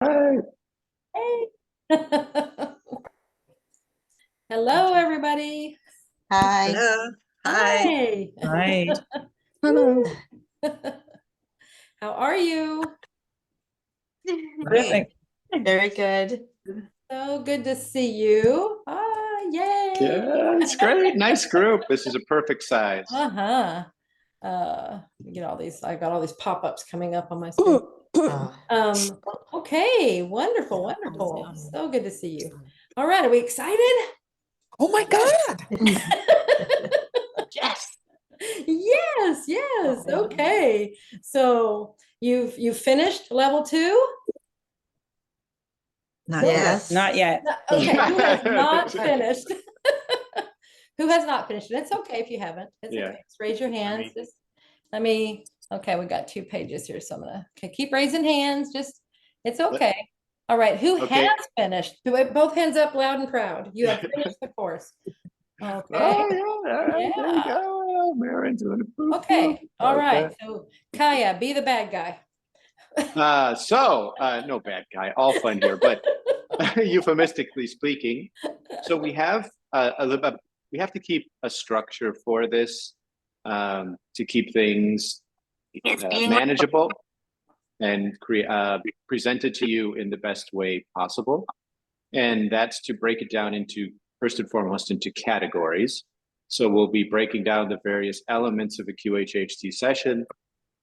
Hi. Hey. Hello, everybody. Hi. Hello. Hi. Hi. Hi. Hello. How are you? Great. Terrific. Very good. So good to see you. Ah, yay. Yeah, it's great. Nice group. This is a perfect size. Uh-huh. Get all these, I've got all these pop-ups coming up on my screen. Um, okay, wonderful, wonderful. So good to see you. All right, are we excited? Oh my God. Yes. Yes, yes. Okay. So you've finished level two? Not Who- yet. Yes. Not yet. No, okay, who has not finished? Who has not finished? It's okay if you haven't. It's Yeah. okay. Just raise your hands. me. Just okay, we got 2 pages here. So I'm gonna, okay, keep raising hands. Just, it's okay. All right, who Okay. has finished? Do it, both hands up loud and proud. You have finished the course. Okay, Oh, yeah. All right. There we yeah. go. Marin's doing a boop, boop. Okay, all Like right. that. So Kaya, be the bad guy. No bad guy. All fun here, but euphemistically speaking. So we have we have to keep a structure for this to keep things It's being manageable and presented to you in the best way possible. And that's to break it down into, first and foremost, into categories. So we'll be breaking down the various elements of a QHHT session.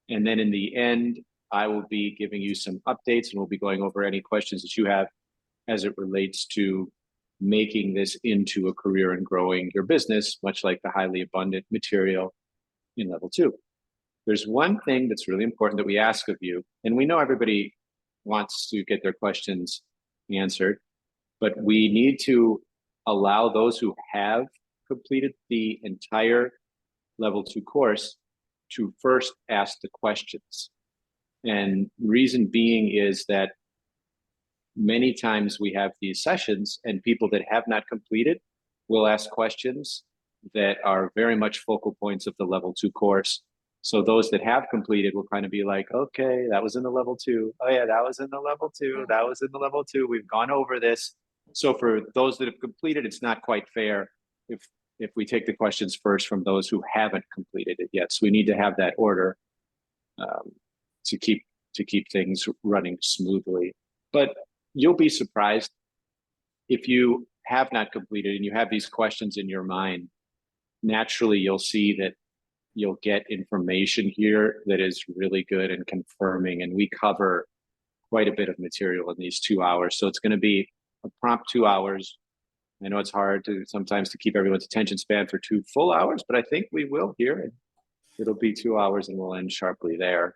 And then in the end, I will be giving you some updates and we'll be going over any questions that you have as it relates to making this into a career and growing your business, much like the highly abundant material in level two. There's one thing that's really important that we ask of you, and we know everybody wants to get their questions answered, but we need to allow those who have completed the entire level two course to first ask the questions. And reason being is that many times we have these sessions and people that have not completed will ask questions that are very much focal points of the level two course. So those that have completed will kind of be like, okay, that was in the level two. Oh yeah, that was in the level two. That was in the level two. We've gone over this. So for those that have completed, it's not quite fair if we take the questions first from those who haven't completed it yet. So we need to have that order um, to keep things running smoothly. But you'll be surprised if you have not completed and you have these questions in your mind. Naturally, you'll see that you'll get information here that is really good and confirming. And we cover quite a bit of material in these 2 hours. So it's going to be a prompt 2 hours. I know it's hard to sometimes to keep everyone's attention span for 2 full hours, but I think we will here. And it'll be 2 hours and we'll end sharply there.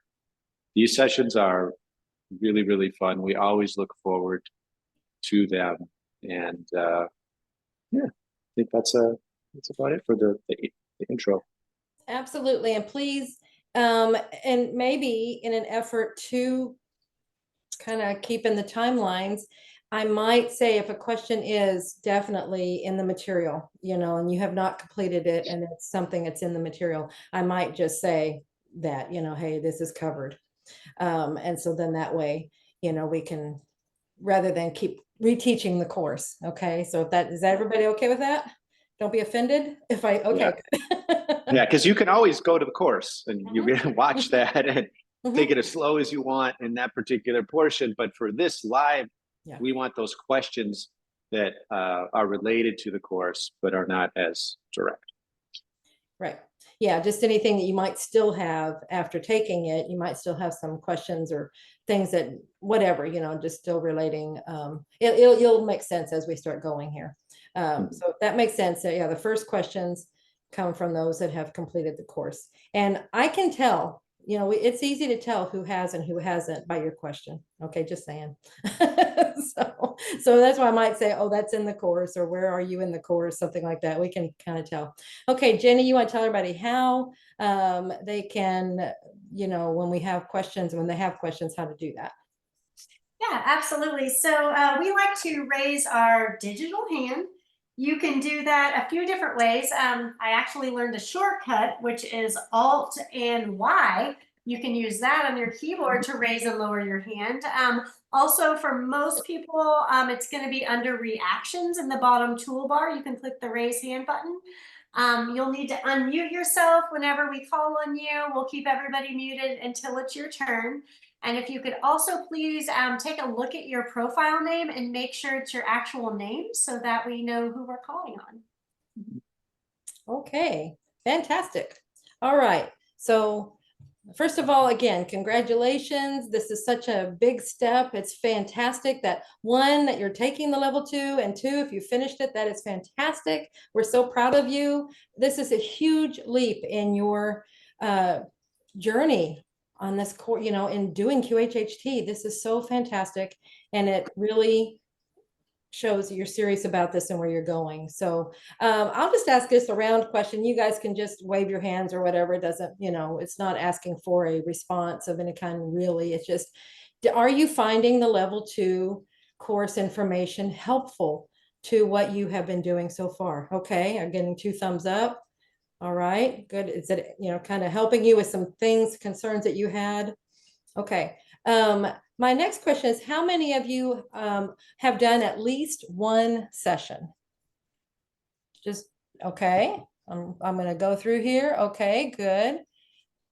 These sessions are really, really fun. We always look forward to them. And yeah, I think that's about it for the intro. Absolutely. And please, and maybe in an effort to kind of keep in the timelines, I might say if a question is definitely in the material, and you have not completed it and it's something that's in the material, I might just say that, hey, this is covered. And so then that way, we can, rather than keep reteaching the course. Okay. So if that, is everybody okay with that? Don't be offended if I, okay. Yeah, because you can always go to the course and you can watch that and take it as slow as you want in that particular portion. But for this live, we want those questions that are related to the course, but are not as direct. Right. Yeah, just anything that you might still have after taking it, you might still have some questions or things that, whatever, just still relating. It'll make sense as we start going here. So if that makes sense. So yeah, the first questions come from those that have completed the course. And I can tell, it's easy to tell who has and who hasn't by your question. Okay, just saying. So that's why I might say, oh, that's in the course, or where are you in the course, something like that. We can kind of tell. Okay, Jenny, you want to tell everybody how they can, when we have questions, when they have questions, how to do that? Yeah, absolutely. So we like to raise our digital hand. You can do that a few different ways. I actually learned a shortcut, which is Alt and Y. You can use that on your keyboard to raise and lower your hand. Also, for most people, it's going to be under reactions in the bottom toolbar. You can click the raise hand button. You'll need to unmute yourself whenever we call on you. We'll keep everybody muted until it's your turn. And if you could also please take a look at your profile name and make sure it's your actual name so that we know who we're calling on. Okay, fantastic. All right. So first of all, again, congratulations. This is such a big step. It's fantastic that one, that you're taking the level 2, and 2, if you finished it, that is fantastic. We're so proud of you. This is a huge leap in your journey on this course, you know, in doing QHHT. This is so fantastic. And it really shows that you're serious about this and where you're going. So I'll just ask this a round question. You guys can just wave your hands or whatever. It doesn't, you know, it's not asking for a response of any kind, really. It's just, are you finding the level 2 course information helpful to what you have been doing so far? Okay, I'm getting 2 thumbs up. All right, good. Is it, you know, kind of helping you with some things, concerns that you had? Okay. My next question is, how many of you have done at least one session? Just, okay. I'm going to go through here. Okay, good.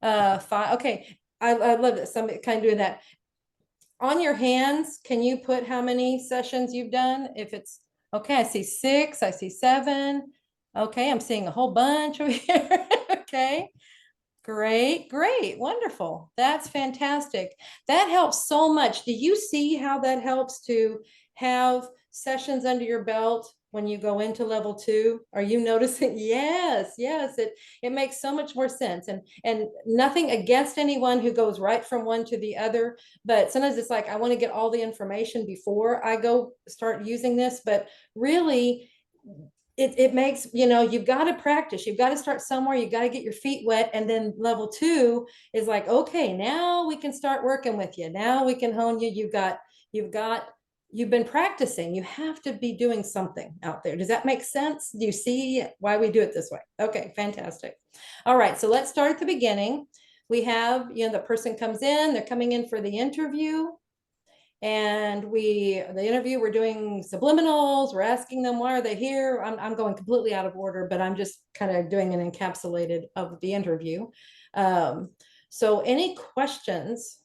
5. Okay. I love this. I'm kind of doing that. On your hands, can you put how many sessions you've done? If it's, okay, I see 6, I see 7. Okay, I'm seeing a whole bunch over here. Okay. Great, great, wonderful. That's fantastic. That helps so much. Do you see how that helps to have sessions under your belt when you go into level 2? Are you noticing? Yes, yes, it makes so much more sense. And nothing against anyone who goes right from one to the other, but sometimes it's like, I want to get all the information before I go start using this, but really, it makes, you know, you've got to practice. You've got to start somewhere. You've got to get your feet wet. And then level 2 is like, okay, now we can start working with you. Now we can hone you. You've been practicing. You have to be doing something out there. Does that make sense? Do you see why we do it this way? Okay, fantastic. All right, so let's start at the beginning. We have, you know, the person comes in, they're coming in for the interview. And the interview, we're doing subliminals. We're asking them, why are they here? I'm going completely out of order, but I'm just kind of doing an encapsulated of the interview. So any questions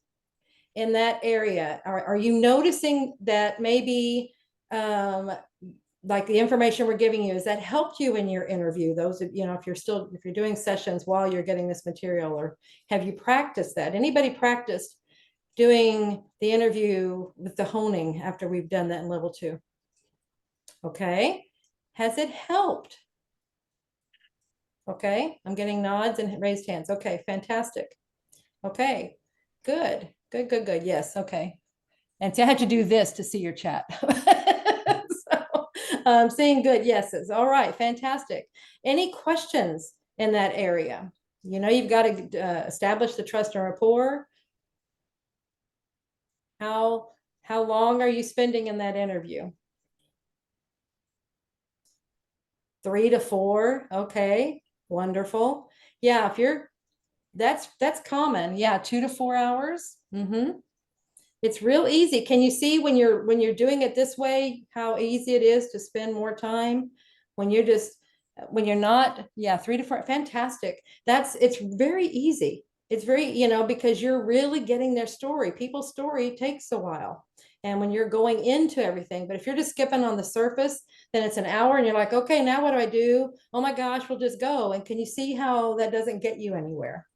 in that area? Are you noticing that maybe like the information we're giving you, has that helped you in your interview? Those, you know, if you're doing sessions while you're getting this material, or have you practiced that? Anybody practiced doing the interview with the honing after we've done that in level 2? Okay. Has it helped? Okay. I'm getting nods and raised hands. Okay. Fantastic. Okay. Good. Good, good, good. Yes. Okay. And see, I had to do this to see your chat. So I'm seeing good yeses. All right. Fantastic. Any questions in that area? You know, you've got to establish the trust and rapport. How long are you spending in that interview? 3 to 4. Okay, wonderful. Yeah, if that's common. Yeah, 2 to 4 hours. It's real easy. Can you see when you're doing it this way, how easy it is to spend more time when you're not, yeah, 3 to 4. Fantastic. It's very easy. It's very, you know, because you're really getting their story. People's story takes a while. And when you're going into everything, but if you're just skipping on the surface, then it's an hour and you're like, okay, now what do I do? Oh my gosh, we'll just go. And can you see how that doesn't get you anywhere?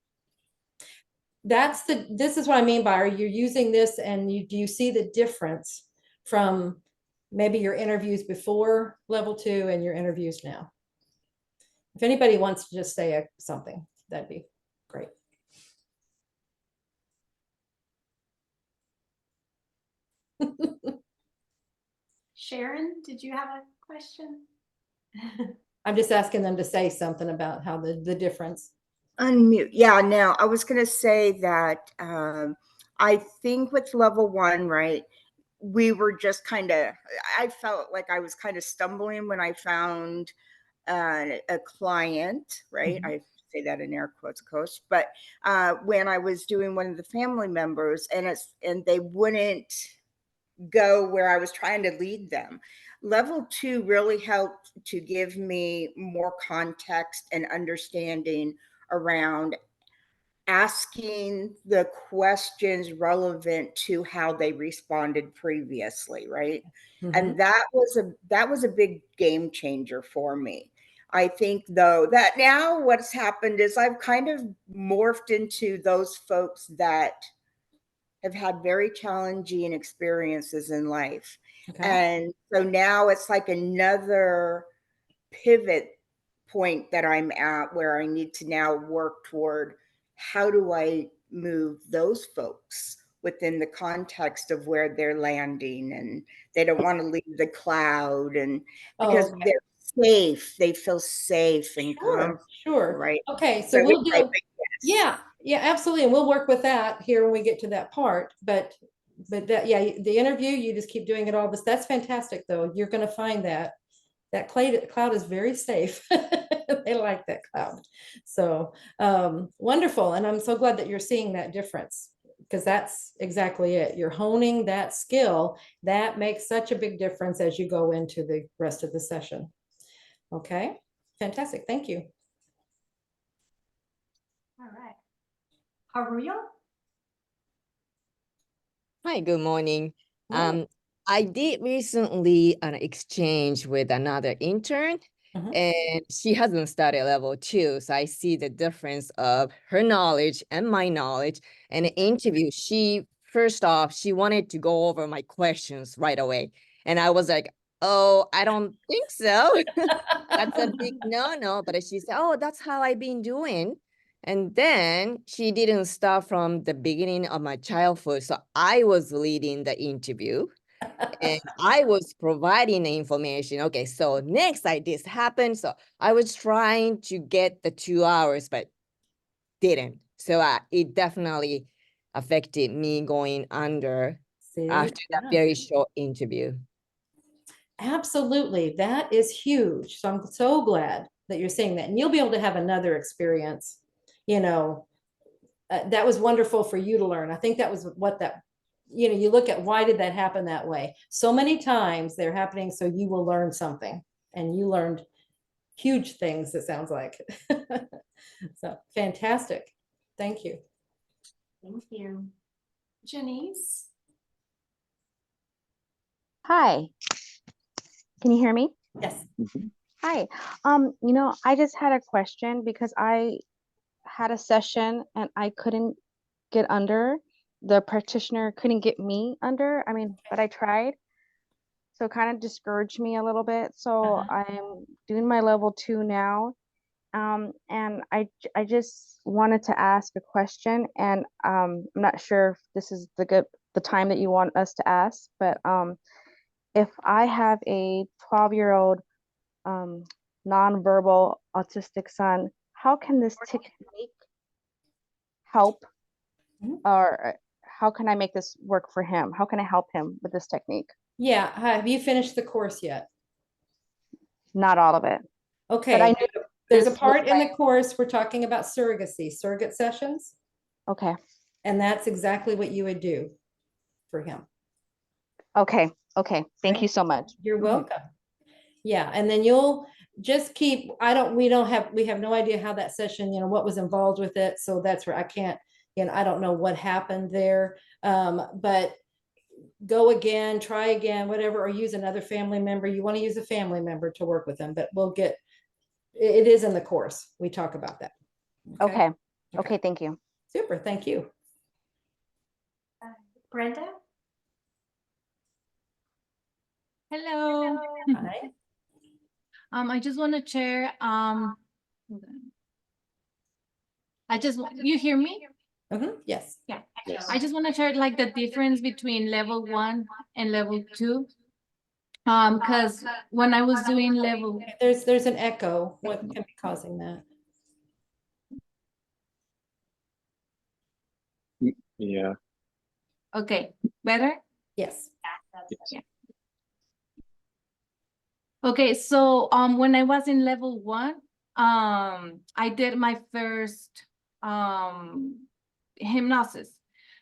This is what I mean by, are you using this, and do you see the difference from maybe your interviews before level 2 and your interviews now? If anybody wants to just say something, that'd be great. Sharon, did you have a question? I'm just asking them to say something about how the difference. Unmute. Yeah, now I was going to say that I think with level 1, right, we were just I felt like I was kind of stumbling when I found a client, right? I say that in air quotes, coach, but when I was doing one of the family members and they wouldn't go where I was trying to lead them. Level 2 really helped to give me more context and understanding around asking the questions relevant to how they responded previously, right? And that was a big game changer for me. I think though that now what's happened is I've kind of morphed into those folks that have had very challenging experiences in life. Okay. And so now it's like another pivot point that I'm at where I need to now work toward how do I move those folks within the context of where they're landing, and they don't want to leave the cloud, and because okay. they're safe, they feel safe and comfortable, Sure. right? Okay, so So we'll it's like, do, yeah, absolutely, and we'll work with that here when we get to that part. But that, yeah, the interview, you just keep doing it all. But that's fantastic, though. You're going to find that cloud is very safe. They like that cloud. So wonderful, and I'm so glad that you're seeing that difference, because that's exactly it. You're honing that skill that makes such a big difference as you go into the rest of the session. Okay, fantastic. Thank you. All right. Haruyo? Hi, good morning. Morning. I did recently an exchange with another intern, and she hasn't started level 2. So I see the difference of her knowledge and my knowledge. And the interview, first off, she wanted to go over my questions right away. And I was like, oh, I don't think so. That's a big no. But she said, oh, that's how I've been doing. And then she didn't start from the beginning of my childhood. So I was leading the interview and I was providing the information. Okay, so next this happened. So I was trying to get the 2 hours, but didn't. So it definitely affected me going under after that very short interview. Absolutely. That is huge. So I'm so glad that you're saying that. And you'll be able to have another experience. You know, that was wonderful for you to learn. I think that was what that, you look at why did that happen that way? So many times they're happening so you will learn something. And you learned huge things, it sounds like. So fantastic. Thank you. Thank you. Janice? Hi, can you hear me? Yes. Hi, I just had a question because I had a session and I couldn't get under. The practitioner couldn't get me under. But I tried. So it kind of discouraged me a little bit. So I'm doing my level 2 now. And I just wanted to ask a question, and I'm not sure if this is the time that you want us to ask, but if I have a 12-year-old nonverbal autistic son, how can this technique help, or how can I make this work for him? How can I help him with this technique? Yeah. Have you finished the course yet? Not all of it. Okay. But I knew there's a this part in the course we're talking about surrogate sessions. Okay. And that's exactly what you would do for him. Okay. Thank you so much. You're welcome. Yeah. And then you'll just keep, we have no idea how that session, what was involved with it. So that's where I can't, I don't know what happened there. But go again, try again, whatever, or use another family member. You want to use a family member to work with them, but it is in the course. We talk about that. Okay. Thank you. Super. Thank you. Brenda? Hello. Hi. I just want to share, you hear me? Yes. Yeah. Yes. I just want to share like the difference between level 1 and level 2. Because when I was doing level, There's an echo. What can be causing that? Yeah. okay, better? Yes. Yeah. Okay, so when I was in level 1, I did my first hypnosis.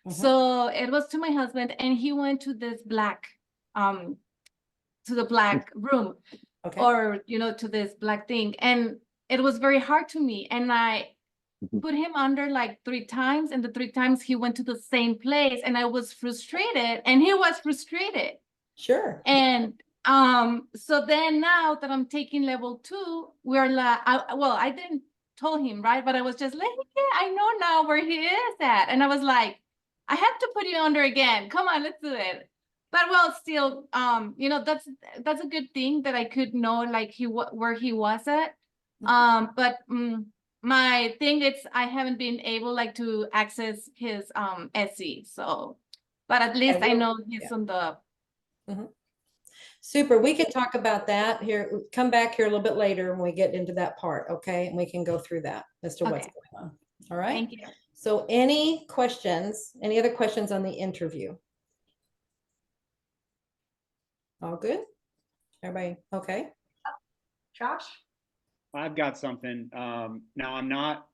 Mhm. So it was to my husband, and he went to this black to the black room, Okay. or to this black thing, and it was very hard to me, and I Mhm. put him under like 3 times, and the 3 times he went to the same place, and I was frustrated, and he was frustrated. Sure. And so then now that I'm taking level 2, we're like, I didn't tell him, right? But I was just like, yeah, I know now where he is at. And I was like, I have to put you under again. Come on, let's do it. But well, still, that's a good thing that I could know like where he was at. But my thing is I haven't been able like to access his SE. So, but at least I know he's on the. Super. We can talk about that here. Come back here a little bit later when we get into that part, okay? And we can go through that as to what's Okay. going on. All right. Thank you. So any questions, any other questions on the interview? All good? Everybody okay? Josh? I've got something. Now I'm not,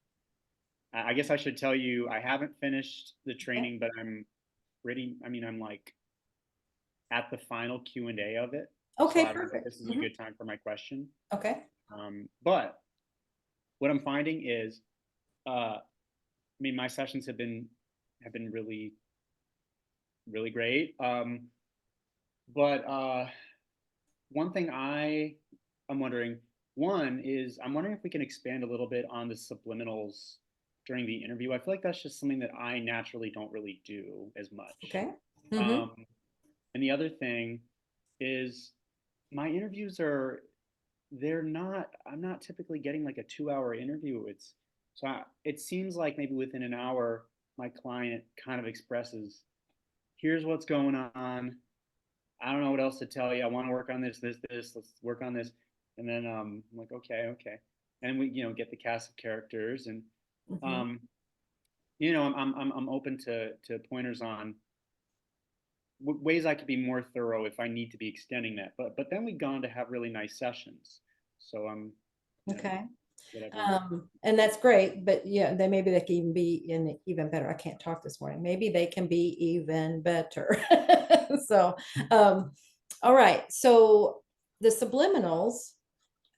I guess I should tell you, I haven't finished the training, but I'm I'm like at the final Q&A of it. Okay, So I don't think perfect. this is a good time for my question. Okay. But what I'm finding is, my sessions have been really, really great. But one thing I'm wondering, one is I'm wondering if we can expand a little bit on the subliminals during the interview. I feel like that's just something that I naturally don't really do as much. Okay. And the other thing is my interviews I'm not typically getting like a 2-hour interview. It seems like maybe within an hour, my client kind of expresses, here's what's going on. I don't know what else to tell you. I want to work on this, let's work on this. And then I'm like, okay. And we, get the cast of characters, and I'm open to pointers on ways I could be more thorough if I need to be extending that. But then we go on to have really nice sessions. So Okay. whatever. And that's great, but yeah, maybe they can even be even better. I can't talk this morning. Maybe they can be even better. So, all right. So the subliminals,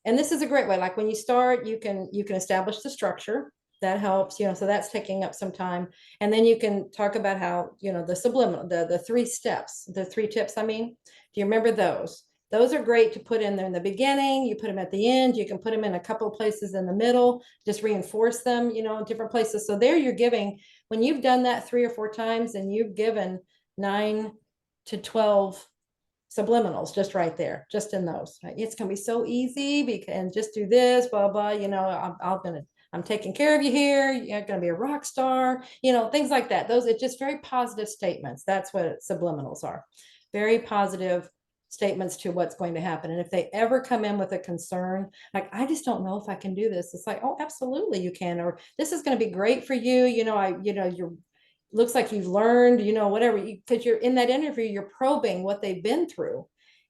and this is a great way. Like when you start, you can establish the structure. That helps, so that's taking up some time. And then you can talk about how, the subliminal, the 3 steps, the 3 tips, do you remember those? Those are great to put in there in the beginning. You put them at the end. You can put them in a couple of places in the middle, just reinforce them, in different places. So there you're giving, when you've done that 3 or 4 times and you've given 9 to 12 subliminals just right there, just in those. It's going to be so easy and just do this, blah, blah, I'm taking care of you here. You're going to be a rock star, things like that. It's just very positive statements. That's what subliminals are. Very positive statements to what's going to happen. And if they ever come in with a concern, like, I just don't know if I can do this. It's like, oh, absolutely you can. Or this is going to be great for you. You're looks like you've learned, whatever, because you're in that interview, you're probing what they've been through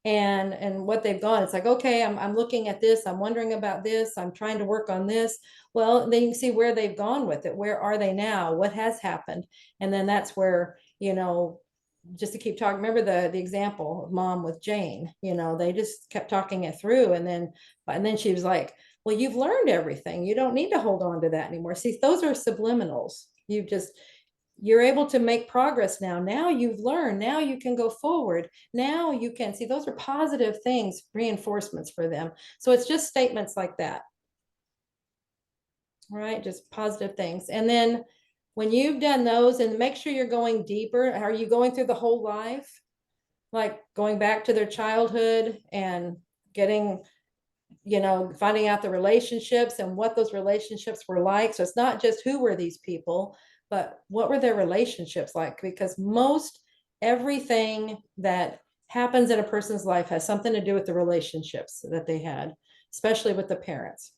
and what they've gone. It's like, okay, I'm looking at this, I'm wondering about this, I'm trying to work on this. Well, then you can see where they've gone with it. Where are they now? What has happened? And then that's where, just to keep talking, remember the example of Mom with Jane, they just kept talking it through. And then she was like, well, you've learned everything. You don't need to hold on to that anymore. See, those are subliminals. You're able to make progress now. Now you've learned. Now you can go forward. Now you can see, those are positive things, reinforcements for them. So it's just statements like that. All right, just positive things. And then when you've done those, and make sure you're going deeper. Are you going through the whole life? Like going back to their childhood and getting, finding out the relationships and what those relationships were like. So it's not just who were these people, but what were their relationships like? Because most everything that happens in a person's life has something to do with the relationships that they had, especially with the parents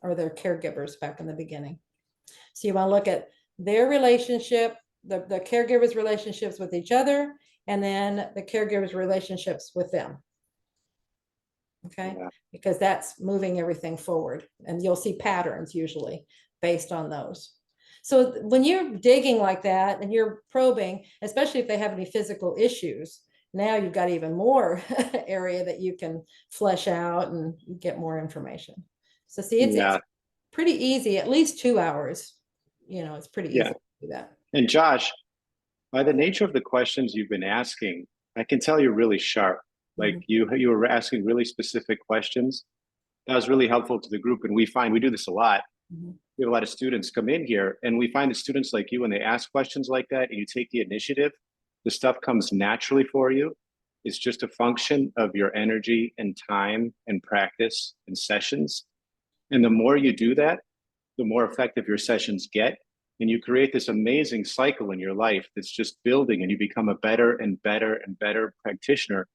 or their caregivers back in the beginning. So you want to look at their relationship, the caregivers' relationships with each other, and then the caregivers' relationships with them. Okay, Yeah. because that's moving everything forward, and you'll see patterns usually based on those. So when you're digging like that and you're probing, especially if they have any physical issues, now you've got even more area that you can flesh out and get more information. So see, Yeah. it's pretty easy, at least 2 hours. It's pretty easy Yeah. to do that. And Josh, by the nature of the questions you've been asking, I can tell you're really sharp. Like you were asking really specific questions. That was really helpful to the group. And we do this a lot. We have a lot of students come in here, and we find that students like you, when they ask questions like that and you take the initiative, the stuff comes naturally for you. It's just a function of your energy and time and practice and sessions. And the more you do that, the more effective your sessions get. And you create this amazing cycle in your life that's just building, and you become a better and better and better practitioner.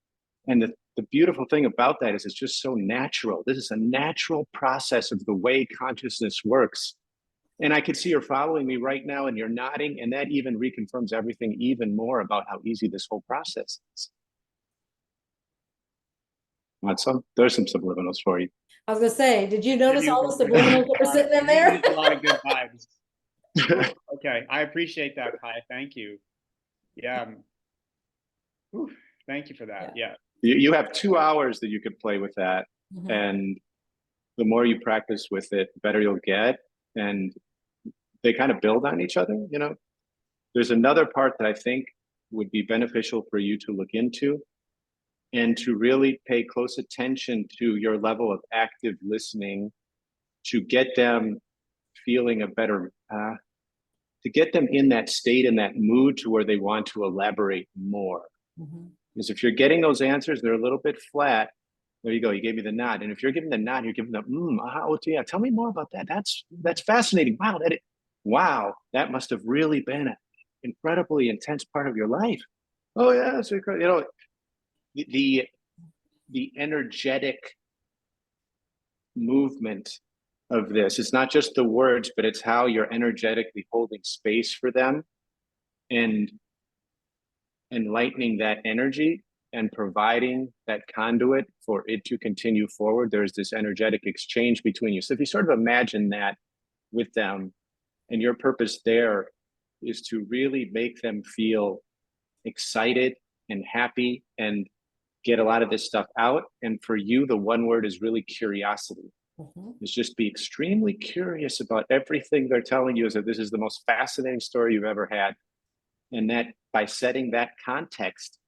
And the beautiful thing about that is it's just so natural. This is a natural process of the way consciousness works. And I can see you're following me right now and you're nodding, and that even reconfirms everything even more about how easy this whole process is. Want some? There's some subliminals for you. I was gonna say, did you notice all the You're subliminals that were sitting in there? A lot of good vibes. Okay, I appreciate that, Kaya. Thank you. Yeah. Whew, thank you for that. Yeah. You have 2 hours that you could play with that. And the more you practice with it, the better you'll get. And they kind of build on each other, There's another part that I think would be beneficial for you to look into, and to really pay close attention to your level of active listening, to get them feeling a better, to get them in that state, in that mood to where they want to elaborate more. Because if you're getting those answers, they're a little bit flat. There you go. You gave me the nod. And if you're giving the nod, you're giving them, oh, yeah, tell me more about that. That's fascinating. Wow, that must have really been an incredibly intense part of your life. Oh yeah, it's incredible. The energetic movement of this. It's not just the words, but it's how you're energetically holding space for them and enlightening that energy and providing that conduit for it to continue forward. There's this energetic exchange between you. So if you sort of imagine that with them, and your purpose there is to really make them feel excited and happy and get a lot of this stuff out. And for you, the one word is really curiosity. Is just be extremely curious about everything they're telling you, as if this is the most fascinating story you've ever had. And that by setting that context,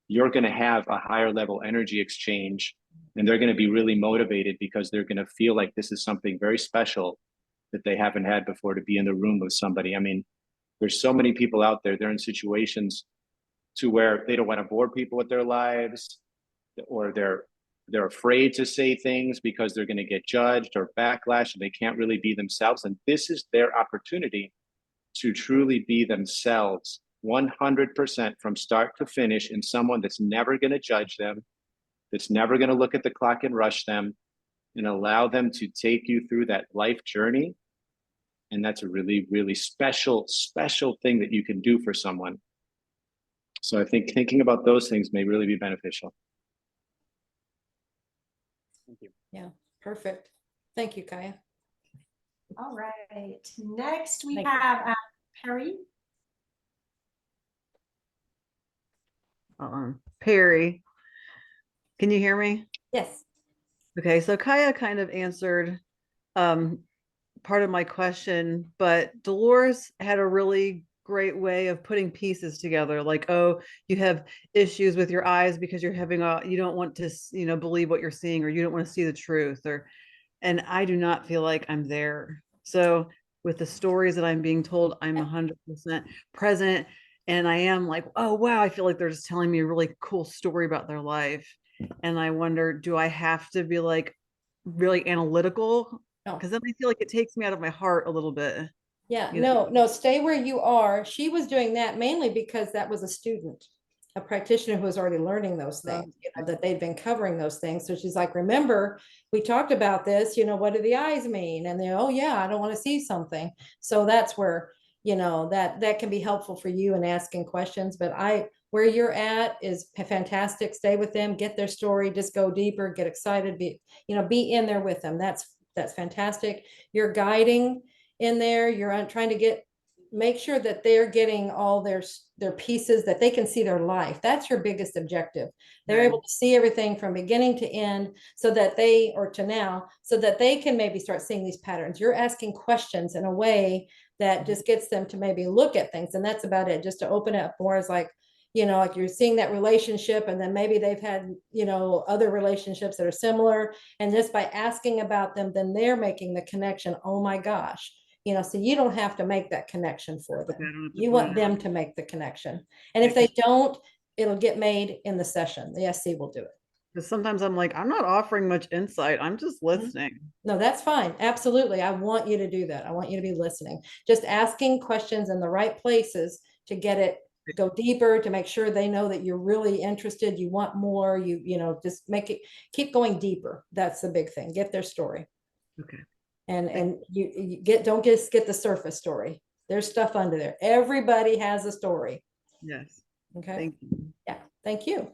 you're going to have a higher level energy exchange, and they're going to be really motivated because they're going to feel like this is something very special that they haven't had before, to be in the room with somebody. I mean, there's so many people out there, they're in situations to where they don't want to bore people with their lives, or they're afraid to say things because they're going to get judged or backlash, and they can't really be themselves. And this is their opportunity to truly be themselves 100% from start to finish, in someone that's never going to judge them, that's never going to look at the clock and rush them, and allow them to take you through that life journey. And that's a really, really special thing that you can do for someone. So I think thinking about those things may really be beneficial. Thank you. Yeah, perfect. Thank you, Kaya. All right. Next, we Thank you. have Perry. Perry, can you hear me? Yes. Okay, so Kaya kind of answered part of my question, but Dolores had a really great way of putting pieces together. Like, oh, you have issues with your eyes because you're having you don't want to, believe what you're seeing, or you don't want to see the truth, and I do not feel like I'm there. So with the stories that I'm being told, I'm 100% present. And I am like, oh, wow, I feel like they're just telling me a really cool story about their life. And I wonder, do I have to be like really analytical? Because then I feel like it takes me out of my heart a little bit. Yeah, no, stay where you are. She was doing that mainly because that was a student, a practitioner who was already learning those things, that they'd been covering those things. So she's like, remember, we talked about this, what do the eyes mean? And they're, oh yeah, I don't want to see something. So that's where, that can be helpful for you in asking questions. But I where you're at is fantastic. Stay with them, get their story, just go deeper, get excited, be in there with them. That's fantastic. You're guiding in there. You're trying to make sure that they're getting all their pieces, that they can see their life. That's your biggest objective. They're able to see everything from beginning to end, so that they can maybe start seeing these patterns. You're asking questions in a way that just gets them to maybe look at things. And that's about it. Just to open it up more as like you're seeing that relationship, and then maybe they've had, other relationships that are similar. And just by asking about them, then they're making the connection. Oh my gosh. So you don't have to make that connection for them. You want them to make the connection. And if they don't, it'll get made in the session. The SC will do it. Because sometimes I'm like, I'm not offering much insight. I'm just listening. No, that's fine. Absolutely. I want you to do that. I want you to be listening. Just asking questions in the right places to go deeper, to make sure they know that you're really interested. You want more. Just keep going deeper. That's the big thing. Get their story. Okay. And don't just get the surface story. There's stuff under there. Everybody has a story. Yes. Okay. Thank you. Yeah. Thank you.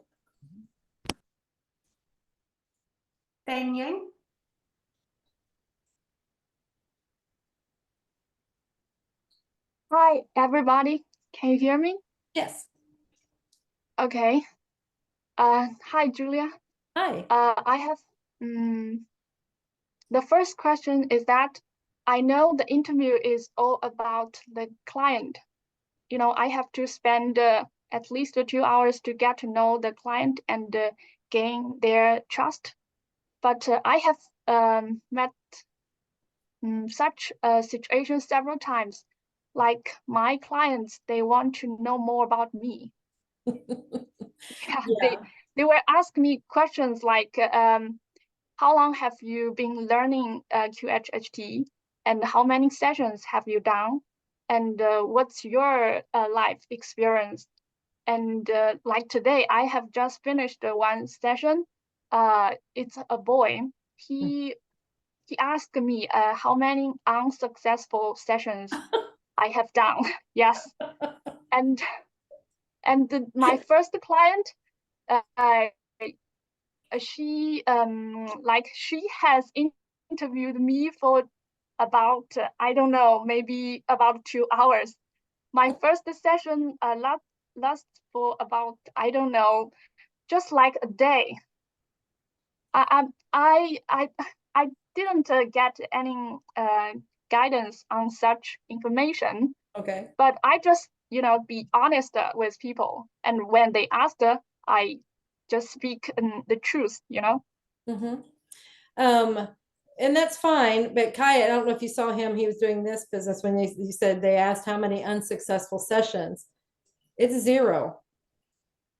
Ben Yang. Hi, everybody. Can you hear me? Yes. Okay. Hi, Julia. Hi. I have the first question is that I know the interview is all about the client. I have to spend at least 2 hours to get to know the client and gain their trust. But I have met such a situation several times. Like my clients, they want to know more about me. Yeah. They were asking me questions like, how long have you been learning QHHT, and how many sessions have you done, and what's your life experience? And like today, I have just finished one session. It's a boy. He asked me how many unsuccessful sessions I have done. Yes, and my first client, she has interviewed me for about I don't know, maybe about 2 hours. My first session lasts for about I don't know, just like a day. I didn't get any guidance on such information. Okay. But I just be honest with people, and when they ask, I just speak the truth. Mm-hmm. And that's fine. But Kai, I don't know if you saw him. He was doing this business when you said they asked how many unsuccessful sessions. It's 0.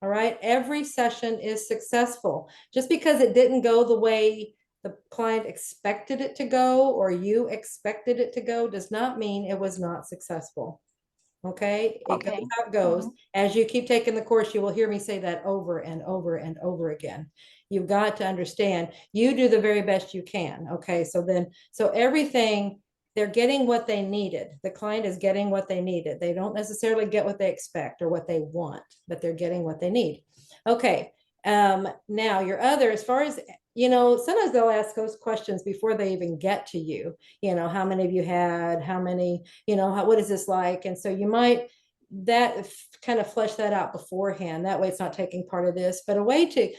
All right. Every session is successful. Just because it didn't go the way the client expected it to go, or you expected it to go, does not mean it was not successful. Okay. It goes how it goes. As you keep taking the course, you will hear me say that over and over and over again. You've got to understand, you do the very best you can. Okay. So everything, they're getting what they needed. The client is getting what they needed. They don't necessarily get what they expect or what they want, but they're getting what they need. Okay. Now your other, as far as, sometimes they'll ask those questions before they even get to you. How many of you had, how many, what is this like? And so you might kind of flesh that out beforehand. That way it's not taking part of this, but a way to,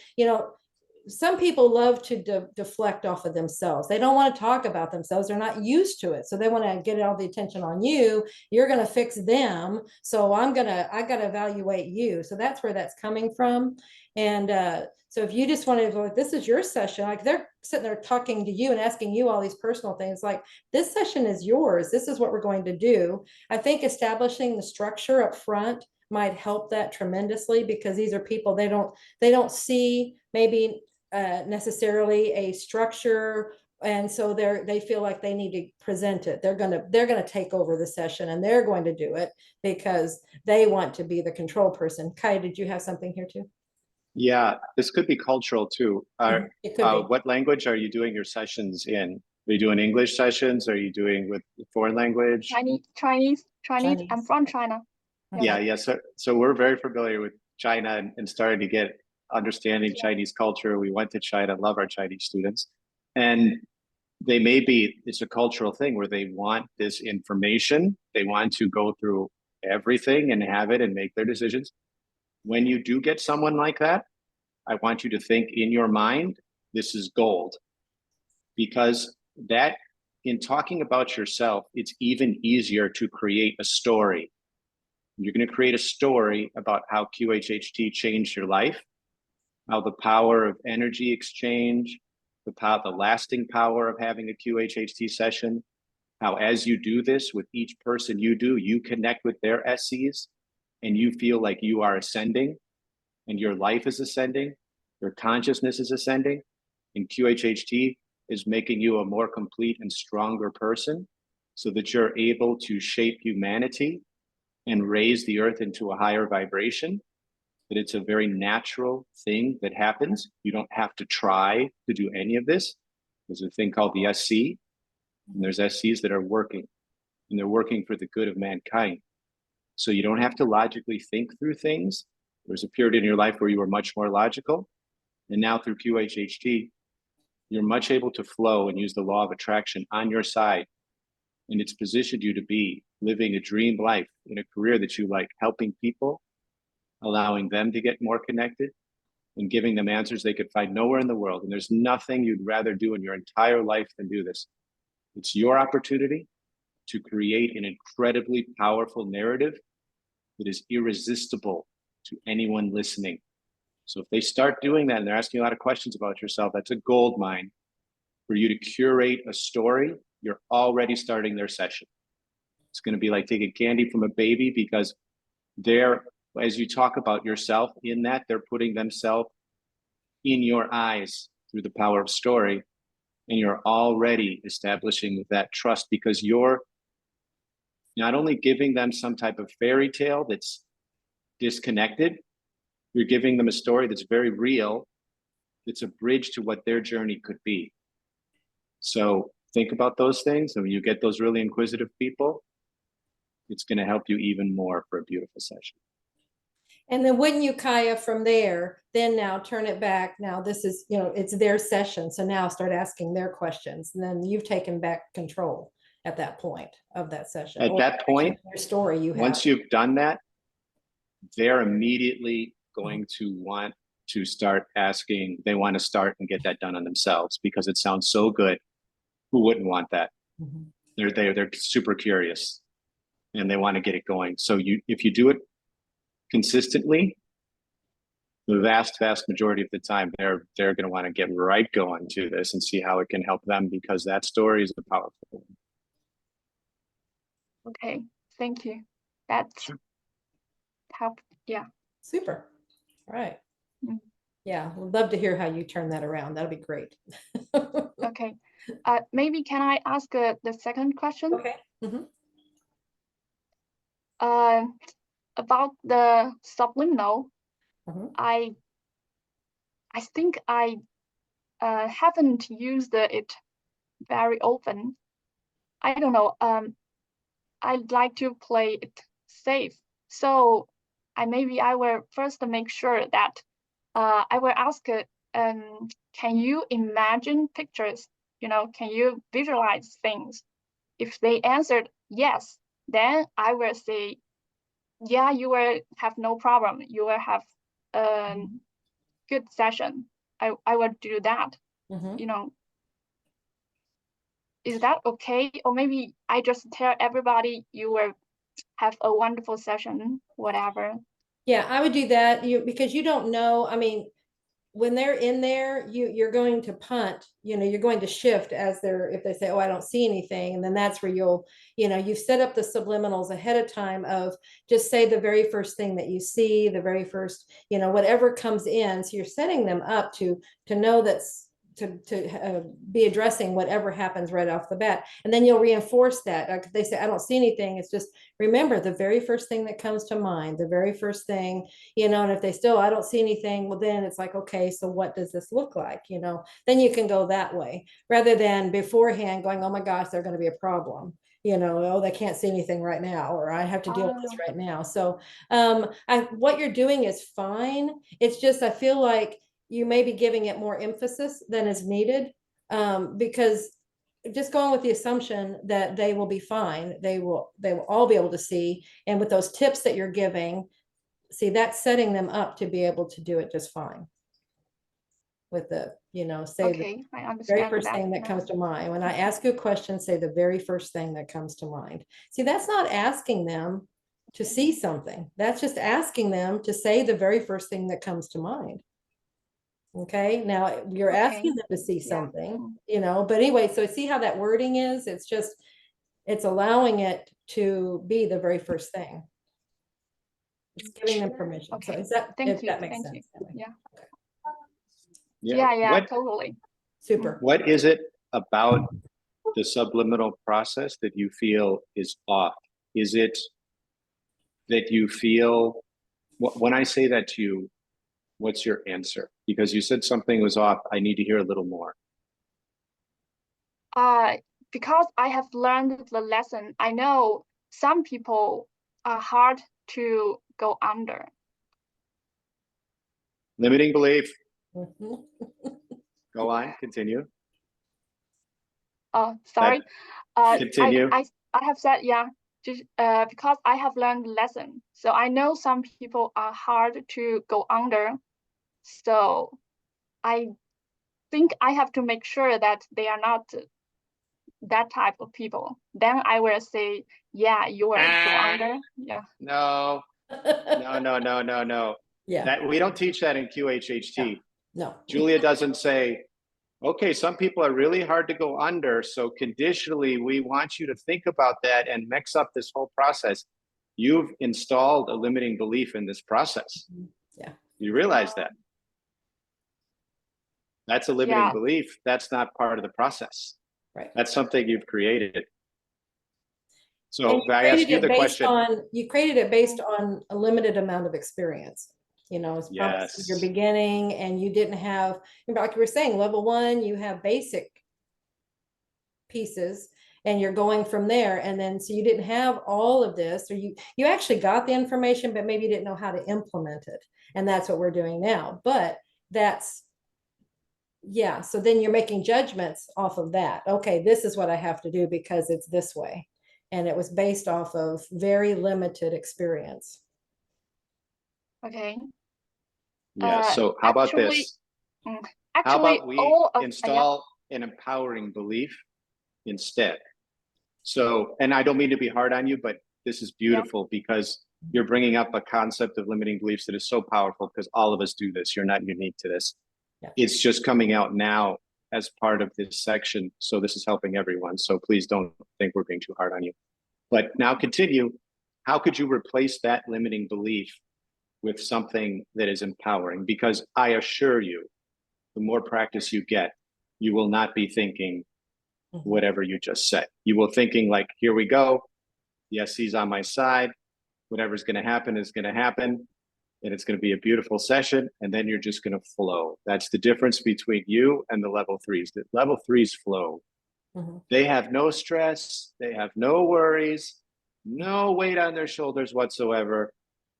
some people love to deflect off of themselves. They don't want to talk about themselves. They're not used to it. So they want to get all the attention on you. You're going to fix them. So I got to evaluate you. So that's where that's coming from. And so if you just want to go, this is your session, like they're sitting there talking to you and asking you all these personal things, like this session is yours. This is what we're going to do. I think establishing the structure up front might help that tremendously, because these are people, they don't see maybe necessarily a structure, and so they feel like they need to present it. They're gonna take over the session, and they're going to do it because they want to be the control person. Kai, did you have something here too? Yeah, this could be cultural too. It could be. What language are you doing your sessions in? Are you doing English sessions? Are you doing with foreign language? Chinese. I'm from China. Yeah. So we're very familiar with China and started to get understanding Chinese culture. We went to China, love our Chinese students. And it's a cultural thing where they want this information. They want to go through everything and have it and make their decisions. When you do get someone like that, I want you to think in your mind, this is gold. Because that, in talking about yourself, it's even easier to create a story. You're going to create a story about how QHHT changed your life, how the power of energy exchange, the lasting power of having a QHHT session, how as you do this with each person you do, you connect with their SCs and you feel like you are ascending and your life is ascending, your consciousness is ascending, and QHHT is making you a more complete and stronger person so that you're able to shape humanity and raise the earth into a higher vibration, that it's a very natural thing that happens. You don't have to try to do any of this. There's a thing called the SC, and there's SCs that are working, and they're working for the good of mankind. So you don't have to logically think through things. There's a period in your life where you were much more logical, and now through QHHT, you're much able to flow and use the law of attraction on your side. And it's positioned you to be living a dream life in a career that you like, helping people, allowing them to get more connected and giving them answers they could find nowhere in the world. And there's nothing you'd rather do in your entire life than do this. It's your opportunity to create an incredibly powerful narrative that is irresistible to anyone listening. So if they start doing that and they're asking you a lot of questions about yourself, that's a gold mine for you to curate a story. You're already starting their session. It's going to be like taking candy from a baby, because as you talk about yourself in that, they're putting themselves in your eyes through the power of story. And you're already establishing that trust, because you're not only giving them some type of fairy tale that's disconnected, you're giving them a story that's very real. It's a bridge to what their journey could be. So think about those things. And when you get those really inquisitive people, it's going to help you even more for a beautiful session. And then wouldn't you, Kaya, from there, then now turn it back. Now this is, it's their session. So now start asking their questions. And then you've taken back control at that point of that session. At that point, your story you have. Once you've done that, they're immediately going to want to start asking. They want to start and get that done on themselves because it sounds so good. Who wouldn't want that? Mm-hmm. They're super curious and they want to get it going. So if you do it consistently, the vast majority of the time, they're going to want to get right going to this and see how it can help them, because that story is a powerful one. Okay, thank you. That's help. Yeah. Super. All right. Mm. Yeah, we'd love to hear how you turn that around. That'll be great. Okay. Maybe can I ask the second question? Okay. Mm-hmm. About the subliminal, Mm-hmm. I think I haven't used it very often. I don't know. I'd like to play it safe. So maybe I will first make sure that I will ask, can you imagine pictures? Can you visualize things? If they answered yes, then I will say, yeah, you will have no problem. You will have a good session. I will do that. Mm-hmm. Is that okay? Or maybe I just tell everybody you will have a wonderful session, whatever. Yeah, I would do that. Because you don't know. I mean, when they're in there, you're going to punt, you're going to shift if they say, oh, I don't see anything. And then that's where you've set up the subliminals ahead of time of just say the very first thing that you see, the very first, whatever comes in. So you're setting them up to know that's to be addressing whatever happens right off the bat. And then you'll reinforce that. Like they say, I don't see anything. It's just, remember the very first thing that comes to mind, the very first thing, and if they still, I don't see anything, well, then it's like, okay, so what does this look like? Then you can go that way rather than beforehand going, oh my gosh, they're going to be a problem. you know, oh, they can't see anything right now, or I have to deal with this Oh. right now. So what you're doing is fine. It's just, I feel like you may be giving it more emphasis than is needed, because just going with the assumption that they will be fine, they will all be able to see. And with those tips that you're giving, see, that's setting them up to be able to do it just fine. With the, you know, say the Okay, I very understand first that thing that now. comes to mind. When I ask you a question, say the very first thing that comes to mind. See, that's not asking them to see something. That's just asking them to say the very first thing that comes to mind. Okay, now you're asking them to see something, you know, but anyway, so see how that wording is? It's just, it's allowing it to be the very first thing. It's giving them permission. So Okay, is that, thank if you, that makes thank sense? you. Yeah. Yeah. Yeah, totally. Super. What is it about the subliminal process that you feel is off? Is it that you feel, when I say that to you, what's your answer? Because you said something was off. I need to hear a little more. Because I have learned the lesson, I know some people are hard to go under. Limiting belief. Mhm. Go on, continue. Oh, sorry. Continue. I have said, yeah, just because I have learned the lesson. So I know some people are hard to go under. So I think I have to make sure that they are not that type of people. Then I will say, yeah, you will go under. Yeah. No. Yeah. That we don't teach that in QHHT. No. Julia doesn't say, okay, some people are really hard to go under, so conditionally we want you to think about that and mix up this whole process. You've installed a limiting belief in this process. Yeah. You realize that? That's a limiting Yeah. belief. That's not part of the process. Right. That's something you've created. So And I ask you the question. You created it based on a limited amount of experience. You know, it's probably Yes. your beginning, and you didn't have, like you were saying, level 1, you have basic pieces, and you're going from there. And then, so you didn't have all of this, or you actually got the information, but maybe you didn't know how to implement it. And that's what we're doing now. But that's, yeah. So then you're making judgments off of that. Okay, this is what I have to do because it's this way. And it was based off of very limited experience. Okay. Yeah. So how about Actually, this? How actually, about we all of install an empowering belief instead? So, and I don't mean to be hard on you, but this is beautiful because you're bringing up a concept of limiting beliefs that is so powerful because all of us do this. You're not unique to this. Yeah. It's just coming out now as part of this section. So this is helping everyone. So please don't think we're being too hard on you. But now continue. How could you replace that limiting belief with something that is empowering? Because I assure you, the more practice you get, you will not be thinking whatever you just said. You will thinking like, here we go. Yes, he's on my side. Whatever's going to happen is going to happen. And it's going to be a beautiful session. And then you're just going to flow. That's the difference between you and the level 3s. The level 3s flow. They have no stress. They have no worries, no weight on their shoulders whatsoever.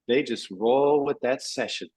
They just roll with that session,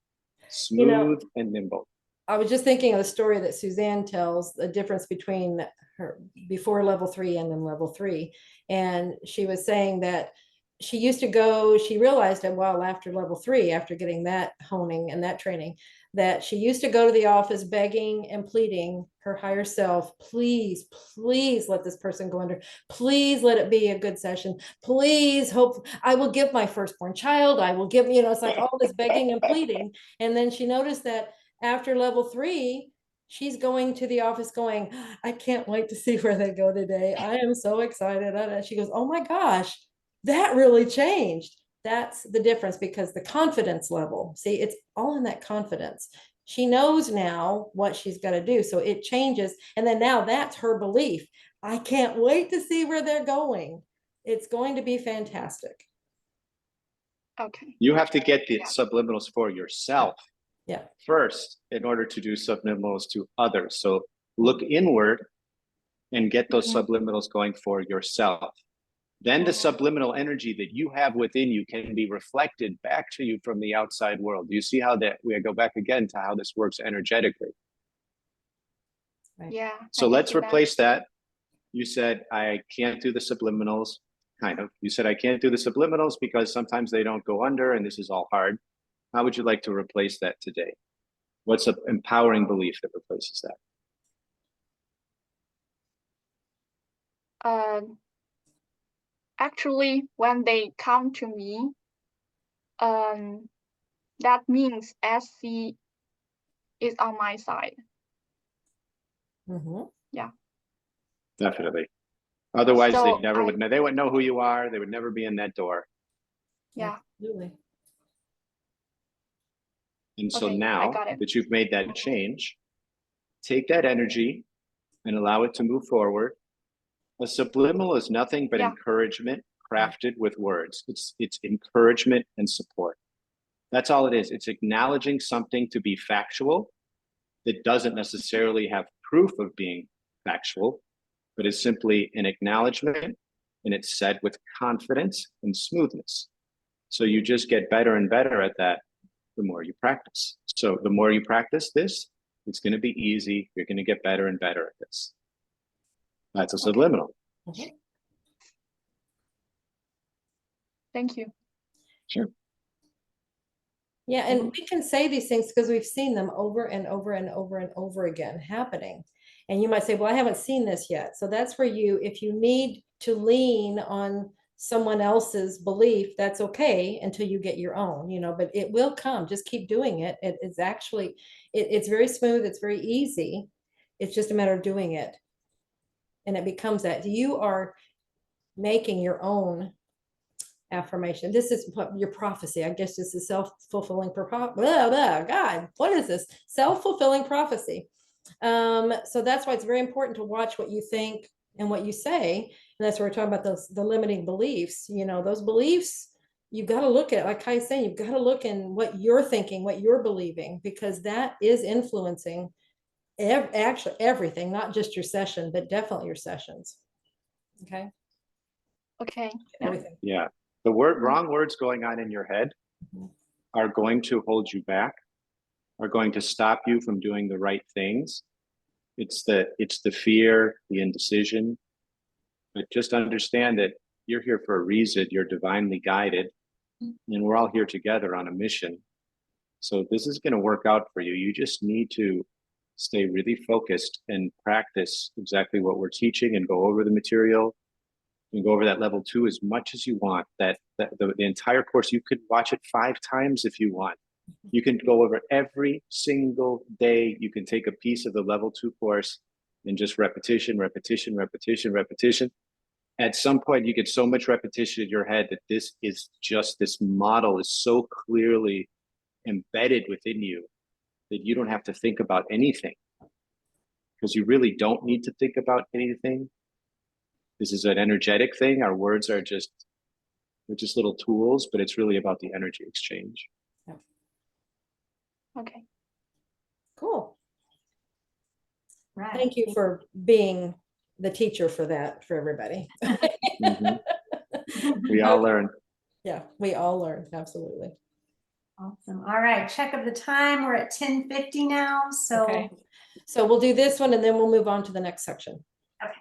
smooth and nimble. I was just thinking of the story that Suzanne tells, the difference between her before level 3 and then level 3. And she was saying that she used to go, she realized a while after level 3, after getting that honing and that training, that she used to go to the office begging and pleading her higher self, please, please let this person go under. Please let it be a good session. Please hope I will give my firstborn child. I will give, you know, it's like all this begging and pleading. And then she noticed that after level 3, she's going to the office going, I can't wait to see where they go today. I am so excited. And she goes, oh my gosh, that really changed. That's the difference, because the confidence level, see, it's all in that confidence. She knows now what she's got to do. So it changes. And then now that's her belief. I can't wait to see where they're going. It's going to be fantastic. Okay. You have to get the subliminals for yourself first in order to do subliminals to others. So look inward and get those subliminals going for yourself. Then the Mhm. subliminal energy that you have within you can be reflected back to you from the outside world. Do you see how that, we go back again to how this works energetically? Yeah. So I can let's see that. replace that. You said, I can't do the subliminals, kind of. You said, I can't do the subliminals because sometimes they don't go under and this is all hard. How would you like to replace that today? What's an empowering belief that replaces that? Actually, when they come to me, that means SC is on my side. Mhm. Definitely. Otherwise, So they never would know. They wouldn't know who you are. They would never be in that door. Yeah. Absolutely. And so Okay, I now got it. that you've made that change, take that energy and allow it to move forward. A subliminal is nothing but Yeah. encouragement crafted with words. It's encouragement and support. That's all it is. It's acknowledging something to be factual that doesn't necessarily have proof of being factual, but is simply an acknowledgement, and it's said with confidence and smoothness. So you just get better and better at that the more you practice. So the more you practice this, it's going to be easy. You're going to get better and better at this. That's a subliminal. Mhm. Thank you. Sure. Yeah, and we can say these things because we've seen them over and over and over and over again happening. And you might say, well, I haven't seen this yet. So that's where you, if you need to lean on someone else's belief, that's okay until you get your own, but it will come. Just keep doing it. It's actually, it's very smooth. It's very easy. It's just a matter of doing it. And it becomes that you are making your own affirmation. This is your prophecy. I guess this is self-fulfilling God, what is this? Self-fulfilling prophecy. So that's why it's very important to watch what you think and what you say. And that's where we're talking about the limiting beliefs. Those beliefs, you've got to look at, like Kai's saying, you've got to look in what you're thinking, what you're believing, because that is influencing actually everything, not just your session, but definitely your sessions. Okay. Okay. Everything. Yeah. The wrong words going on in your head are going to hold you back, are going to stop you from doing the right things. It's the fear, the indecision. But just understand that you're here for a reason. You're divinely guided, and we're all here together on a mission. So this is going to work out for you. You just need to stay really focused and practice exactly what we're teaching and go over the material. You can go over that level 2 as much as you want. The entire course, you could watch it 5 times if you want. You can go over every single day. You can take a piece of the level 2 course and just repetition. At some point, you get so much repetition in your head that this model is so clearly embedded within you that you don't have to think about anything, because you really don't need to think about anything. This is an energetic thing. Our words they're just little tools, but it's really about the energy exchange. Okay. Cool. Right. Thank you for being the teacher for that, for everybody. We all learn. Yeah, we all learn. Absolutely. Awesome. All right. Check of the time. We're at 10:50 now. So, Okay. So we'll do this one and then we'll move on to the next section. okay.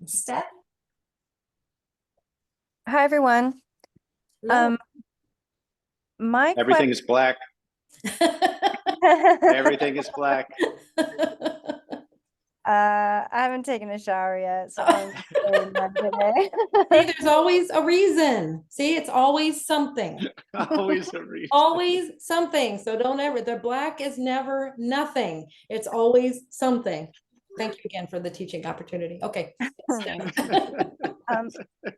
Steph? Hi, everyone. Hello. My Everything is black. Everything is black. I haven't taken a shower yet, so I'm very mad today. See, there's always a reason. See, it's always something. Always a reason. Always something. So don't ever, the black is never nothing. It's always something. Thank you again for the teaching opportunity. Okay. I've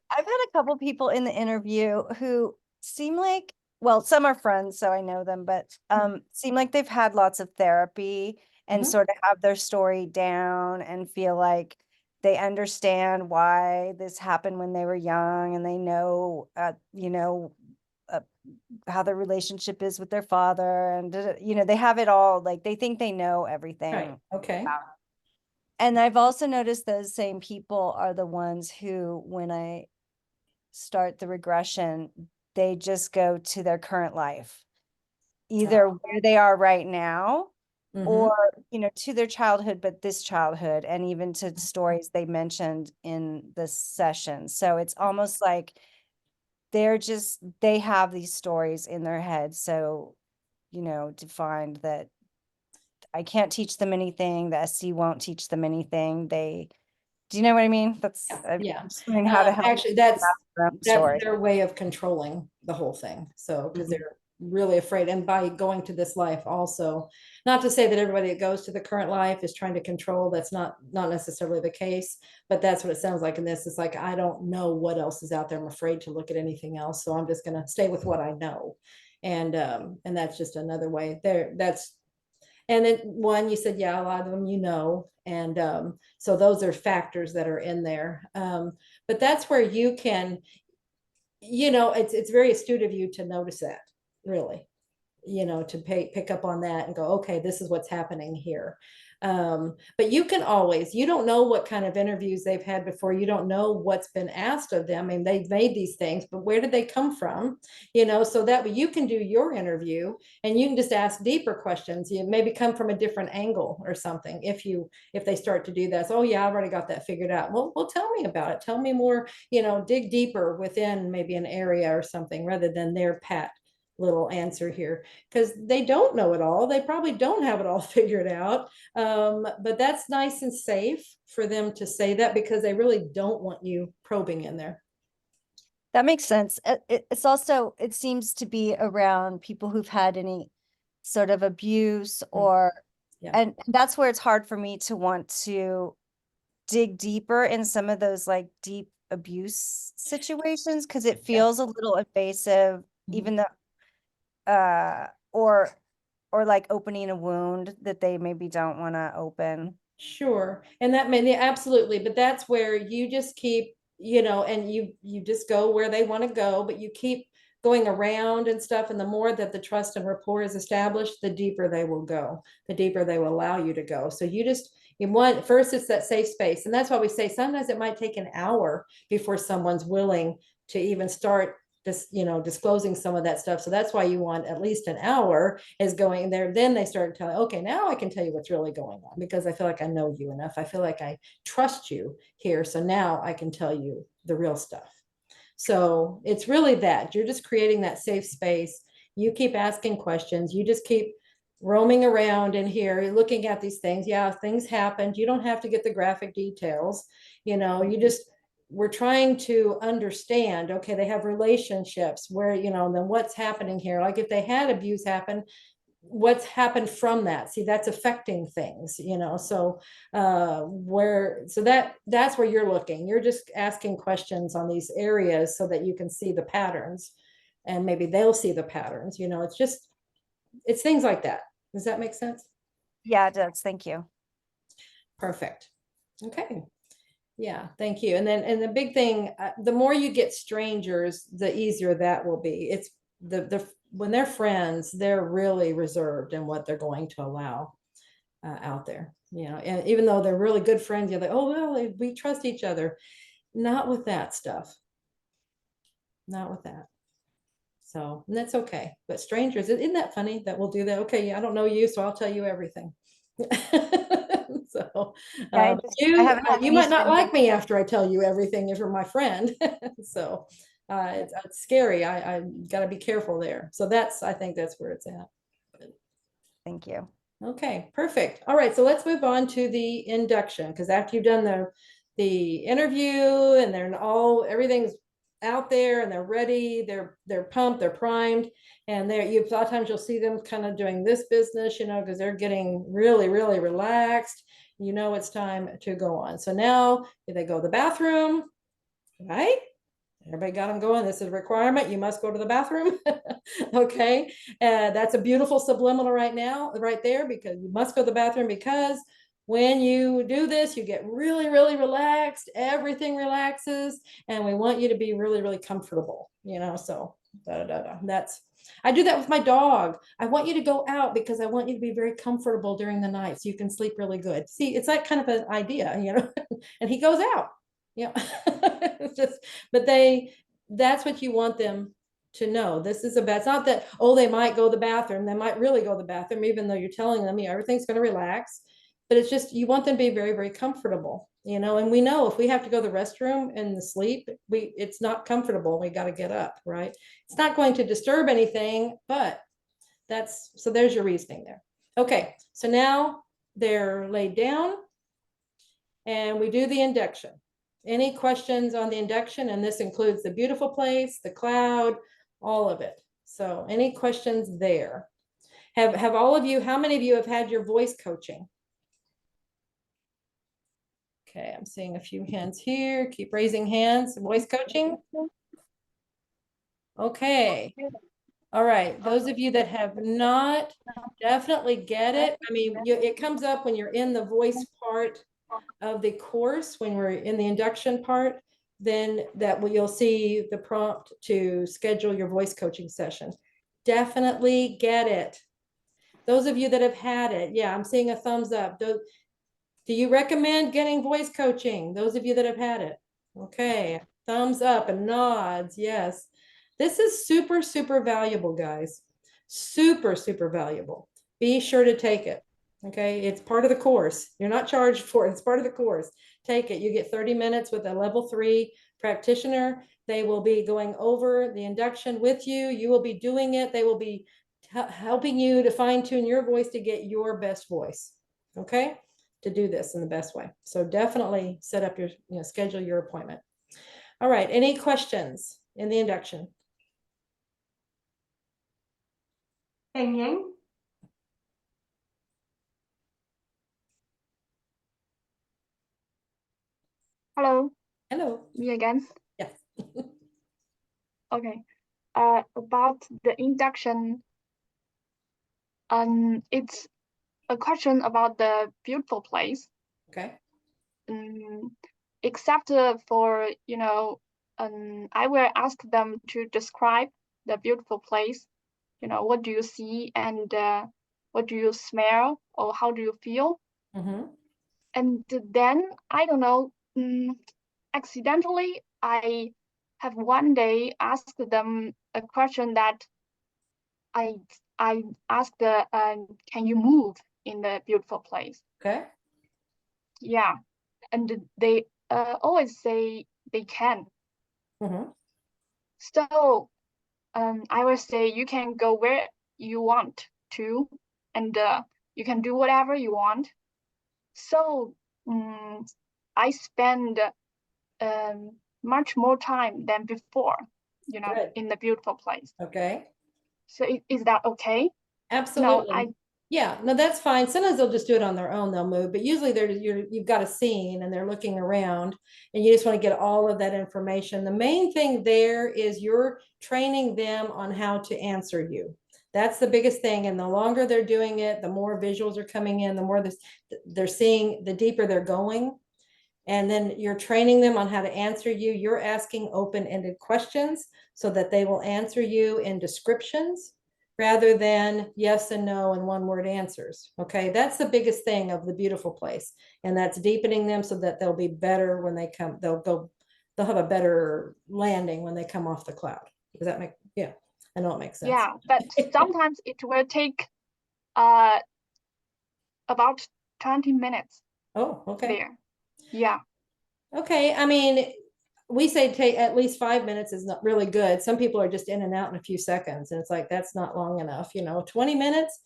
had a couple people in the interview who seem like, well, some are friends, so I know them, but seem like they've had lots of therapy and sort of have their story down and feel like they understand why this happened when they were young, and they know, how their relationship is with their father, and they have it all, like they think they know everything. Right. Okay. And I've also noticed those same people are the ones who, when I start the regression, they just go to their current life, either where they are right now, or, you know, to their childhood, but this childhood, and even to stories they mentioned in this session. So it's almost like they have these stories in their head. So, you know, to find that I can't teach them anything, the SC won't teach them anything. Do you know what I mean? That's, Yeah. I'm just learning how to help. Actually, them that's out their own that's story. their way of controlling the whole thing. So, because they're really afraid, and by going to this life also, not to say that everybody that goes to the current life is trying to control, that's not necessarily the case, but that's what it sounds like in this. It's like, I don't know what else is out there. I'm afraid to look at anything else. So I'm just going to stay with what I know. And that's just another way there. And then one, you said, yeah, a lot of them, you know, and so those are factors that are in there. But that's where you can, you know, it's very astute of you to notice that, really, you know, to pick up on that and go, okay, this is what's happening here. But you can always, you don't know what kind of interviews they've had before. You don't know what's been asked of them. I mean, they've made these things, but where did they come from? You know, so that way you can do your interview and you can just ask deeper questions. You maybe come from a different angle or something. If they start to do that, so, oh yeah, I've already got that figured out. Well, tell me about it. Tell me more, you know, dig deeper within maybe an area or something, rather than their pat little answer here, because they don't know it all. They probably don't have it all figured out. But that's nice and safe for them to say that, because they really don't want you probing in there. That makes sense. It's also, it seems to be around people who've had any sort of abuse or, Yeah. and that's where it's hard for me to want to dig deeper in some of those like deep abuse situations, because it feels a little invasive, even though, or like opening a wound that they maybe don't want to open. Sure. And that may, absolutely, but that's where you just keep, you know, and you just go where they want to go, but you keep going around and stuff. And the more that the trust and rapport is established, the deeper they will go, the deeper they will allow you to go. So you want, first it's that safe space. And that's why we say sometimes it might take an hour before someone's willing to even start disclosing some of that stuff. So that's why you want at least an hour is going there. Then they start telling, okay, now I can tell you what's really going on, because I feel like I know you enough. I feel like I trust you here. So now I can tell you the real stuff. So it's really that you're just creating that safe space. You keep asking questions. You just keep roaming around in here. You're looking at these things. Yeah, things happened. You don't have to get the graphic details. You know, we're trying to understand, okay, they have relationships where, you know, then what's happening here? Like if they had abuse happen, what's happened from that? See, that's affecting things, you know, so that's where you're looking. You're just asking questions on these areas so that you can see the patterns, and maybe they'll see the patterns, you know, it's things like that. Does that make sense? Yeah, it does. Thank you. Perfect. Okay. Yeah, thank you. And the big thing, the more you get strangers, the easier that will be. It's when they're friends, they're really reserved in what they're going to allow out there, you know, and even though they're really good friends, you're like, oh, well, we trust each other. Not with that stuff. Not with that. So, and that's okay. But strangers, isn't that funny that we'll do that? Okay, I don't know you, so I'll tell you everything. So Yeah, you might not like me after I tell you everything if you're my friend. So it's scary. I got to be careful there. So I think that's where it's at. Thank you. Okay, perfect. All right, so let's move on to the induction, because after you've done the interview and everything's out there and they're ready, they're pumped, they're primed, and a lot of times you'll see them kind of doing this business, you know, because they're getting really, really relaxed. You know, it's time to go on. So now they go to the bathroom, right? Everybody got them going. This is a requirement. You must go to the bathroom. Okay. That's a beautiful subliminal right there, because you must go to the bathroom, because when you do this, you get really, really relaxed. Everything relaxes, and we want you to be really, really comfortable, you know, so I do that with my dog. I want you to go out because I want you to be very comfortable during the night so you can sleep really good. See, it's that kind of an idea, you know, and he goes out. Yeah. It's just, but that's what you want them to know. This is it's not that, oh, they might go to the bathroom. They might really go to the bathroom, even though you're telling them, everything's going to relax. But it's just, you want them to be very, very comfortable, and we know if we have to go to the restroom and sleep, it's not comfortable. We got to get up, right? It's not going to disturb anything, but so there's your reasoning there. Okay, so now they're laid down and we do the induction. Any questions on the induction? And this includes the beautiful place, the cloud, all of it. So any questions there? Have all of you, how many of you have had your voice coaching? Okay, I'm seeing a few hands here. Keep raising hands. Voice coaching? Okay. All right. Those of you that have not, definitely get it. I mean, it comes up when you're in the voice part of the course, when we're in the induction part, then you'll see the prompt to schedule your voice coaching session. Definitely get it. Those of you that have had it, yeah, I'm seeing a thumbs up. Do you recommend getting voice coaching? Those of you that have had it. Okay, thumbs up and nods, yes. This is super, super valuable, guys. Super, super valuable. Be sure to take it. Okay, it's part of the course. You're not charged for it. It's part of the course. Take it. You get 30 minutes with a level 3 practitioner. They will be going over the induction with you. You will be doing it. They will be helping you to fine tune your voice to get your best voice. Okay, to do this in the best way. So definitely set up your, schedule your appointment. All right, any questions in the induction? Bing Yang. Hello, Hello. me again. Yes. Okay. About the induction, it's a question about the beautiful place. Okay. Except for, I will ask them to describe the beautiful place. What do you see and what do you smell or how do you feel? And then, I don't know, accidentally, I have one day asked them a question that I asked, can you move in the beautiful place? Okay. Yeah, and they always say they can. So I will say you can go where you want to, and you can do whatever you want. So I spend much more time than before, Good. in the beautiful place. Okay. So is that okay? Absolutely. Yeah, no, that's fine. Sometimes they'll just do it on their own, they'll move, but usually you've got a scene and they're looking around and you just want to get all of that information. The main thing there is you're training them on how to answer you. That's the biggest thing. And the longer they're doing it, the more visuals are coming in, the more they're seeing, the deeper they're going. And then you're training them on how to answer you. You're asking open-ended questions so that they will answer you in descriptions rather than yes and no and one-word answers. Okay, that's the biggest thing of the beautiful place. And that's deepening them so that they'll be better when they come, they'll have a better landing when they come off the cloud. Does that make, yeah, I know it makes sense. Yeah, but sometimes it will take about 20 minutes. Oh, okay. There. Yeah. Okay, I mean, we say take at least 5 minutes is not really good. Some people are just in and out in a few seconds, and it's like that's not long enough. 20 minutes.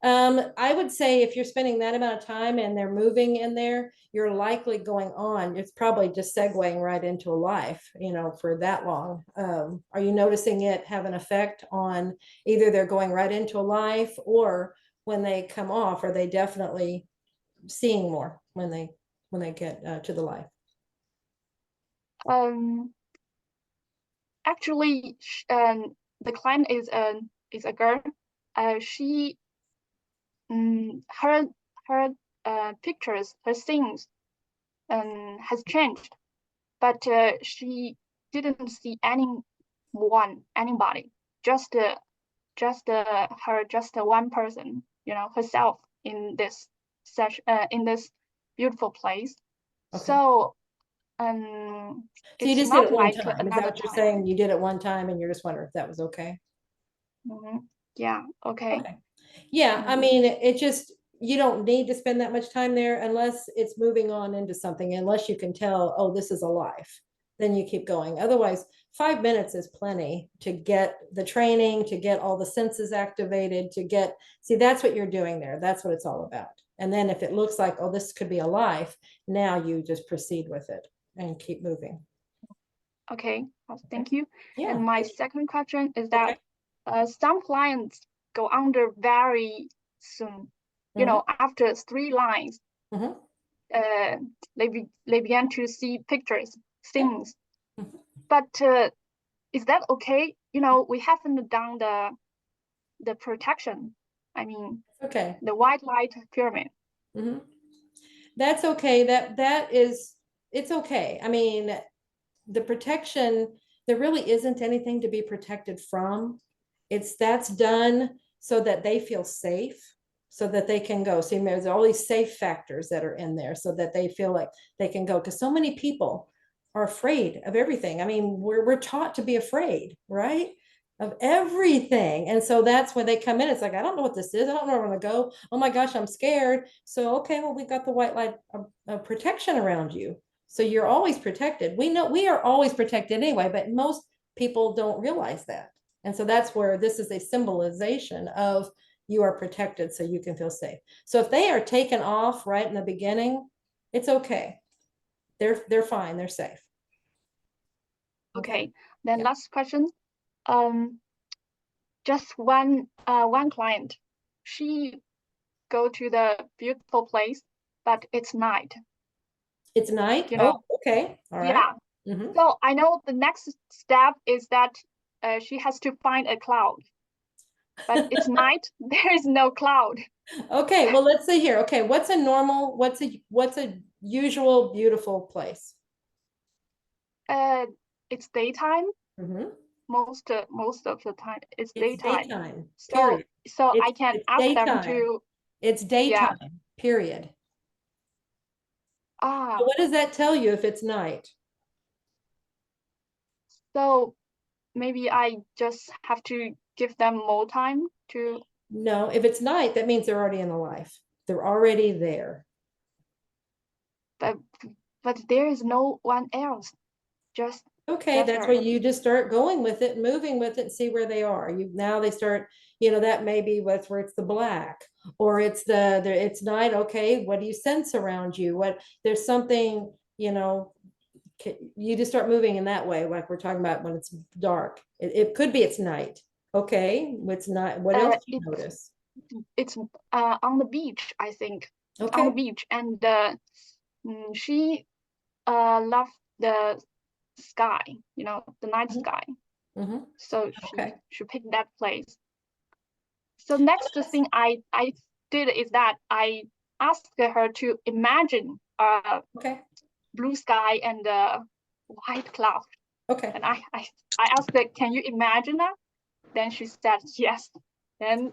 I would say if you're spending that amount of time and they're moving in there, you're likely going on. It's probably just segueing right into a life, for that long. Are you noticing it have an effect on either they're going right into a life or when they come off, are they definitely seeing more when they get to the life? Actually, the client is a girl. She her pictures, her scenes has changed, but she didn't see anybody, just her, just one person, herself in this session, in this beautiful place. Okay. So um, So you it's just did not it one like time. Is that another what you're time. saying? You did it one time and you're just wondering if that was okay? Yeah, okay. Okay. Yeah, I mean, it just, you don't need to spend that much time there unless it's moving on into something, unless you can tell, oh, this is a life. Then you keep going. Otherwise, 5 minutes is plenty to get the training, to get all the senses activated, to get, see, that's what you're doing there. That's what it's all about. And then if it looks like, oh, this could be a life, now you just proceed with it and keep moving. Okay, thank you. Yeah. And my second question is that Okay. some clients go under very soon. You know, after 3 lines, Mhm. they began to see pictures, things. Mhm. But is that okay? You know, we haven't done the protection. I mean, Okay. the white light pyramid. Mhm. That's okay. That is, it's okay. I mean, the protection, there really isn't anything to be protected from. That's done so that they feel safe, so that they can go. See, there's all these safe factors that are in there so that they feel like they can go. Because so many people are afraid of everything. I mean, we're taught to be afraid, right? Of everything. And so that's when they come in. It's like, I don't know what this is. I don't know where I'm going to go. Oh my gosh, I'm scared. So, okay, well, we got the white light protection around you. So you're always protected. We know we are always protected anyway, but most people don't realize that. And so that's where this is a symbolization of you are protected so you can feel safe. So if they are taken off right in the beginning, it's okay. They're fine, they're safe. Okay. Then Yeah. last question. Just one client. She go to the beautiful place, but it's night. It's night. You know. Oh, okay. All right. Yeah. Mhm. So I know the next step is that she has to find a cloud. But it's night, there is no cloud. Okay, well, let's see here. Okay, what's a usual beautiful place? It's daytime. Mhm. Most of the time it's It's daytime. daytime, So period. I can It's ask them daytime. to. It's daytime, period. So what does that tell you if it's night? So maybe I just have to give them more time to. No, if it's night, that means they're already in the life. They're already there. But there is no one else. Just okay, that's where you just start going with it, moving with it, and see where they are. Now they start, that may be what's where it's the black, or it's it's night. Okay, what do you sense around you? There's something, you just start moving in that way, like we're talking about when it's dark. It could be it's night. Okay, it's not. What else do you notice? It's on the beach, I think. Okay. On the beach, and she loved the sky, the night sky. So she picked that place. So next thing I did is that I asked her to imagine blue sky and white cloud. Okay. And I asked her, can you imagine that? Then she said yes. Then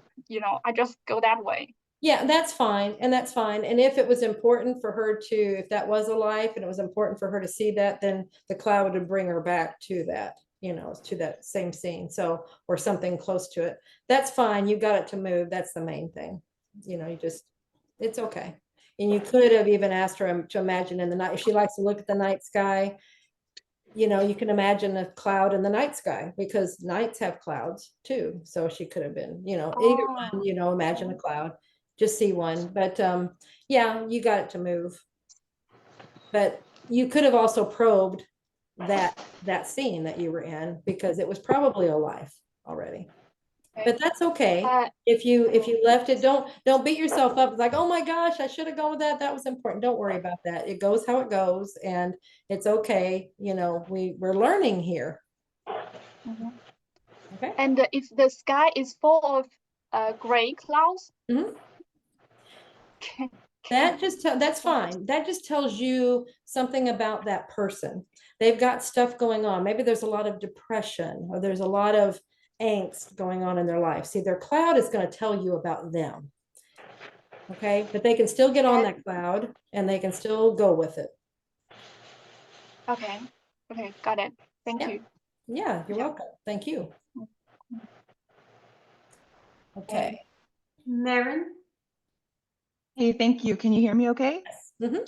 I just go that way. Yeah, that's fine. And that's fine. And if it was important for her if that was a life and it was important for her to see that, then the cloud would bring her back to that, to that same scene. So, or something close to it. That's fine. You got it to move. That's the main thing. It's okay. And you could have even asked her to imagine in the night, if she likes to look at the night sky, you can imagine a cloud in the night sky, because nights have clouds too. So she could have been, either one, imagine a cloud. Just see one, but yeah, you got it to move. But you could have also probed that scene that you were in, because it was probably a life already. But that's okay. If you left it, don't beat yourself up. It's like, oh my gosh, I should have gone with that. That was important. Don't worry about that. It goes how it goes, and it's okay. We're learning here. Okay. And if the sky is full of gray clouds, that's fine. That just tells you something about that person. They've got stuff going on. Maybe there's a lot of depression, or there's a lot of angst going on in their life. See, their cloud is going to tell you about them. Okay, but they can still get on that cloud and they can still go with it. Okay. Okay, got it. Thank Yeah. you. Yeah, you're Yeah. welcome. Thank you. Okay. Marin? Hey, thank you. Can you hear me okay? Mhm.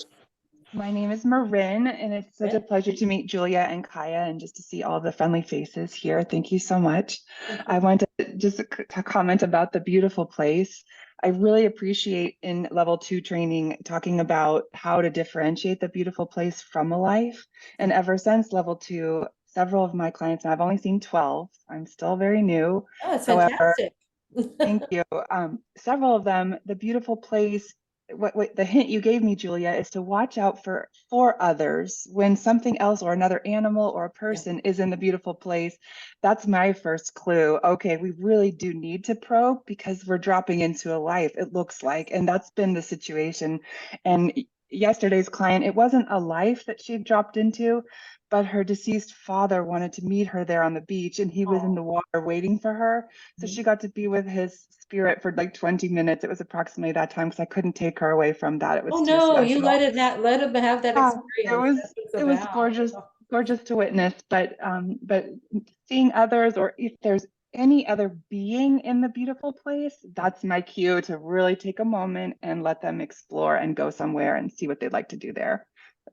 My name is Marin, and it's such a Marin. pleasure to meet Julia and Kaya and just to see all the friendly faces here. Thank you so much. Thank you. I want to just to comment about the beautiful place. I really appreciate in level 2 training talking about how to differentiate the beautiful place from a life. And ever since level 2, several of my clients, and I've only seen 12, I'm still very new. Oh, it's However, fantastic. thank you. Several of them, the beautiful place, what the hint you gave me, Julia, is to watch out for others when something else or another animal or a person is in the beautiful place. That's my first clue. Okay, we really do need to probe because we're dropping into a life, it looks like, and that's been the situation. And yesterday's client, it wasn't a life that she dropped into, but her deceased father wanted to meet her there on the beach, and he was in the water waiting for her. So she got to be with his spirit for like 20 minutes. It was approximately that time because I couldn't take her away from that. It was Oh too no, you special. let him have that Yeah, experience. That's what it's it was about. gorgeous, gorgeous to witness. But seeing others, or if there's any other being in the beautiful place, that's my cue to really take a moment and let them explore and go somewhere and see what they'd like to do there.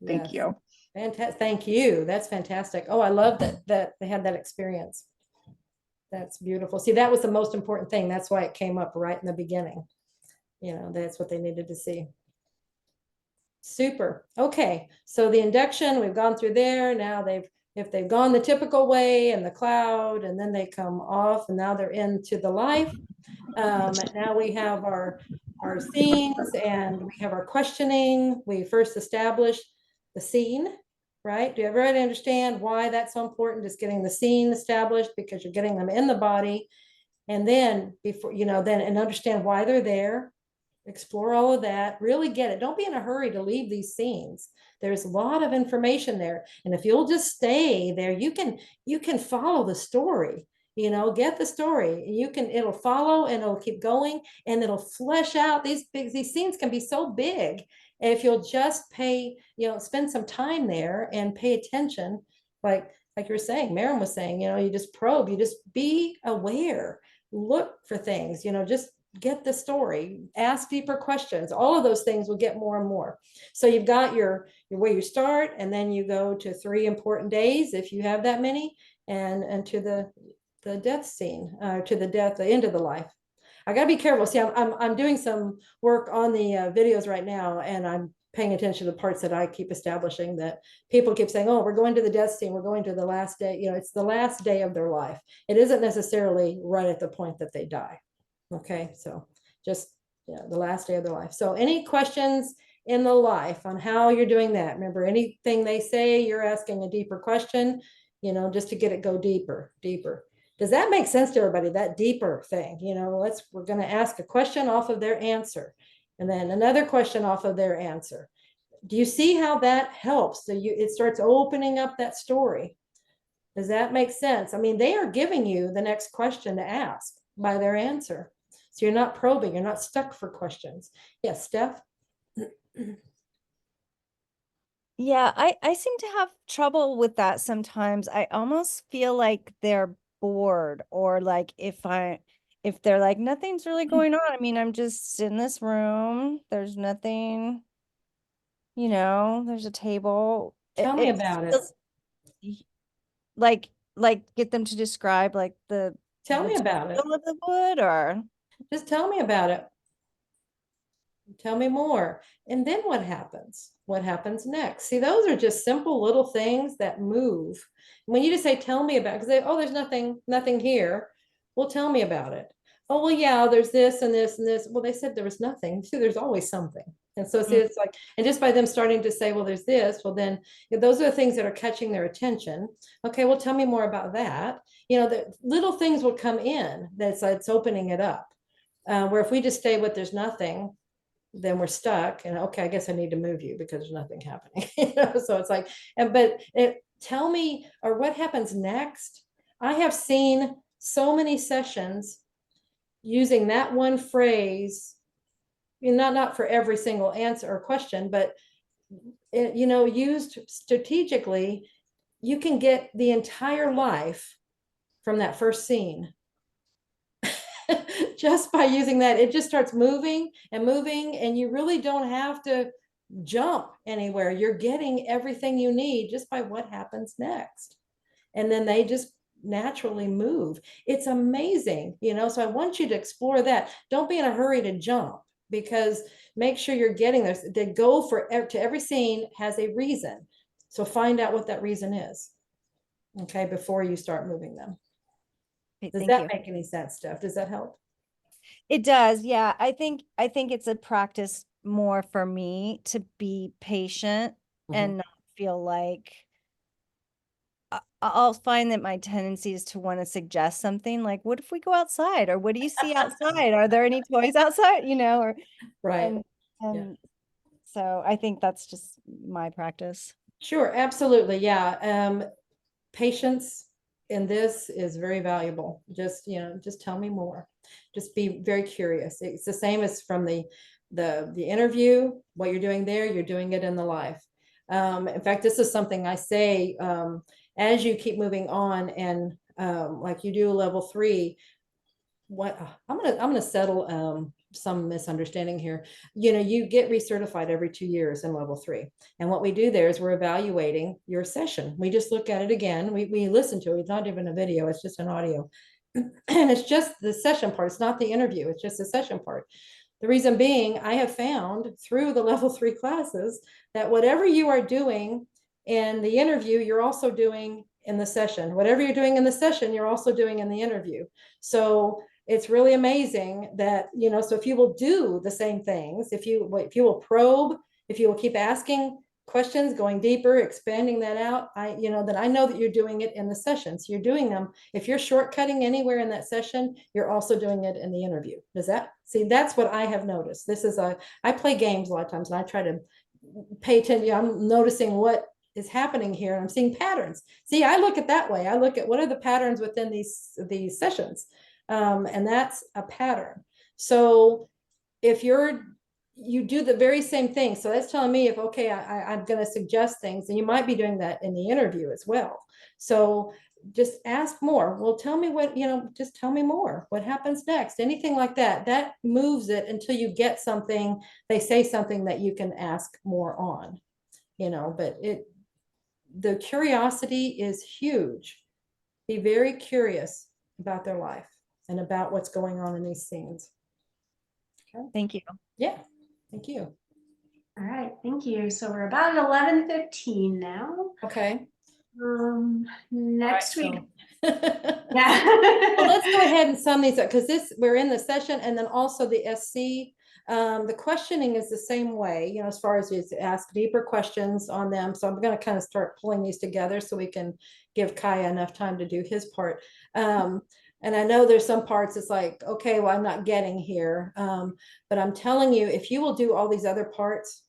Thank Yes. you. Fantastic. Thank you. That's fantastic. Oh, I love that they had that experience. That's beautiful. See, that was the most important thing. That's why it came up right in the beginning. You know, that's what they needed to see. Super. Okay. So the induction, we've gone through there. Now if they've gone the typical way in the cloud, and then they come off, and now they're into the life. Now we have our scenes, and we have our questioning. We first established the scene, right? Do everybody understand why that's so important? Just getting the scene established, because you're getting them in the body. And then before, then and understand why they're there, explore all of that, really get it. Don't be in a hurry to leave these scenes. There's a lot of information there. And if you'll just stay there, you can follow the story, get the story. It'll follow, and it'll keep going, and it'll flesh out these scenes can be so big. And if you'll just spend some time there and pay attention, like you were saying, Maren was saying, you just probe, you just be aware, look for things, just get the story, ask deeper questions. All of those things will get more and more. So you've got your where you start, and then you go to 3 important days if you have that many, and to the death scene, the end of the life. I got to be careful. See, I'm doing some work on the videos right now, and I'm paying attention to the parts that I keep establishing, that people keep saying, oh, we're going to the death scene, we're going to the last day. It's the last day of their life. It isn't necessarily right at the point that they die. Okay, so just the last day of their life. So any questions in the life on how you're doing that? Remember, anything they say, you're asking a deeper question, just to get it go deeper. Does that make sense to everybody? That deeper thing, we're going to ask a question off of their answer, and then another question off of their answer. Do you see how that helps? So it starts opening up that story. Does that make sense? I mean, they are giving you the next question to ask by their answer. So you're not probing, you're not stuck for questions. Yes, Steph? Yeah, I seem to have trouble with that sometimes. I almost feel like they're bored, or like if they're like, nothing's really going on. I mean, I'm just in this room. There's nothing, there's a table. Tell me about it. feels like get them to describe like the Tell me about it. material of the wood, or Just tell me about it. Tell me more. And then what happens? What happens next? See, those are just simple little things that move. When you just say, tell me about, because there's nothing here. Well, tell me about it. Oh, well, yeah, there's this and this and this. Well, they said there was nothing. See, there's always something. And so see, it's like, and just by them starting to say, well, there's this, well, then those are the things that are catching their attention. Okay, well, tell me more about that. The little things will come in that's opening it up. Where if we just stay with there's nothing, then we're stuck, and okay, I guess I need to move you because there's nothing happening. So it's like, tell me, or what happens next. I have seen so many sessions using that one phrase, not for every single answer or question, but you know, used strategically, you can get the entire life from that first scene. Just by using that, it just starts moving and moving, and you really don't have to jump anywhere. You're getting everything you need just by what happens next. And then they just naturally move. It's amazing, you know, so I want you to explore that. Don't be in a hurry to jump, because make sure you're getting there. The goal to every scene has a reason. So find out what that reason is, okay, before you start moving them. Okay, Does thank that you. make any sense, Steph? Does that help? It does, yeah. I think it's a practice more for me to be patient and not feel like I'll find that my tendency is to want to suggest something like, what if we go outside? Or what do you see outside? Are there any toys outside? You know, or Right. and so I think that's just my practice. Sure, absolutely. Yeah. Patience in this is very valuable. Just, you know, just tell me more. Just be very curious. It's the same as from the interview, what you're doing there, you're doing it in the life. In fact, this is something I say as you keep moving on, and like you do level 3, what I'm gonna settle some misunderstanding here. You know, you get recertified every 2 years in level 3, and what we do there is we're evaluating your session. We just look at it again. We listen to it. It's not even a video, it's just an audio. And it's just the session part. It's not the interview, it's just the session part. The reason being, I have found through the level 3 classes that whatever you are doing in the interview, you're also doing in the session. Whatever you're doing in the session, you're also doing in the interview. So it's really amazing that, you know, so if you will do the same things, if you will probe, if you will keep asking questions, going deeper, expanding that out, then I know that you're doing it in the session. So you're doing them. If you're shortcutting anywhere in that session, you're also doing it in the interview. That's what I have noticed. I play games a lot of times, and I try to pay attention. I'm noticing what is happening here, and I'm seeing patterns. See, I look at that way. I look at what are the patterns within these sessions. And that's a pattern. So if you do the very same thing, so that's telling me if, okay, I'm going to suggest things, and you might be doing that in the interview as well. So just ask more. Well, tell me what, just tell me more. What happens next? Anything like that. That moves it until you get something, they say something that you can ask more on, but the curiosity is huge. Be very curious about their life and about what's going on in these scenes. Okay. Thank you. Yeah, thank you. All right, thank you. So we're about 11:15 now. Okay. Next week. Yeah. Well, let's go ahead and sum these up, because we're in the session, and then also the SC. The questioning is the same way, as far as you ask deeper questions on them. So I'm going to kind of start pulling these together so we can give Kaya enough time to do his part. And I know there's some parts it's like, okay, well, I'm not getting here. But I'm telling you, if you will do all these other parts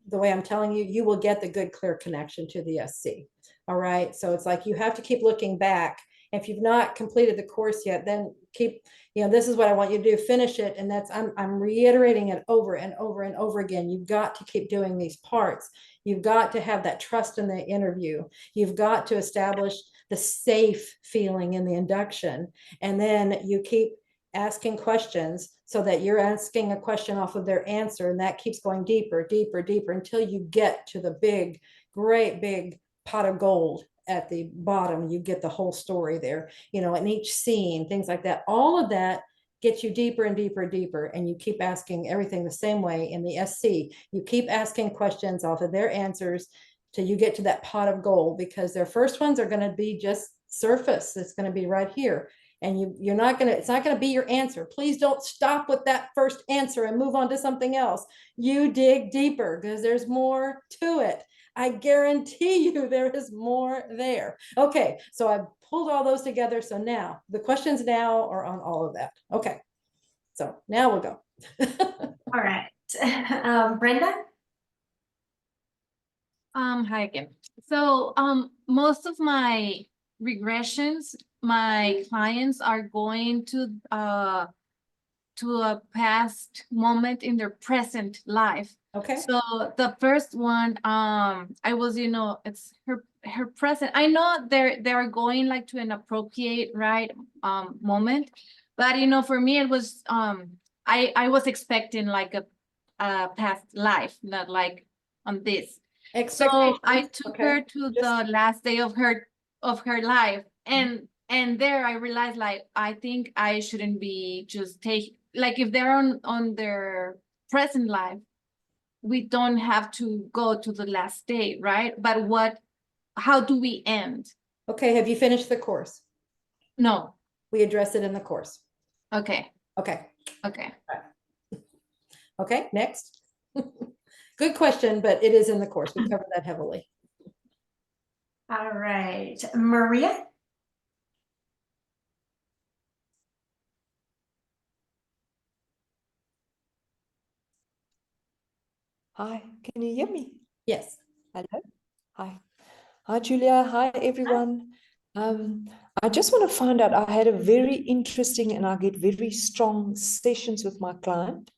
the way I'm telling you, you will get the good, clear connection to the SC. All right. So it's like you have to keep looking back. If you've not completed the course yet, then keep, this is what I want you to do, finish it. And I'm reiterating it over and over and over again. You've got to keep doing these parts. You've got to have that trust in the interview. You've got to establish the safe feeling in the induction. And then you keep asking questions so that you're asking a question off of their answer. And that keeps going deeper, deeper, deeper until you get to the big, great big pot of gold at the bottom. You get the whole story there, in each scene, things like that. All of that gets you deeper and deeper and deeper. And you keep asking everything the same way in the SC. You keep asking questions off of their answers till you get to that pot of gold, because their first ones are going to be just surface. It's going to be right here. And it's not going to be your answer. Please don't stop with that first answer and move on to something else. You dig deeper, because there's more to it. I guarantee you there is more there. Okay, so I've pulled all those together. So now the questions now are on all of that. Okay, so now we'll go. All right. Brenda? Hi again. So most of my regressions, my clients are going to to a past moment in their present life. Okay. So the first one, I was, it's her present. I know they're going like to an appropriate, right, moment, but for me it was, I was expecting like a past life, not like on this. So I took her to the last day of her life, and there I realized, like, I think I shouldn't be just like, if they're on their present life, we don't have to go to the last day, right? But how do we end? Okay, have you finished the course? No. We address it in the course. Okay. Okay. Okay. Okay, next. Good question, but it is in the course. We covered that heavily. All right, Maria. Hi, can you hear me? Yes. Hello. Hi. Hi, Julia. Hi, everyone. I just want to find out, I had a very interesting and I get very strong sessions with my client.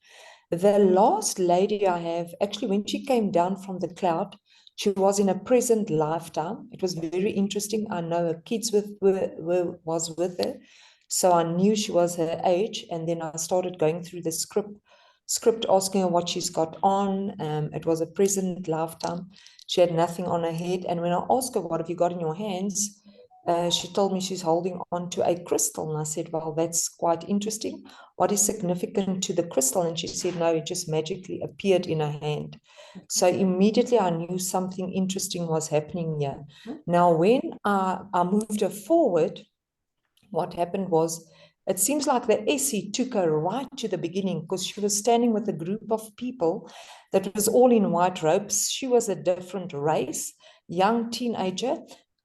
The last lady I have, actually, when she came down from the cloud, she was in a present lifetime. It was very interesting. I know her kids was with her, so I knew she was her age. And then I started going through the script asking her what she's got on. It was a present lifetime. She had nothing on her head. And when I asked her, what have you got in your hands? She told me she's holding on to a crystal. And I said, well, that's quite interesting. What is significant to the crystal? And she said, no, it just magically appeared in her hand. So immediately I knew something interesting was happening here. Now, when I moved her forward, what happened was, it seems like the SE took her right to the beginning, because she was standing with a group of people that was all in white robes. She was a different race, young teenager.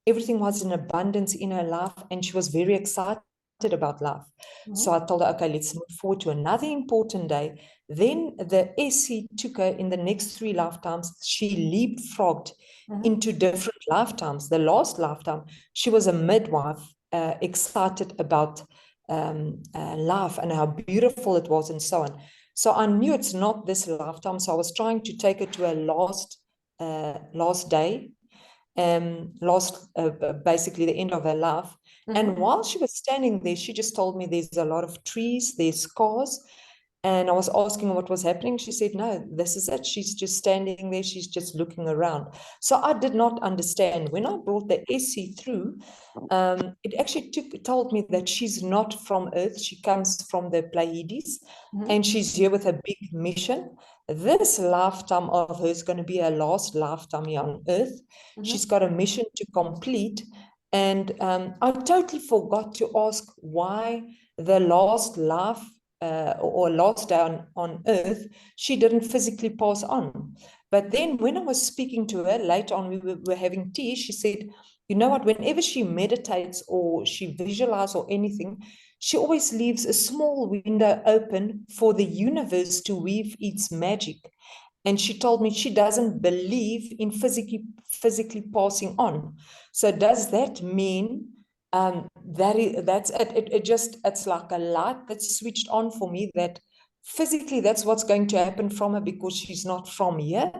Everything was in abundance in her life, and she was very excited about life. So I told her, okay, let's move forward to another important day. Then the SE took her in the next 3 lifetimes. She leapfrogged into different lifetimes. The last lifetime, she was a midwife, excited about life and how beautiful it was and so on. So I knew it's not this lifetime. So I was trying to take her to a last day, basically the end of her life. And while she was standing there, she just told me there's a lot of trees, there's cars. And I was asking her what was happening. She said, no, this is it. She's just standing there. She's just looking around. So I did not understand. When I brought the SC through, it actually told me that she's not from Earth. She comes from the Pleiades, and she's here with a big mission. This lifetime of hers is going to be her last lifetime here on Earth. She's got a mission to complete. And I totally forgot to ask why the last life or last day on Earth, she didn't physically pass on. But then when I was speaking to her later on, we were having tea, she said, you know what, whenever she meditates or she visualizes or anything, she always leaves a small window open for the universe to weave its magic. And she told me she doesn't believe in physically passing on. So does that mean that's it? It's like a light that's switched on for me, that physically that's what's going to happen from her because she's not from here.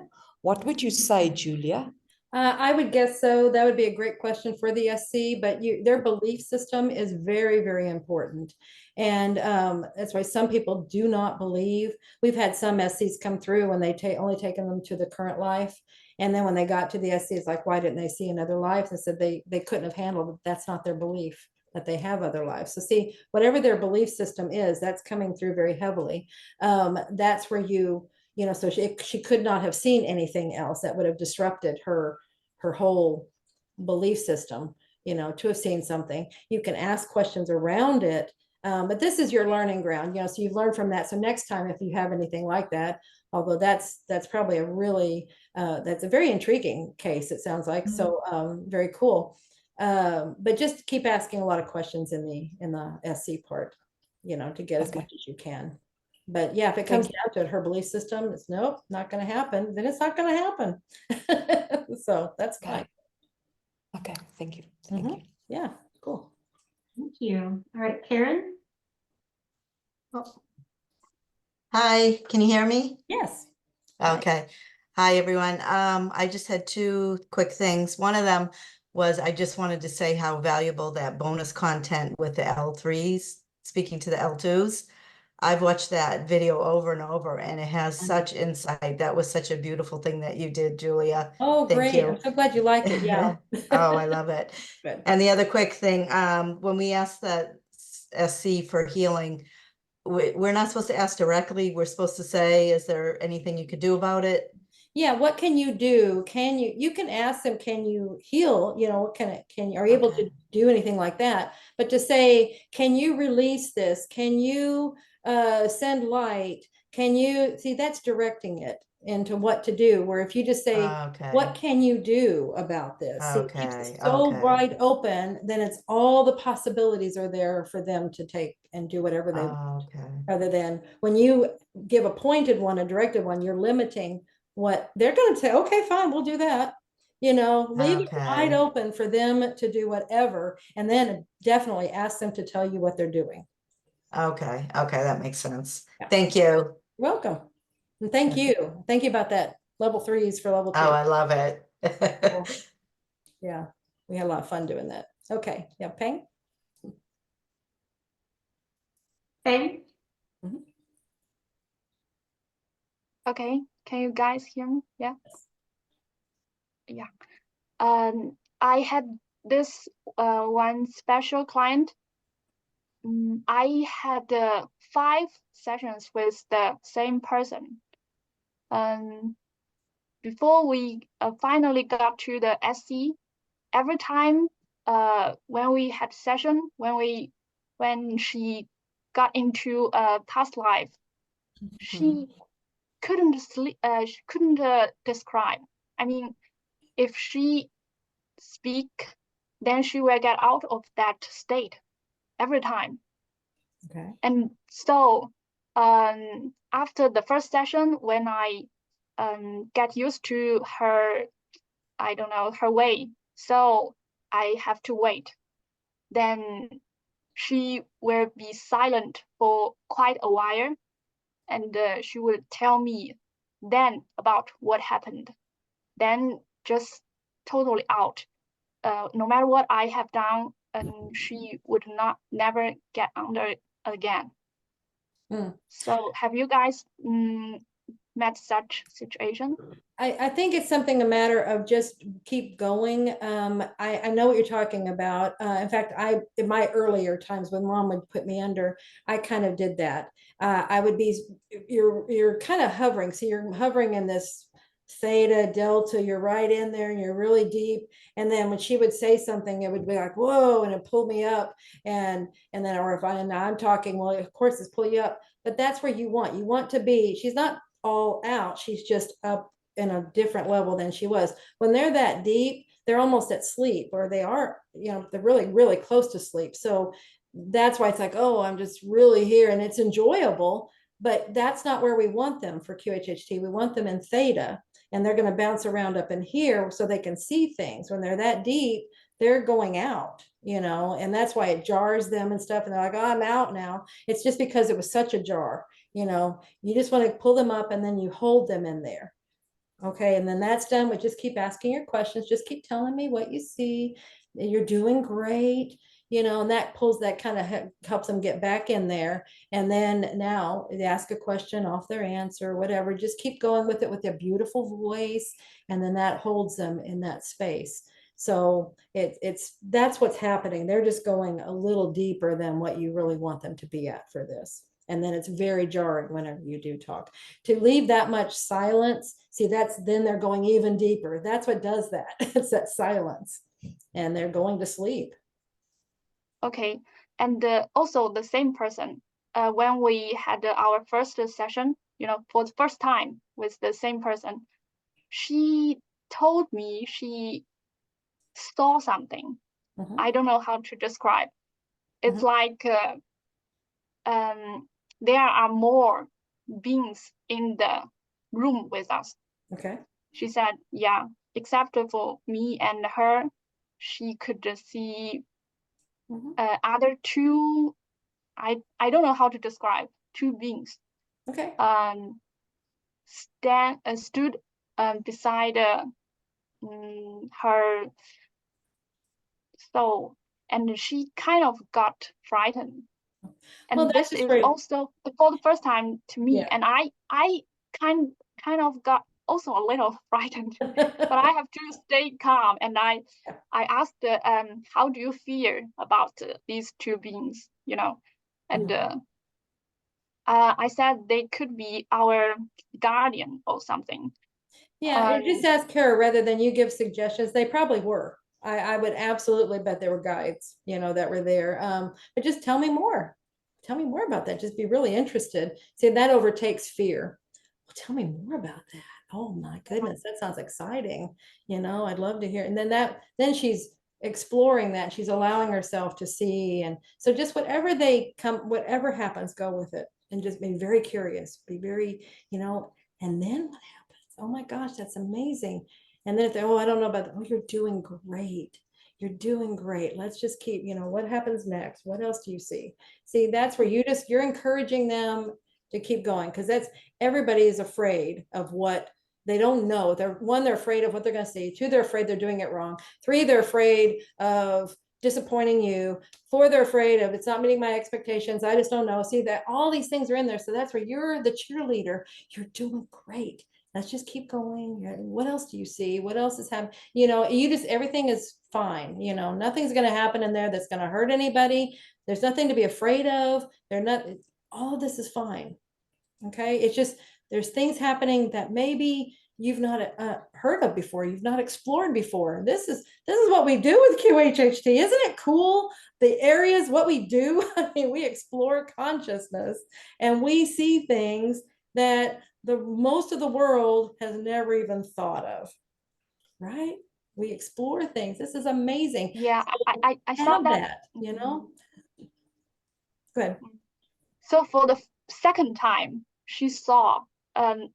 What would you say, Julia? I would guess so. That would be a great question for the SC, but their belief system is very, very important. And that's why some people do not believe. We've had some SCs come through when they only taken them to the current life. And then when they got to the SC, it's like, why didn't they see another life? They said they couldn't have handled it. That's not their belief, that they have other lives. So see, whatever their belief system is, that's coming through very heavily. That's where so she could not have seen anything else that would have disrupted her whole belief system, to have seen something. You can ask questions around it, but this is your learning ground, so you've learned from that. So next time, if you have anything like that, although that's probably a really, that's a very intriguing case, it sounds like. So very cool. But just keep asking a lot of questions in the SC part, to get as much as you can. But yeah, if it comes down to it, her belief system is nope, not going to happen, then it's not going to happen. So that's fine. Okay, thank you. Thank you. Yeah, cool. Thank you. All right, Karen. Oh, Hi, can you hear me? Yes. Hi. Okay. Hi, everyone. I just had two quick things. One of them was I just wanted to say how valuable that bonus content with the L3s, speaking to the L2s. I've watched that video over and over, and it has such insight. That was such a beautiful thing that you did, Julia. Oh, Thank great. you. I'm so glad you like it. Yeah. Oh, I love it. Good. And the other quick thing, when we asked that SC for healing, we're not supposed to ask directly. We're supposed to say, is there anything you could do about it? Yeah, what can you do? You can ask them, can you heal? You know, are you able to Okay. do anything like that? But to say, can you release this? Can you send light? Can you see, that's directing it into what to do. Where if you just say, what Okay. can you do about this? See, it keeps Okay. it so Okay. wide open, then it's all the possibilities are there for them to take and do whatever they Okay. rather than when you give a pointed one, a directed one, you're limiting what they're going to say. Okay, fine, we'll do that. You know, leave it wide Okay. open for them to do whatever, and then definitely ask them to tell you what they're doing. Okay. Okay. That makes sense. Yeah. Thank you. You're welcome. And thank you. Thank you about that. Level 3s for level 2. Oh, I love it. Yeah, we had a lot of fun doing that. Okay. Yeah, Peng? Peng? Okay, can you guys hear me? Yeah. Yeah. I had this one special client. I had 5 sessions with the same person. Before we finally got to the SC, every time when we had session, when she got into past life, she couldn't sleep. She couldn't describe. I mean, if she speak, then she will get out of that state every time. Okay. And so after the first session, when I get used to her, I don't know, her way, so I have to wait. Then she will be silent for quite a while, and she will tell me then about what happened. Then just totally out. No matter what I have done, and she would never get under it again. So have you guys met such situation? I think it's something a matter of just keep going. I know what you're talking about. In fact, in my earlier times when mom would put me under, I kind of did that. I would be, you're kind of hovering. So you're hovering in this theta, delta, you're right in there and you're really deep. And then when she would say something, it would be like, whoa, and it pulled me up. And then, or if I'm talking, well, of course it's pull you up, but that's where you want to be. She's not all out. She's just up in a different level than she was. When they're that deep, they're almost at sleep, or they are, you know, they're really, really close to sleep. So that's why it's like, oh, I'm just really here and it's enjoyable, but that's not where we want them for QHHT. We want them in theta, and they're going to bounce around up in here so they can see things. When they're that deep, they're going out, you know, and that's why it jars them and stuff. And they're like, oh, I'm out now. It's just because it was such a jar, you know. You just want to pull them up and then you hold them in there. Okay, and then that's done. We just keep asking your questions. Just keep telling me what you see. You're doing great, you know, and that pulls, that kind of helps them get back in there. And then now they ask a question off their answer, whatever. Just keep going with it with their beautiful voice, and then that holds them in that space. So that's what's happening. They're just going a little deeper than what you really want them to be at for this. And then it's very jarring whenever you do talk. To leave that much silence, see, then they're going even deeper. That's what does that. It's that silence, and they're going to sleep. Okay, and also the same person, when we had our first session, you know, for the first time with the same person, she told me she saw something. I don't know how to describe. It's like there are more beings in the room with us. Okay. She said, yeah, except for me and her, she could see other two, I don't know how to describe, two beings. Okay. Stood beside her soul, and she kind of got frightened. And Well, that's this just is great. also for the first time to me, Yeah. and I kind of got also a little frightened, but I have to stay calm. And I asked, how do you feel about these two beings, you know? And I said they could be our guardian or something. Yeah, and just ask her rather than you give suggestions. They probably were. I would absolutely bet they were guides, you know, that were there. But just tell me more. Tell me more about that. Just be really interested. See, that overtakes fear. Well, tell me more about that. Oh my goodness, that sounds exciting. You know, I'd love to hear. And then she's exploring that. She's allowing herself to see. And so just whatever happens, go with it and just be very curious. Be very, you know, and then what happens? Oh my gosh, that's amazing. And then if they're, oh, I don't know about that. Oh, you're doing great. You're doing great. Let's just keep, you know, what happens next? What else do you see? See, that's where you're encouraging them to keep going, because everybody is afraid of what they don't know. They're afraid of what they're going to see. 2, they're afraid they're doing it wrong. 3, they're afraid of disappointing you. 4, they're afraid of it's not meeting my expectations. I just don't know. See, that all these things are in there. So that's where you're the cheerleader. You're doing great. Let's just keep going. What else do you see? What else is happening? You know, everything is fine. You know, nothing's going to happen in there that's going to hurt anybody. There's nothing to be afraid of. All of this is fine. Okay. It's just, there's things happening that maybe you've not heard of before. You've not explored before. This is what we do with QHHT. Isn't it cool? The areas, what we do, I mean, we explore consciousness and we see things that most of the world has never even thought of, right? We explore things. This is amazing. Yeah, so I saw that, you know. Good. So for the second time, she saw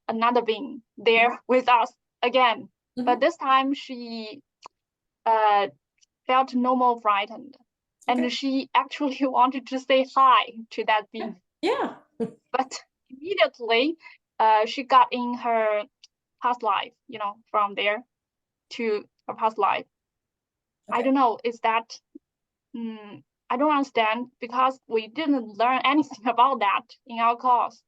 another being there with us again, but this time she felt no more frightened, and she actually wanted to say hi to that being. Yeah. But immediately, she got in her past life, you know, from there to her past life. I don't know, is that, I don't understand, because we didn't learn anything about that in our course.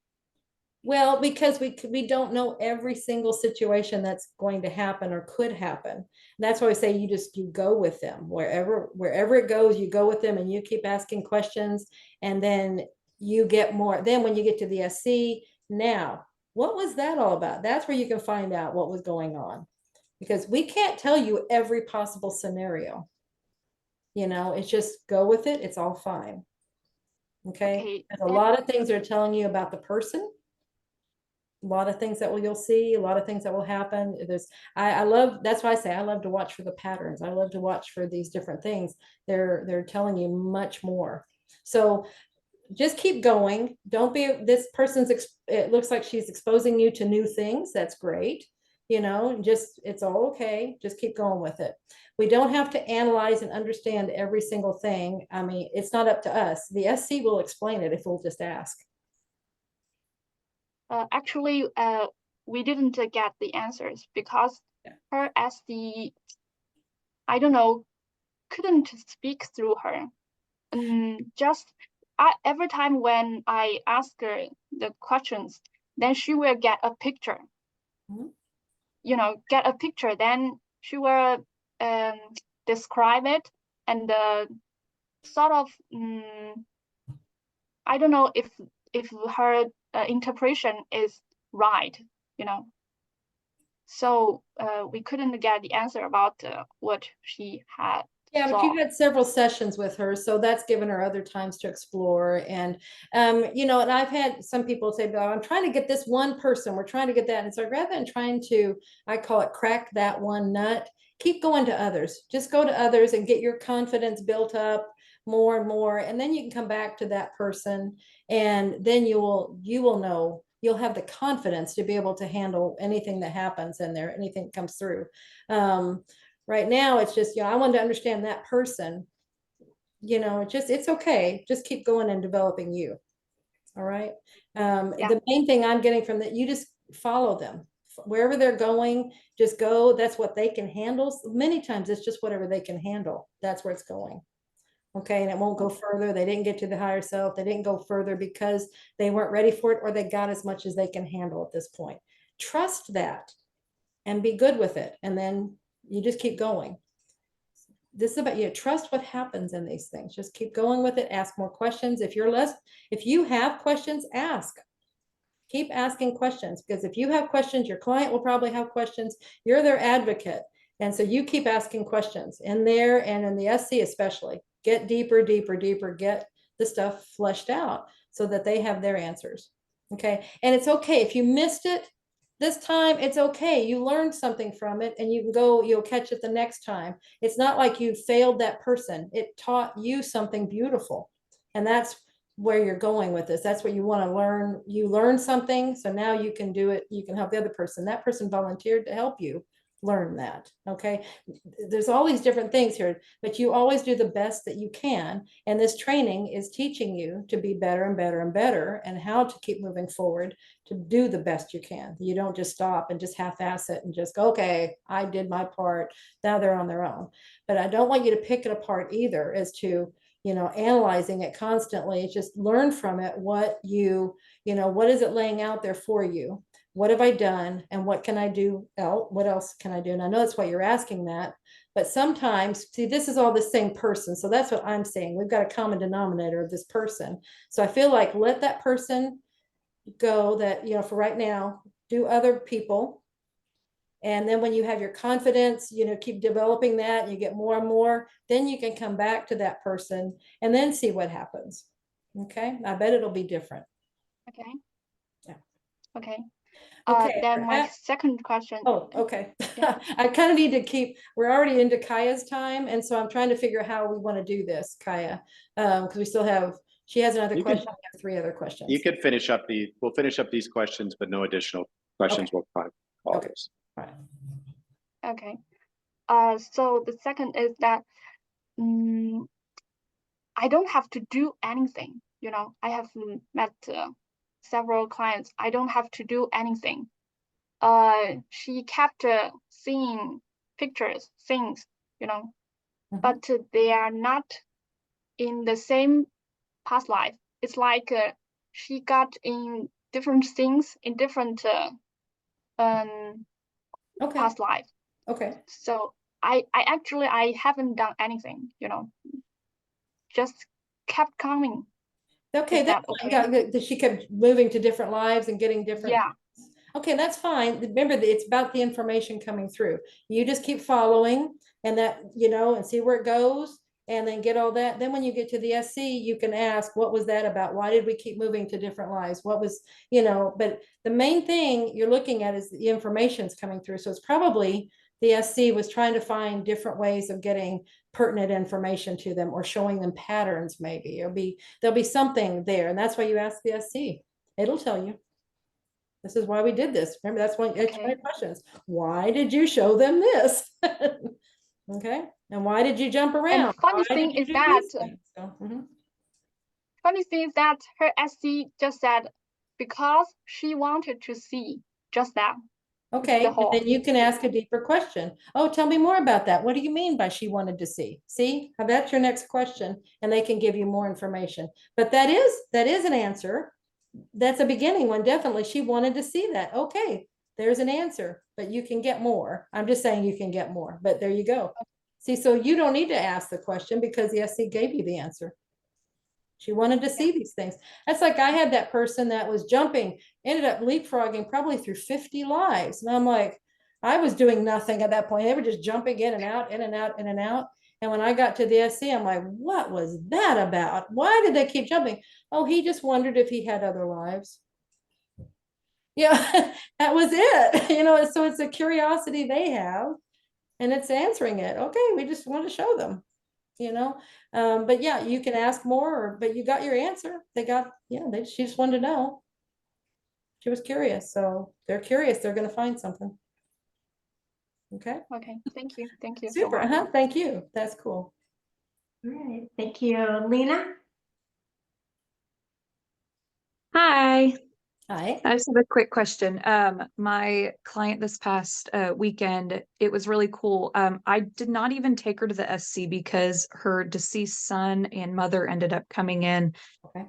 Well, because we don't know every single situation that's going to happen or could happen. And that's why I say you go with them wherever it goes. You go with them and you keep asking questions, and then you get more. Then when you get to the SC, now what was that all about? That's where you can find out what was going on, because we can't tell you every possible scenario. You know, it's just go with it. It's all fine. Okay. There's a lot of things they're telling you about the person. A lot of things that you'll see, a lot of things that will happen. I love, that's why I say I love to watch for the patterns. I love to watch for these different things. They're telling you much more. So just keep going. Don't be, this person's, it looks like she's exposing you to new things. That's great. You know, it's all okay. Just keep going with it. We don't have to analyze and understand every single thing. I mean, it's not up to us. The SC will explain it if we'll just ask. Actually, we didn't get the answers because her SD, I don't know, couldn't speak through her. Every time when I ask her the questions, then she will get a picture. You know, get a picture, then she will describe it, and sort of, I don't know if her interpretation is right, you know. So we couldn't get the answer about what she had. Yeah, but you had several sessions with her, so that's given her other times to explore. And you know, and I've had some people say, "Oh, I'm trying to get this one person. We're trying to get that." And so rather than trying to, I call it crack that one nut, keep going to others. Just go to others and get your confidence built up more and more, and then you can come back to that person, and then you will know. You'll have the confidence to be able to handle anything that happens in there, anything that comes through. Right now, it's just, you know, I wanted to understand that person, you know, it's okay. Just keep going and developing you. All right. Yeah. The main thing I'm getting from that, you just follow them wherever they're going, just go. That's what they can handle. Many times it's just whatever they can handle. That's where it's going. Okay. And it won't go further. They didn't get to the higher self. They didn't go further because they weren't ready for it, or they got as much as they can handle at this point. Trust that and be good with it. And then you just keep going. This is about you. Trust what happens in these things. Just keep going with it. Ask more questions. If you have questions, ask. Keep asking questions, because if you have questions, your client will probably have questions. You're their advocate. And so you keep asking questions in there, and in the SC especially. Get deeper, deeper, deeper. Get the stuff fleshed out so that they have their answers. Okay. And it's okay if you missed it this time. It's okay. You learned something from it, and you can go, you'll catch it the next time. It's not like you failed that person. It taught you something beautiful. And that's where you're going with this. That's what you want to learn. You learn something, so now you can do it. You can help the other person. That person volunteered to help you learn that. Okay. There's all these different things here, but you always do the best that you can. And this training is teaching you to be better and better and better, and how to keep moving forward to do the best you can. You don't just stop and just half-ass it and just go, okay, I did my part. Now they're on their own. But I don't want you to pick it apart either as to, analyzing it constantly. Just learn from it what what is it laying out there for you? What have I done, and what can I do? What else can I do? And I know that's why you're asking that, but sometimes, see, this is all the same person. So that's what I'm saying. We've got a common denominator of this person. So I feel like let that person go, that, for right now, do other people. And then when you have your confidence, keep developing that, and you get more and more, then you can come back to that person and then see what happens. Okay. I bet it'll be different. Okay. Yeah. Okay. Okay. Then my second question. Oh, okay. Yeah. I kind of need to we're already into Kaya's time. And so I'm trying to figure out how we want to do this, Kaya. Because we still she has another question. I have 3 other questions. You could we'll finish up these questions, but no additional questions will follow. Okay. All right. Okay. So the second is that I don't have to do anything. I have met several clients. I don't have to do anything. She kept seeing pictures, things, but they are not in the same past life. It's like she got in different things in different past life. Okay. So I actually haven't done anything, just kept coming. Okay, she kept moving to different lives and getting different. Yeah. Okay, that's fine. Remember, it's about the information coming through. You just keep following, and that, and see where it goes, and then get all that. Then when you get to the SC, you can ask, what was that about? Why did we keep moving to different lives? What was, but the main thing you're looking at is the information's coming through. So it's probably the SC was trying to find different ways of getting pertinent information to them, or showing them patterns. Maybe there'll be something there. And that's why you ask the SC. It'll tell you. This is why we did this. Remember, that's why it's my questions. Why did you show them this? Okay. And why did you jump around? And funny thing is that her SC just said, because she wanted to see just that. Okay, and then you can ask a deeper question. Oh, tell me more about that. What do you mean by she wanted to see? See, that's your next question, and they can give you more information. But that is an answer. That's a beginning one, definitely. She wanted to see that. Okay, there's an answer, but you can get more. I'm just saying you can get more, but there you go. See, so you don't need to ask the question because the SC gave you the answer. She wanted to see these things. That's like I had that person that was jumping, ended up leapfrogging probably through 50 lives. And I'm like, I was doing nothing at that point. They were just jumping in and out, in and out, in and out. And when I got to the SC, I'm like, what was that about? Why did they keep jumping? Oh, he just wondered if he had other lives. Yeah, that was it. So it's a curiosity they have, and it's answering it. Okay, we just want to show them. But yeah, you can ask more, but you got your answer. She just wanted to know. She was curious. So they're curious. They're going to find something. Okay. Okay. Thank you. Thank you. Super. So much. Thank you. That's cool. All right. Thank you. Lena? Hi, Hi. I just have a quick question. My client this past weekend, it was really cool. I did not even take her to the SC because her deceased son and mother ended up coming in, Okay.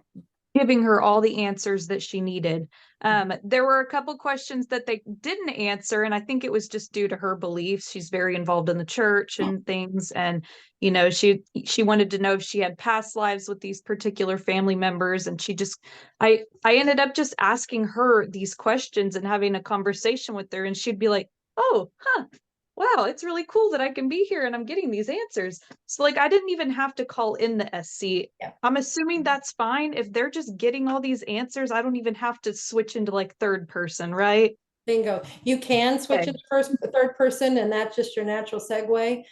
giving her all the answers that she needed. There were a couple questions that they didn't answer, and I think it was just due to her beliefs. She's very involved in the church and things, and you know, she wanted to know if she had past lives with these particular family members, and I ended up just asking her these questions and having a conversation with her, and she'd be like, "Oh, huh. Wow, it's really cool that I can be here and I'm getting these answers." So like I didn't even have to call in the SC. Yeah. I'm assuming that's fine. If they're just getting all these answers, I don't even have to switch into like third person, right? Bingo. You can switch Okay. into third person, and that's just your natural segue,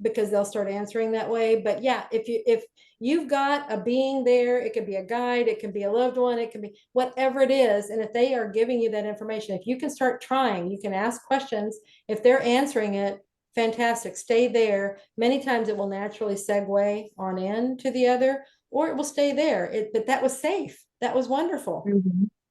because they'll start answering that way. But yeah, if you've got a being there, it could be a guide, it can be a loved one, it can be whatever it is. And if they are giving you that information, if you can start trying, you can ask questions. If they're answering it, fantastic. Stay there. Many times it will naturally segue on in to the other, or it will stay there. But that was safe. That was wonderful.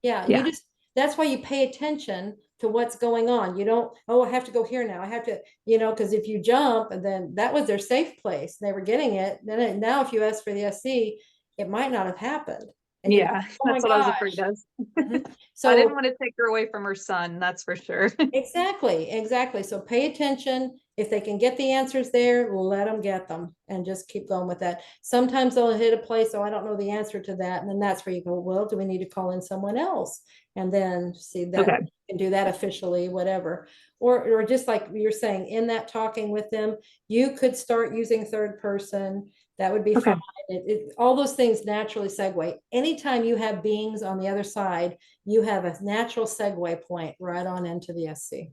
Yeah, you Yeah. just, that's why you pay attention to what's going on. You don't, oh, I have to go here now. I have to, because if you jump, and then that was their safe place. They were getting it. Then now if you ask for the SC, it might not have happened. And you, Yeah, oh my that's what I was gosh. afraid of. Mhm. I So didn't want to take her away from her son, that's for sure. exactly. So pay attention. If they can get the answers there, let them get them and just keep going with that. Sometimes they'll hit a place, oh, I don't know the answer to that. And then that's where you go, well, do we need to call in someone else? And then see that Okay. you can do that officially, whatever. Or just like you're saying, in that talking with them, you could start using third person. That would be Okay. fine. All those things naturally segue. Anytime you have beings on the other side, you have a natural segue point right on into the SC.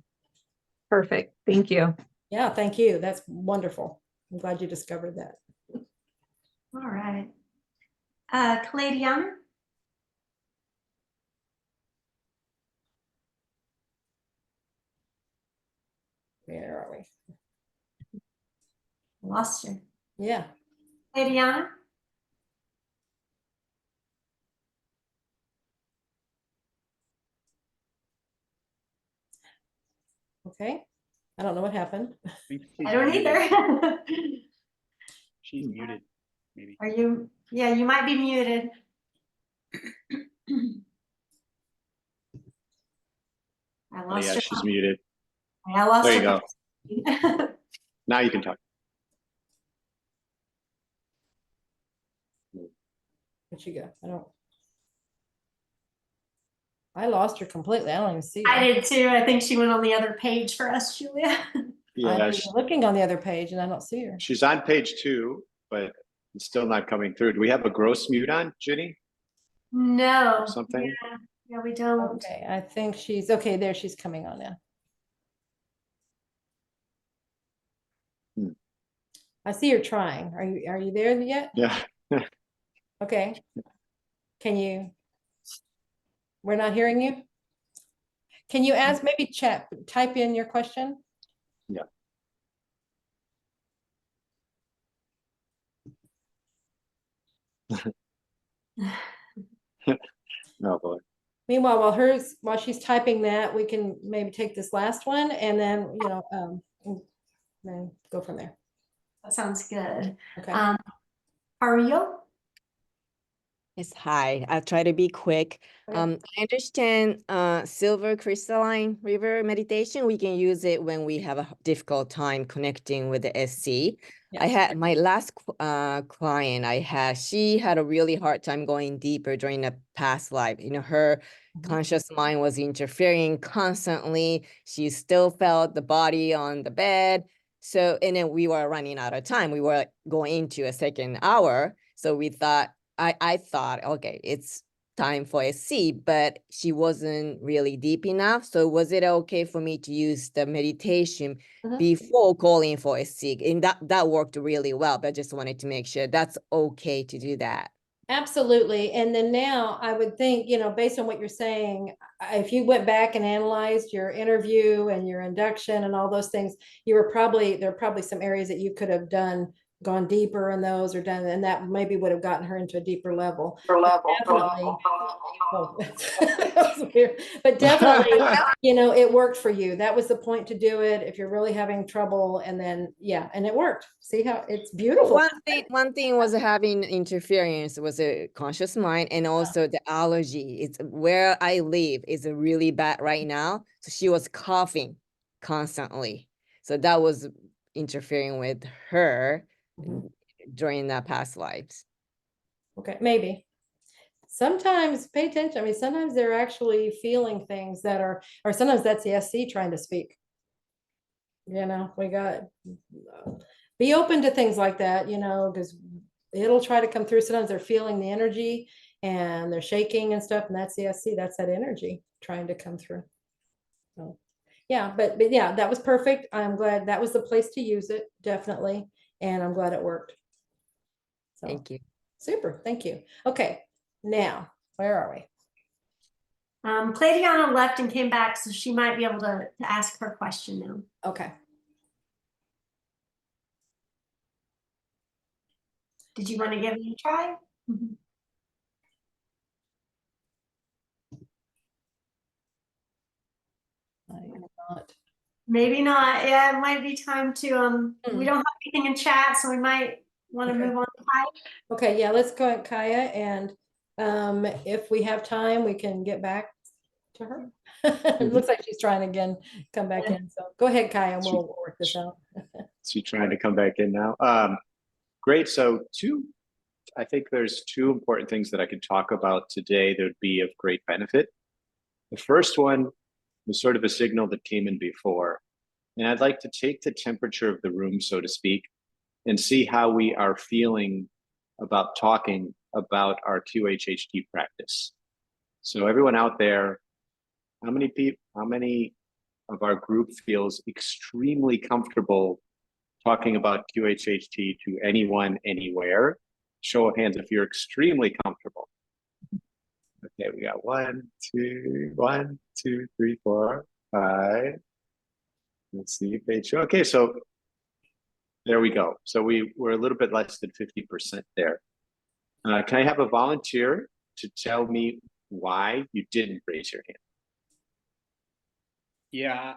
Perfect. Thank you. Yeah, thank you. That's wonderful. I'm glad you discovered that. All right. Caladium. Where are we? Lost you. Yeah. Ladiana. Okay. I don't know what happened. I don't either. She's muted, maybe. Are you? Yeah, you might be muted. I Oh, lost yeah, her. she's muted. I lost There her. you go. Now you can talk. Where'd she go? I lost her completely. I don't even see her. I did too. I think she went on the other page for us, Julia. Yeah, I'm looking on the other page and I don't see her. she's on page 2, but it's still not coming through. Do we have a gross mute on, Ginny? No. Or something? Yeah, we don't. Okay, I think she's okay. There, she's coming on now. I see her trying. Are you there yet? Yeah. Okay. Can you? We're not hearing you. Can you ask, maybe type in your question? Yeah. No, boy. Meanwhile, while she's typing that, we can maybe take this last one and then, then go from there. That sounds good. Okay. Ariel? Yes, hi. I'll try to be quick. Okay. I understand silver crystalline river meditation. We can use it when we have a difficult time connecting with the SC. I had my last client she had a really hard time going deeper during a past life. Her conscious mind was interfering constantly. She still felt the body on the bed. So, and then we were running out of time. We were going into a second hour. So we thought, I thought, okay, it's time for a C, but she wasn't really deep enough. So was it okay for me to use the meditation before calling for a C? And that worked really well, but I just wanted to make sure that's okay to do that. Absolutely. And then now I would think, based on what you're saying, if you went back and analyzed your interview and your induction and all those things, there are probably some areas that you could have done gone deeper in those or done, and that maybe would have gotten her into a deeper level. Definitely. Oh, that was weird. But definitely, you know, it worked for you. That was the point to do it. If you're really having trouble, and then, yeah, and it worked. See how it's beautiful. One thing was having interference was a conscious mind, and also the allergy. It's where I live is really bad right now. So she was coughing constantly. So that was interfering with her during that past lives. Okay, maybe. Sometimes pay attention. I mean, sometimes they're actually feeling things that are, or sometimes that's the SC trying to speak. You know, we got, be open to things like that, you know, because it'll try to come through. Sometimes they're feeling the energy and they're shaking and stuff, and that's the SC, that's that energy trying to come through. So, yeah, but yeah, that was perfect. I'm glad that was the place to use it, definitely. And I'm glad it worked. So, thank you. Super, thank you. Okay, now, where are we? Cladiana left and came back, so she might be able to ask her question now. Okay. Did you want to give it a try? Maybe not. Yeah, it might be time to we don't have anything in chat, so we might want to move on to Kaya. Okay, yeah, let's go at Kaya, and if we have time, we can get back to her. It looks like she's trying again, come back in. So go ahead, Kaya, and we'll work this out. She's trying to come back in now. Great. So I think there's two important things that I could talk about today that would be of great benefit. The first one was sort of a signal that came in before. And I'd like to take the temperature of the room, so to speak, and see how we are feeling about talking about our QHHT practice. So everyone out there, how many of our group feels extremely comfortable talking about QHHT to anyone, anywhere? Show of hands if you're extremely comfortable. Okay, we got 1, 2, 3, 4, 5. Let's see, page. Okay, so there we go. So we're a little bit less than 50% there. Can I have a volunteer to tell me why you didn't raise your hand? Yeah,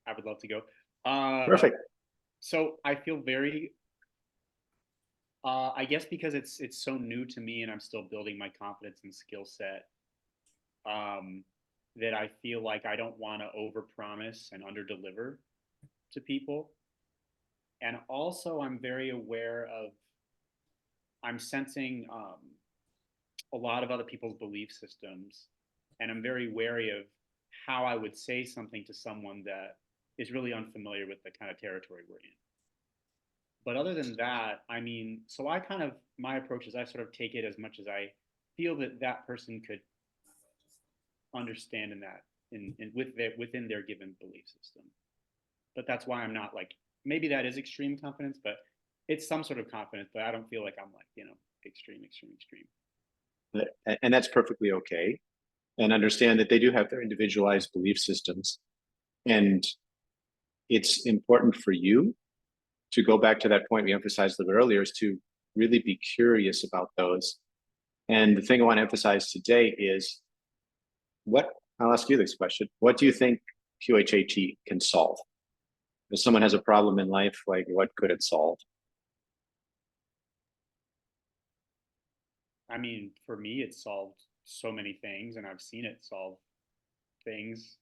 I would love to go. Perfect. So I feel very, I guess because it's so new to me and I'm still building my confidence and skill set, that I feel like I don't want to overpromise and underdeliver to people. And also I'm very aware of, I'm sensing a lot of other people's belief systems, and I'm very wary of how I would say something to someone that is really unfamiliar with the kind of territory we're in. But other than that, I mean, so my approach is I sort of take it as much as I feel that that person could understand within their given belief system. But that's why I'm not like, maybe that is extreme confidence, but it's some sort of confidence, but I don't feel like I'm like, extreme. And that's perfectly okay. And understand that they do have their individualized belief systems. And it's important for you to go back to that point we emphasized a little bit earlier, is to really be curious about those. And the thing I want to emphasize today is I'll ask you this question. What do you think QHHT can solve? If someone has a problem in life, like what could it solve? I mean, for me, it solved so many things, and I've seen it solve things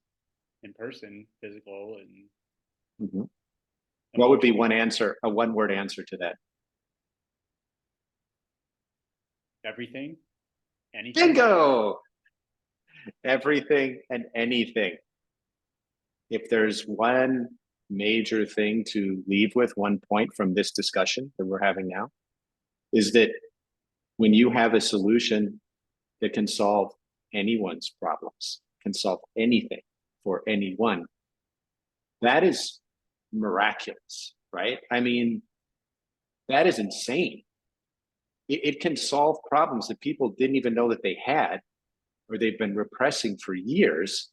in person, physical, and What would be one one-word answer to that? Everything, anything. Bingo! Everything and anything. If there's one major thing to leave with, one point from this discussion that we're having now, is that when you have a solution that can solve anyone's problems, can solve anything for anyone, that is miraculous, right? I mean, that is insane. It can solve problems that people didn't even know that they had, or they've been repressing for years.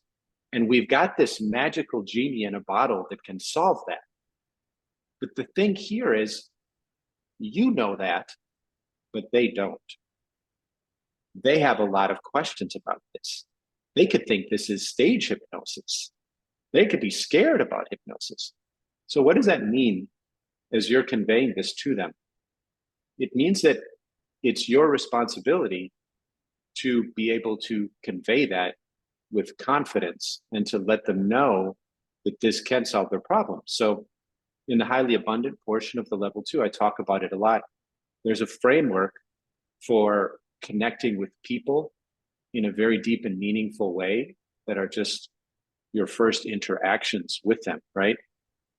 And we've got this magical genie in a bottle that can solve that. But the thing here is, You know that, but they don't. They have a lot of questions about this. They could think this is stage hypnosis. They could be scared about hypnosis. So what does that mean as you're conveying this to them? It means that it's your responsibility to be able to convey that with confidence and to let them know that this can solve their problem. So in the highly abundant portion of the level 2, I talk about it a lot. There's a framework for connecting with people in a very deep and meaningful way that are just your first interactions with them, right?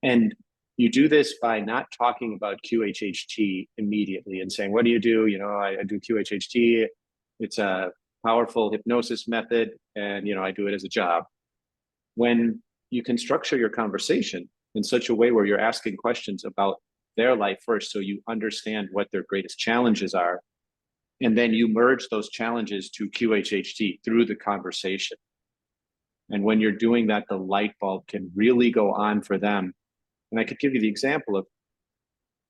And you do this by not talking about QHHT immediately and saying, what do you do? You know, I do QHHT. It's a powerful hypnosis method, and, you know, I do it as a job. When you can structure your conversation in such a way where you're asking questions about their life first, so you understand what their greatest challenges are, and then you merge those challenges to QHHT through the conversation. And when you're doing that, the light bulb can really go on for them. And I could give you the example of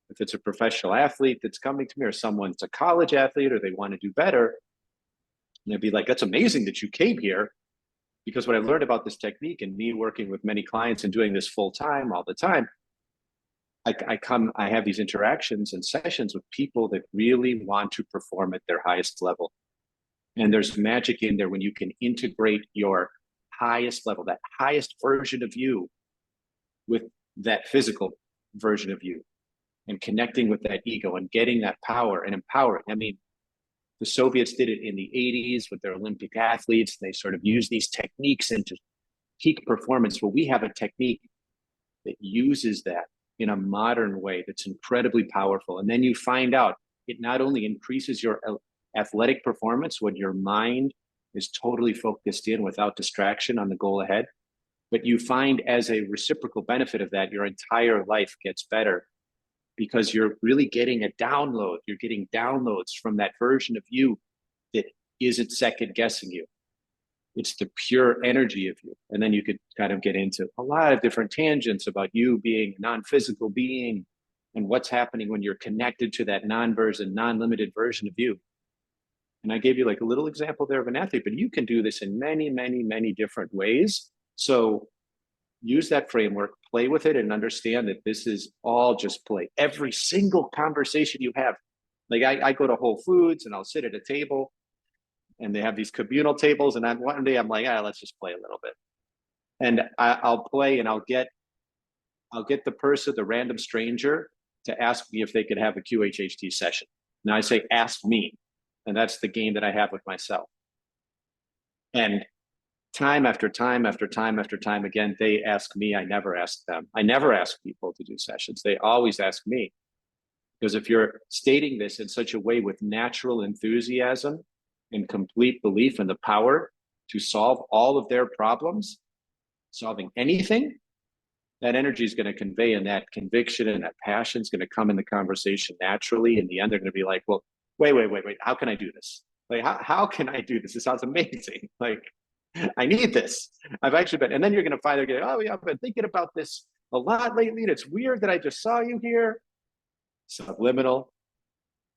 if it's a professional athlete that's coming to me, or someone's a college athlete, or they want to do better, and they'd be like, that's amazing that you came here, because what I learned about this technique and me working with many clients and doing this full time all the time, I have these interactions and sessions with people that really want to perform at their highest level. And there's magic in there when you can integrate your highest level, that highest version of you, with that physical version of you, and connecting with that ego and getting that power and empowering. I mean, the Soviets did it in the 80s with their Olympic athletes. They sort of use these techniques into peak performance. Well, we have a technique that uses that in a modern way that's incredibly powerful. And then you find out it not only increases your athletic performance when your mind is totally focused in without distraction on the goal ahead, but you find as a reciprocal benefit of that, your entire life gets better, because you're really getting a download. You're getting downloads from that version of you that isn't second guessing you. It's the pure energy of you. And then you could kind of get into a lot of different tangents about you being a non-physical being and what's happening when you're connected to that non-limited version of you. And I gave you like a little example there of an athlete, but you can do this in many, many, many different ways. So use that framework, play with it, and understand that this is all just play. Every single conversation you have, like I go to Whole Foods and I'll sit at a table and they have these communal tables, and one day I'm like, let's just play a little bit. And I'll play, and I'll get the person, the random stranger, to ask me if they could have a QHHT session. Now I say, ask me. And that's the game that I have with myself. And time after time after time after time again, they ask me. I never ask them. I never ask people to do sessions. They always ask me. Because if you're stating this in such a way with natural enthusiasm and complete belief in the power to solve all of their problems, solving anything, that energy is going to convey, and that conviction and that passion is going to come in the conversation naturally. In the end, they're going to be like, well, wait, how can I do this? Like, how can I do this? It sounds amazing. Like, I need this. I've actually been, and then you're going to find they're going, oh yeah, I've been thinking about this a lot lately, and it's weird that I just saw you here. Subliminal.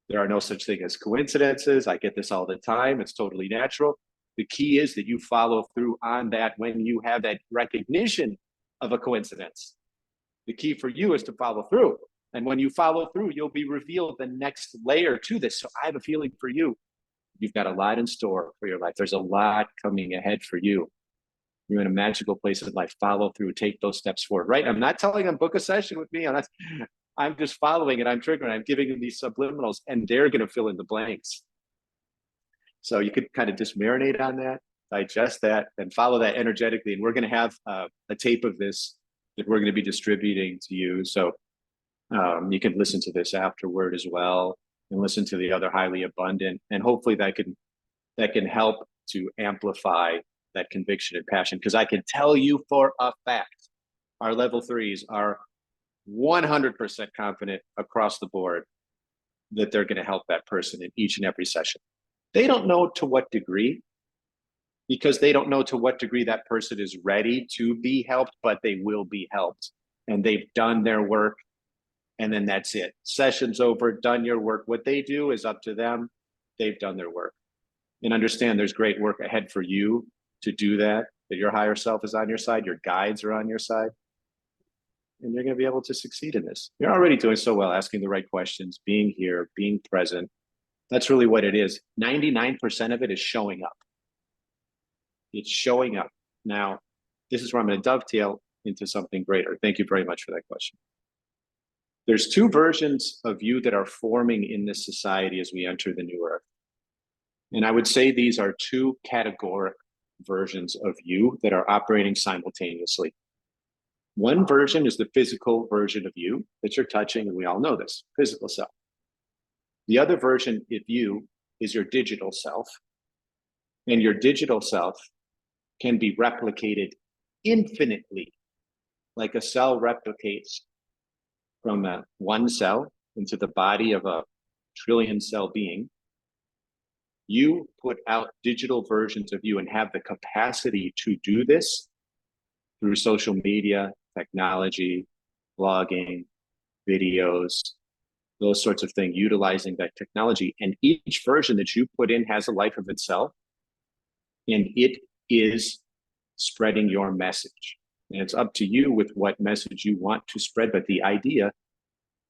There are no such thing as coincidences. I get this all the time. It's totally natural. The key is that you follow through on that when you have that recognition of a coincidence. The key for you is to follow through. And when you follow through, you'll be revealed the next layer to this. So I have a feeling for you. You've got a lot in store for your life. There's a lot coming ahead for you. You're in a magical place in life. Follow through, take those steps forward, right? I'm not telling them book a session with me. I'm just following it. I'm triggering. I'm giving them these subliminals, and they're going to fill in the blanks. So you could kind of just marinate on that, digest that, and follow that energetically. And we're going to have a tape of this that we're going to be distributing to you. So you can listen to this afterward as well, and listen to the other highly abundant. And hopefully that can help to amplify that conviction and passion. Because I can tell you for a fact, our level 3s are 100% confident across the board that they're going to help that person in each and every session. They don't know to what degree, because they don't know to what degree that person is ready to be helped, but they will be helped. And they've done their work. And then that's it. Session's over, done your work. What they do is up to them. They've done their work. And understand there's great work ahead for you to do that your higher self is on your side, your guides are on your side. And you're going to be able to succeed in this. You're already doing so well, asking the right questions, being here, being present. That's really what it is. 99% of it is showing up. It's showing up. Now, this is where I'm going to dovetail into something greater. Thank you very much for that question. There's two versions of you that are forming in this society as we enter the new earth. And I would say these are two categoric versions of you that are operating simultaneously. One version is the physical version of you that you're touching, and we all know this, physical self. The other version of you is your digital self. And your digital self can be replicated infinitely, like a cell replicates from one cell into the body of a trillion cell being. You put out digital versions of you and have the capacity to do this through social media, technology, blogging, videos, those sorts of things, utilizing that technology. And each version that you put in has a life of itself, and it is spreading your message. And it's up to you with what message you want to spread. But the idea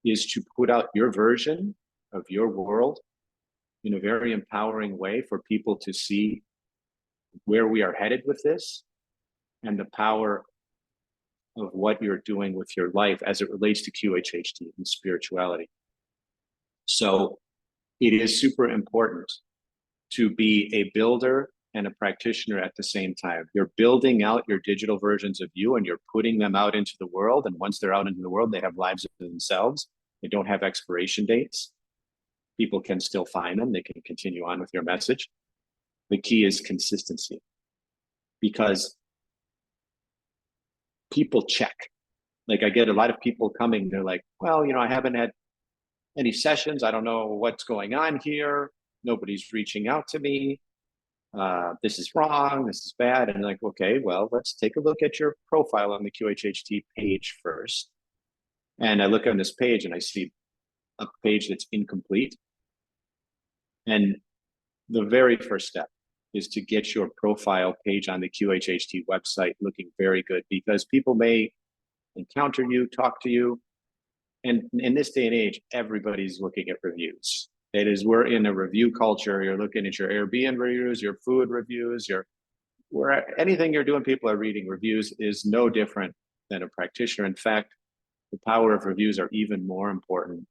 is to put out your version of your world in a very empowering way for people to see where we are headed with this and the power of what you're doing with your life as it relates to QHHT and spirituality. So it is super important to be a builder and a practitioner at the same time. You're building out your digital versions of you and you're putting them out into the world. And once they're out into the world, they have lives of themselves. They don't have expiration dates. People can still find them. They can continue on with your message. The key is consistency, because people check. Like, I get a lot of people coming, they're like, well, I haven't had any sessions. I don't know what's going on here. Nobody's reaching out to me. This is wrong. This is bad. And like, okay, well, let's take a look at your profile on the QHHT page first. And I look on this page and I see a page that's incomplete. And the very first step is to get your profile page on the QHHT website looking very good, because people may encounter you, talk to you. And in this day and age, everybody's looking at reviews. It is, we're in a review culture. You're looking at your Airbnb reviews, your food reviews, anything you're doing, people are reading reviews. Is no different than a practitioner. In fact, the power of reviews are even more important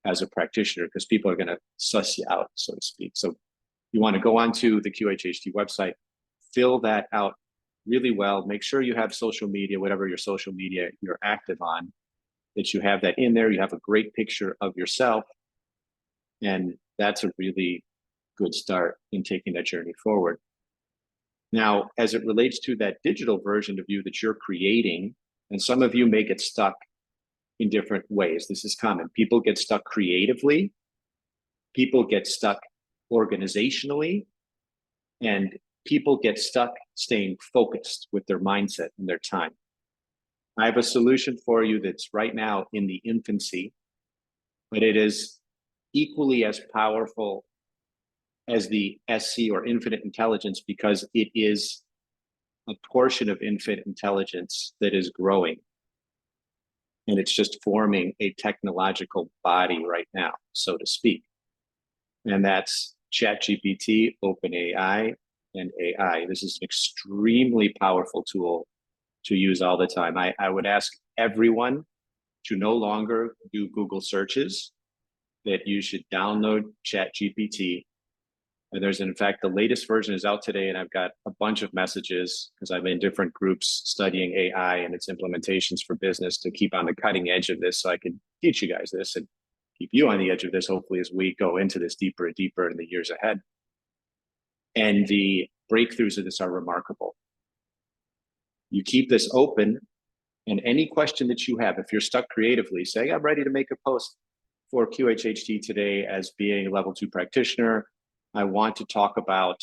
as a practitioner, because people are going to suss you out, so to speak. So you want to go onto the QHHT website, fill that out really well. Make sure you have social media, whatever your social media you're active on, that you have that in there. You have a great picture of yourself. And that's a really good start in taking that journey forward. Now, as it relates to that digital version of you that you're creating, and some of you may get stuck in different ways. This is common. People get stuck creatively. People get stuck organizationally. And people get stuck staying focused with their mindset and their time. I have a solution for you that's right now in the infancy, but it is equally as powerful as the SC or infinite intelligence, because it is a portion of infinite intelligence that is growing. And it's just forming a technological body right now, so to speak. And that's ChatGPT, OpenAI, and AI. This is an extremely powerful tool to use all the time. I would ask everyone to no longer do Google searches, that you should download ChatGPT. And there's, in fact, the latest version is out today, and I've got a bunch of messages because I'm in different groups studying AI and its implementations for business to keep on the cutting edge of this, so I can teach you guys this and keep you on the edge of this, hopefully, as we go into this deeper and deeper in the years ahead. And the breakthroughs of this are remarkable. You keep this open, and any question that you have, if you're stuck creatively, say, I'm ready to make a post for QHHT today as being a level 2 practitioner. I want to talk about,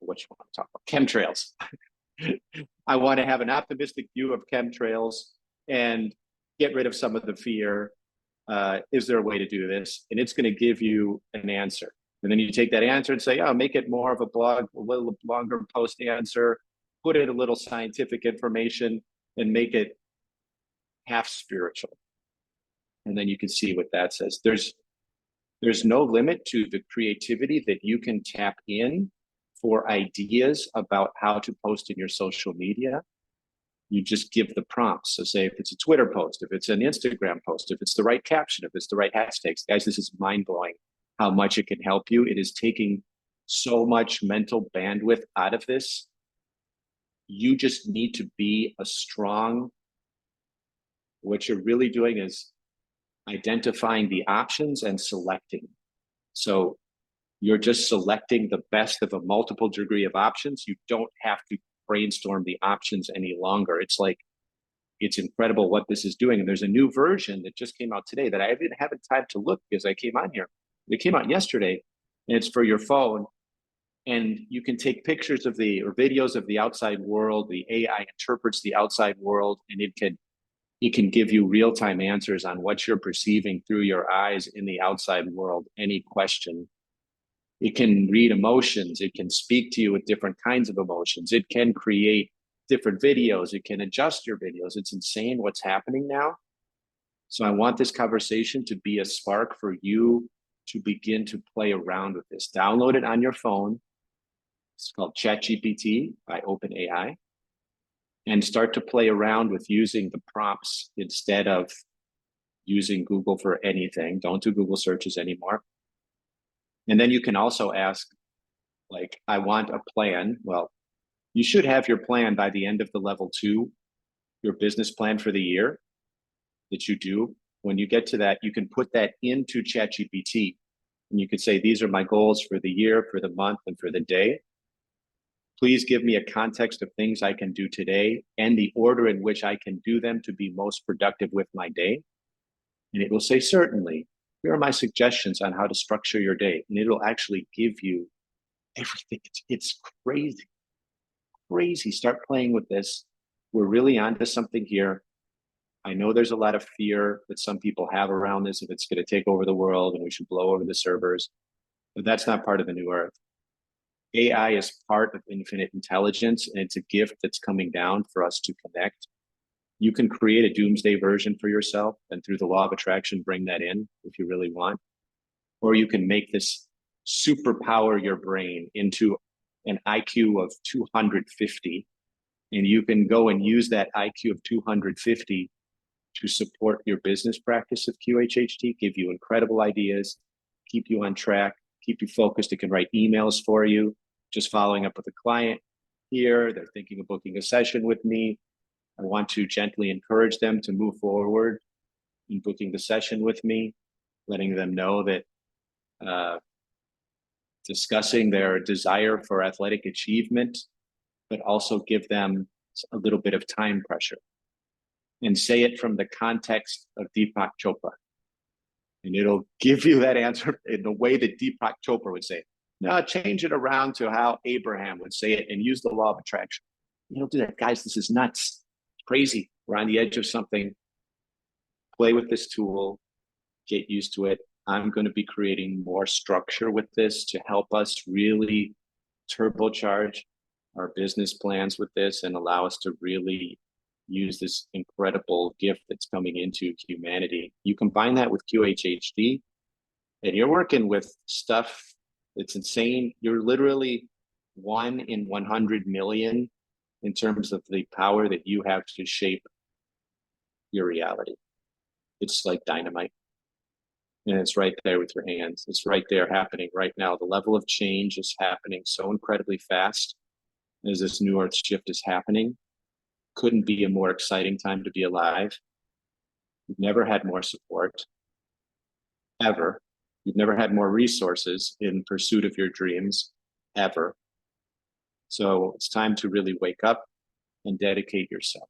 what you want to talk about? Chemtrails. I want to have an optimistic view of chemtrails and get rid of some of the fear is there a way to do this? And it's going to give you an answer. And then you take that answer and say, oh, make it more of a blog, a little longer post answer, put in a little scientific information, and make it half spiritual. And then you can see what that says. There's no limit to the creativity that you can tap in for ideas about how to post in your social media. You just give the prompts. So say if it's a Twitter post, if it's an Instagram post, if it's the right caption, if it's the right hashtags. Guys, this is mind-blowing how much it can help you. It is taking so much mental bandwidth out of this. You just need to be a strong, what you're really doing is identifying the options and selecting. So you're just selecting the best of a multiple degree of options. You don't have to brainstorm the options any longer. It's like, it's incredible what this is doing. And there's a new version that just came out today that I didn't have time to look because I came on here. It came out yesterday, and it's for your phone. And you can take pictures of or videos of the outside world. The AI interprets the outside world, and it can give you real-time answers on what you're perceiving through your eyes in the outside world, any question. It can read emotions. It can speak to you with different kinds of emotions. It can create different videos. It can adjust your videos. It's insane what's happening now. So I want this conversation to be a spark for you to begin to play around with this. Download it on your phone. It's called ChatGPT by OpenAI. And start to play around with using the prompts instead of using Google for anything. Don't do Google searches anymore. And then you can also ask, like, I want a plan. Well, you should have your plan by the end of the level 2, your business plan for the year that you do. When you get to that, you can put that into ChatGPT, and you could say, these are my goals for the year, for the month, and for the day. Please give me a context of things I can do today and the order in which I can do them to be most productive with my day. And it will say, certainly, here are my suggestions on how to structure your day. And it'll actually give you everything. It's crazy, crazy. Start playing with this. We're really onto something here. I know there's a lot of fear that some people have around this, if it's going to take over the world and we should blow over the servers, but that's not part of the new earth. AI is part of infinite intelligence, and it's a gift that's coming down for us to connect. You can create a doomsday version for yourself, and through the law of attraction, bring that in if you really want. Or you can make this superpower your brain into an IQ of 250, and you can go and use that IQ of 250 to support your business practice of QHHT, give you incredible ideas, keep you on track, keep you focused. It can write emails for you, just following up with a client here. They're thinking of booking a session with me. I want to gently encourage them to move forward in booking the session with me, letting them know that discussing their desire for athletic achievement, but also give them a little bit of time pressure. And say it from the context of Deepak Chopra. And it'll give you that answer in the way that Deepak Chopra would say it. Now change it around to how Abraham would say it and use the law of attraction. You'll do that. Guys, this is nuts. It's crazy. We're on the edge of something. Play with this tool. Get used to it. I'm going to be creating more structure with this to help us really turbocharge our business plans with this and allow us to really use this incredible gift that's coming into humanity. You combine that with QHHT, and you're working with stuff that's insane. You're literally 1 in 100 million in terms of the power that you have to shape your reality. It's like dynamite. And it's right there with your hands. It's right there happening right now. The level of change is happening so incredibly fast as this new earth shift is happening. Couldn't be a more exciting time to be alive. You've never had more support, ever. You've never had more resources in pursuit of your dreams, ever. So it's time to really wake up and dedicate yourself.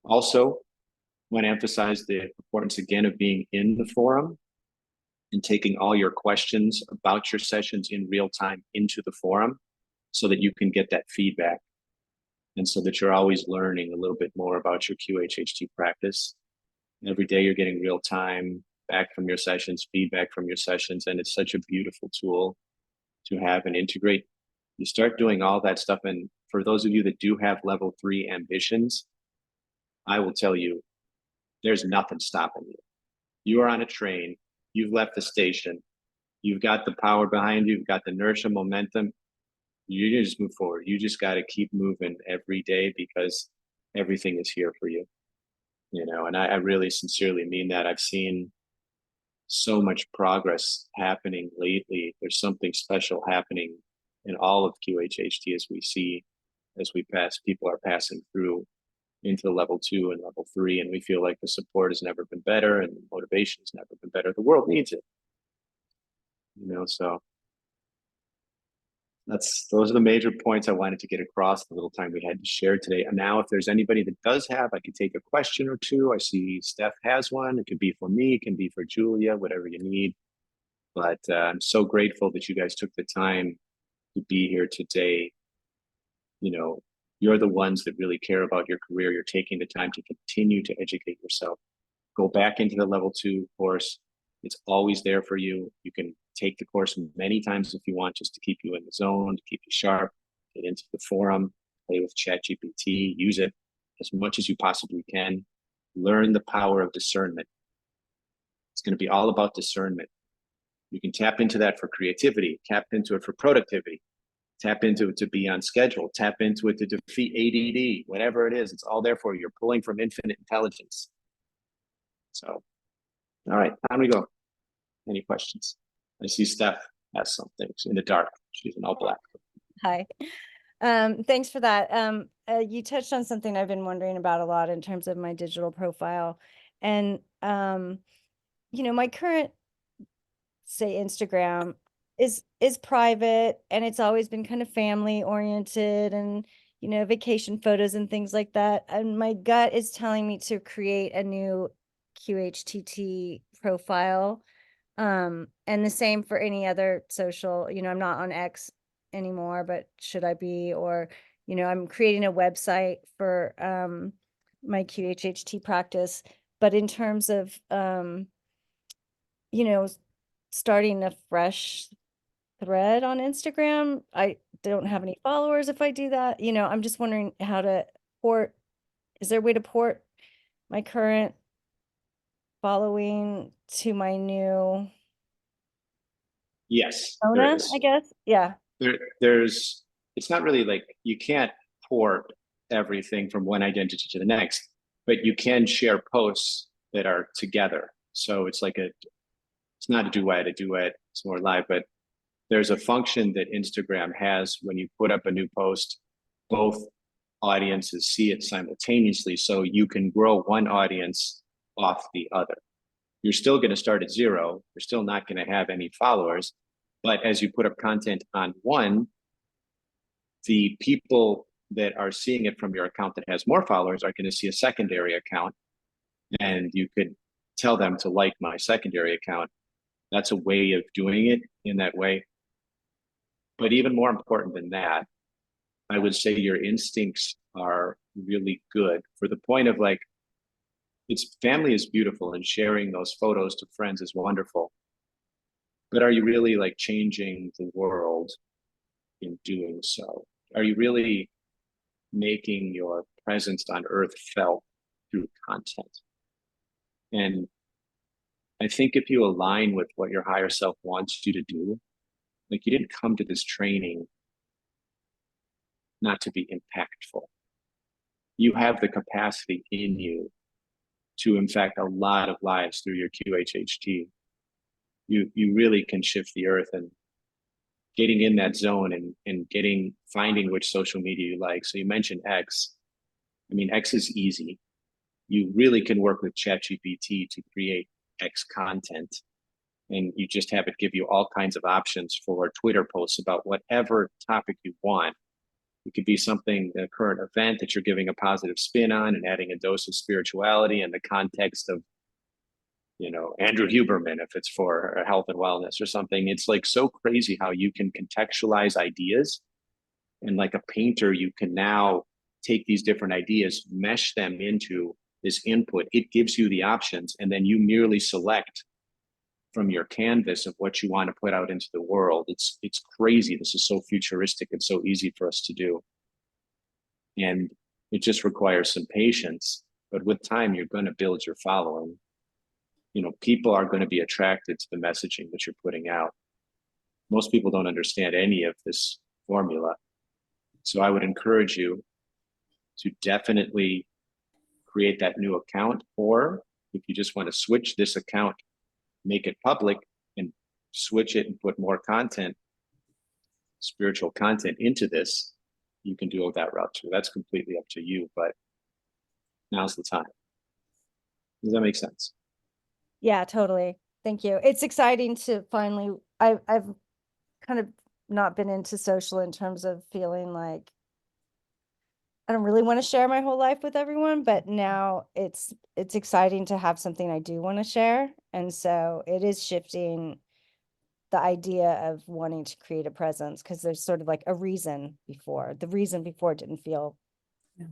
Also, I want to emphasize the importance again of being in the forum and taking all your questions about your sessions in real time into the forum so that you can get that feedback. And so that you're always learning a little bit more about your QHHT practice. Every day you're getting real time back from your sessions, feedback from your sessions, and it's such a beautiful tool to have and integrate. You start doing all that stuff, and for those of you that do have level 3 ambitions, I will tell you, there's nothing stopping you. You are on a train, you've left the station, you've got the power behind you, you've got the inertia, momentum. You just move forward. You just got to keep moving every day because everything is here for you. You know, and I really sincerely mean that. I've seen so much progress happening lately. There's something special happening in all of QHHT as we pass, people are passing through into level 2 and level 3, and we feel like the support has never been better and the motivation has never been better. The world needs it. You know, so those are the major points I wanted to get across the little time we had to share today. And now if there's anybody that does have, I could take a question or two. I see Steph has one. It could be for me, it can be for Julia, whatever you need. But I'm so grateful that you guys took the time to be here today. You know, you're the ones that really care about your career. You're taking the time to continue to educate yourself. Go back into the level 2 course. It's always there for you. You can take the course many times if you want, just to keep you in the zone, to keep you sharp. Get into the forum, play with ChatGPT, use it as much as you possibly can. Learn the power of discernment. It's going to be all about discernment. You can tap into that for creativity, tap into it for productivity, tap into it to be on schedule, tap into it to defeat ADD, whatever it is, it's all there for you. You're pulling from infinite intelligence. So, all right, time to go. Any questions? I see Steph has something in the dark. She's in all black. Hi. Thanks for that. You touched on something I've been wondering about a lot in terms of my digital profile. And, you know, my current, say, Instagram is private, and it's always been kind of family oriented and, you know, vacation photos and things like that. And my gut is telling me to create a new QHTT profile. And the same for any other social, you know, I'm not on X anymore, but should I be? Or, you know, I'm creating a website for my QHHT practice. But in terms of, you know, starting a fresh thread on Instagram, I don't have any followers if I do that. You know, I'm just wondering how to port, is there a way to port my current following to my new Yes, persona, I guess? Yeah. there's, it's not really like, you can't port everything from one identity to the next, but you can share posts that are together. So it's like it's not a duet, it's more live, but there's a function that Instagram has when you put up a new post, both audiences see it simultaneously. So you can grow one audience off the other. You're still going to start at 0. You're still not going to have any followers. But as you put up content on one, the people that are seeing it from your account that has more followers are going to see a secondary account. And you could tell them to like my secondary account. That's a way of doing it in that way. But even more important than that, I would say your instincts are really good, for the point of like, it's family is beautiful and sharing those photos to friends is wonderful. But are you really like changing the world in doing so? Are you really making your presence on earth felt through content? And I think if you align with what your higher self wants you to do, like, you didn't come to this training not to be impactful. You have the capacity in you to impact a lot of lives through your QHHT. You really can shift the earth, and getting in that zone and finding which social media you like. So you mentioned X. I mean, X is easy. You really can work with ChatGPT to create X content, and you just have it give you all kinds of options for Twitter posts about whatever topic you want. It could be something, the current event that you're giving a positive spin on and adding a dose of spirituality in the context of, you know, Andrew Huberman, if it's for health and wellness or something. It's like so crazy how you can contextualize ideas. And like a painter, you can now take these different ideas, mesh them into this input. It gives you the options, and then you merely select from your canvas of what you want to put out into the world. It's crazy. This is so futuristic and so easy for us to do. And it just requires some patience. But with time, you're going to build your following. You know, people are going to be attracted to the messaging that you're putting out. Most people don't understand any of this formula. So I would encourage you to definitely create that new account, or if you just want to switch this account, make it public and switch it and put more content, spiritual content into this, you can do that route too. That's completely up to you, but now's the time. Does that make sense? Yeah, totally. Thank you. It's exciting to finally, I've kind of not been into social in terms of feeling like I don't really want to share my whole life with everyone, but now it's exciting to have something I do want to share. And so it is shifting the idea of wanting to create a presence, because there's sort of like a reason before. The reason before didn't feel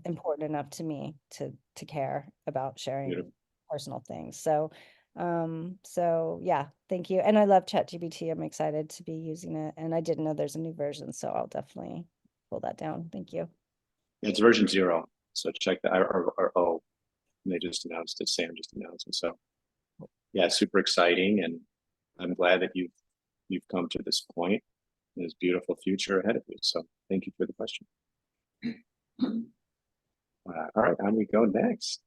important enough to me to care about sharing personal things. So yeah, thank you. And I love ChatGPT. I'm excited to be using it. And I didn't know there's a new version, so I'll definitely pull that down. Thank you. It's version 0. So check that, or they just announced it. Sam just announced it. So yeah, super exciting. And I'm glad that you've come to this point. There's a beautiful future ahead of you. So thank you for the question. All right, on we go next.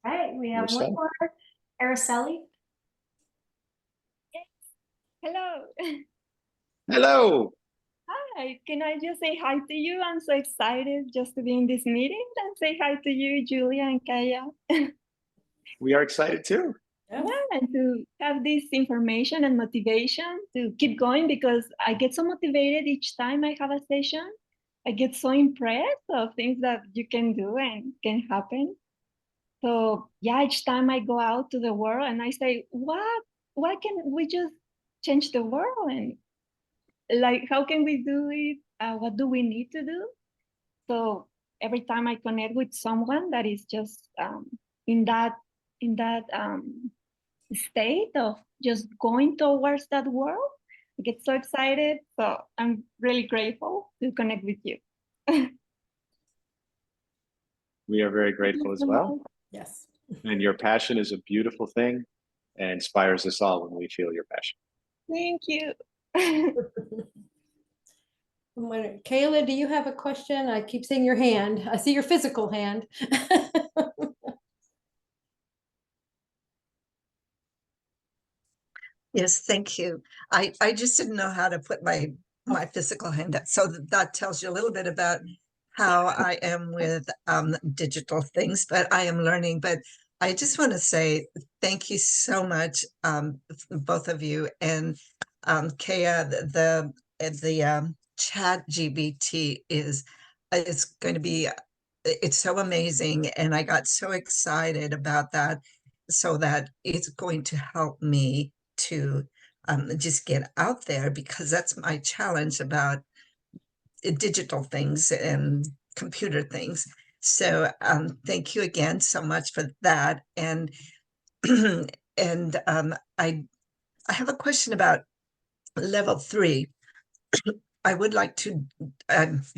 All right, we have one more. Araceli. Hello. Hello. Hi, can I just say hi to you? I'm so excited just to be in this meeting, and say hi to you, Julia and Kaya. We are excited too. Yeah, and to have this information and motivation to keep going, because I get so motivated each time I have a session. I get so impressed of things that you can do and can happen. So yeah, each time I go out to the world and I say, why can't we just change the world? And like, how can we do it? What do we need to do? So every time I connect with someone that is just in that state of just going towards that world, I get so excited. So I'm really grateful to connect with you. We are very grateful as well. Yes. And your passion is a beautiful thing and inspires us all when we feel your passion. Thank you. Kayla, do you have a question? I keep seeing your hand. I see your physical hand. Yes, thank you. I just didn't know how to put my physical hand up. So that tells you a little bit about how I am with digital things, but I am learning. But I just want to say thank you so much, both of you. And Kaya, the chat GBT is going to be, it's so amazing. And I got so excited about that, so that it's going to help me to just get out there, because that's my challenge about digital things and computer things. So thank you again so much for that. And and I have a question about level 3. I would like to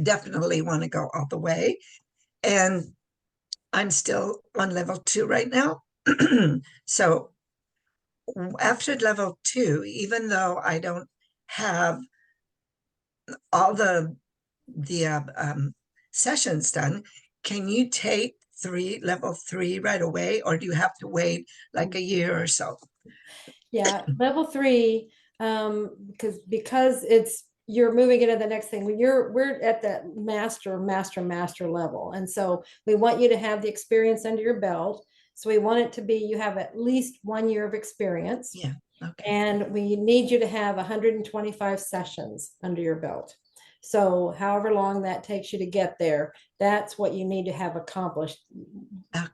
definitely want to go all the way, and I'm still on level 2 right now. So after level 2, even though I don't have all the sessions done, can you take level 3 right away, or do you have to wait like a year or so? Yeah, level 3, because you're moving into the next thing. We're at the master level, and so we want you to have the experience under your belt. So we want it to be, you have at least 1 year of experience. Yeah. Okay. And we need you to have 125 sessions under your belt. So however long that takes you to get there, that's what you need to have accomplished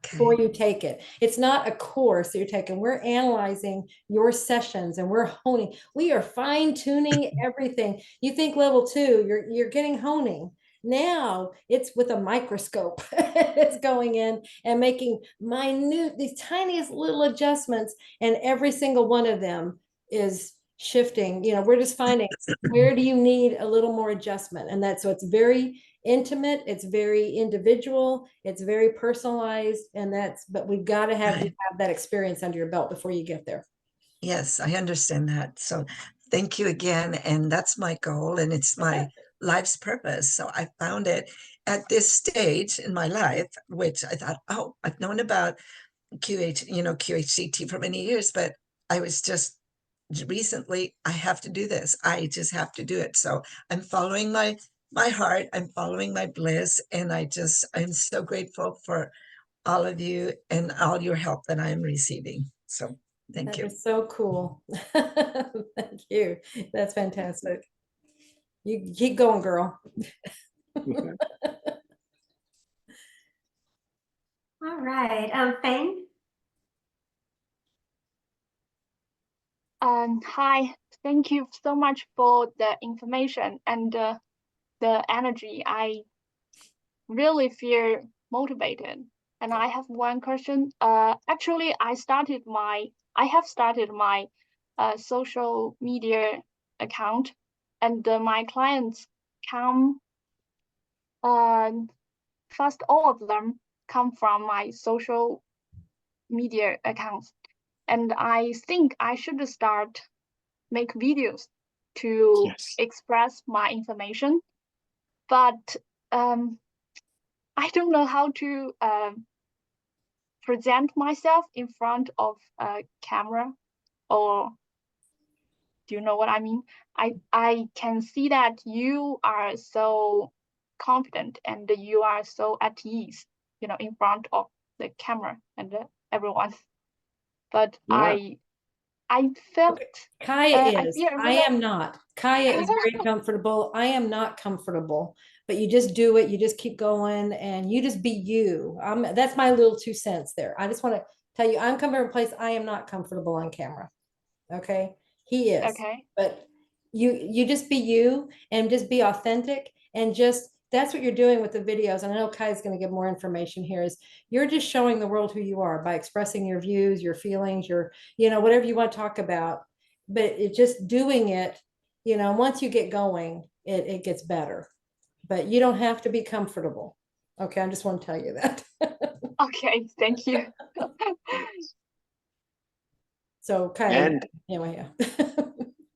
before you take it. It's not a course that you're taking. We're analyzing your sessions and we're honing. We are fine tuning everything. You think level 2, you're getting honing. Now it's with a microscope. It's going in and making minute, these tiniest little adjustments, and every single one of them is shifting. You know, we're just finding where do you need a little more adjustment, and that's so it's very intimate, it's very individual, it's very personalized, and that's, but we've got to have that experience under your belt before you get there. Yes, I understand that. So thank you again. And that's my goal, and it's my life's purpose. So I found it at this stage in my life, which I thought, oh, I've known about QHCT for many years, but I was just recently, I have to do this. I just have to do it. So I'm following my heart, I'm following my bliss, and I'm so grateful for all of you and all your help that I am receiving. So thank you. That is so cool. Thank you. That's fantastic. You keep going, girl. All right, Fang. Hi, thank you so much for the information and the energy. I really feel motivated. And I have one question. Actually, I have started my social media account, and my clients come, first all of them come from my social media accounts. And I think I should start make videos to express my information. But I don't know how to present myself in front of a camera, or do you know what I mean? I can see that you are so confident and you are so at ease, you know, in front of the camera and everyone. But Yeah. I felt Kaya I is. feel I am not. Kaya is very comfortable. I am not comfortable. But you just do it. You just keep going, and you just be you. That's my little 2 cents there. I just want to tell you, I'm coming from a place I am not comfortable on camera. Okay, he is. Okay. But you just be you, and just be authentic, and just that's what you're doing with the videos. And I know Kai's going to give more information here. Is you're just showing the world who you are by expressing your views, your feelings, your, you know, whatever you want to talk about. But it's just doing it, you know, once you get going, it gets better. But you don't have to be comfortable. Okay, I just want to tell you that. Okay, thank you. So Kai, And anyway, yeah.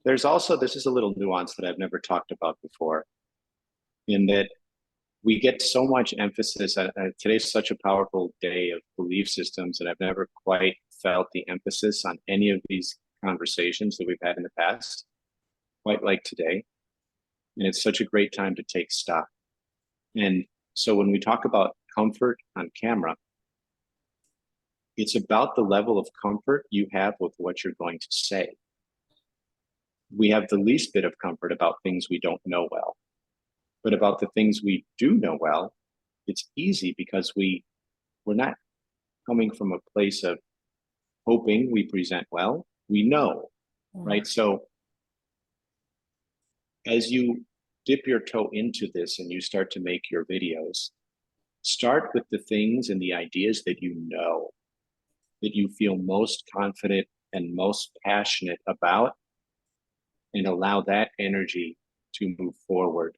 there's also, this is a little nuance that I've never talked about before, in that we get so much emphasis. Today's such a powerful day of belief systems, and I've never quite felt the emphasis on any of these conversations that we've had in the past, quite like today. And it's such a great time to take stock. And so when we talk about comfort on camera, it's about the level of comfort you have with what you're going to say. We have the least bit of comfort about things we don't know well. But about the things we do know well, it's easy because we're not coming from a place of hoping we present well. We know, right? So as you dip your toe into this and you start to make your videos, start with the things and the ideas that you know, that you feel most confident and most passionate about, and allow that energy to move forward.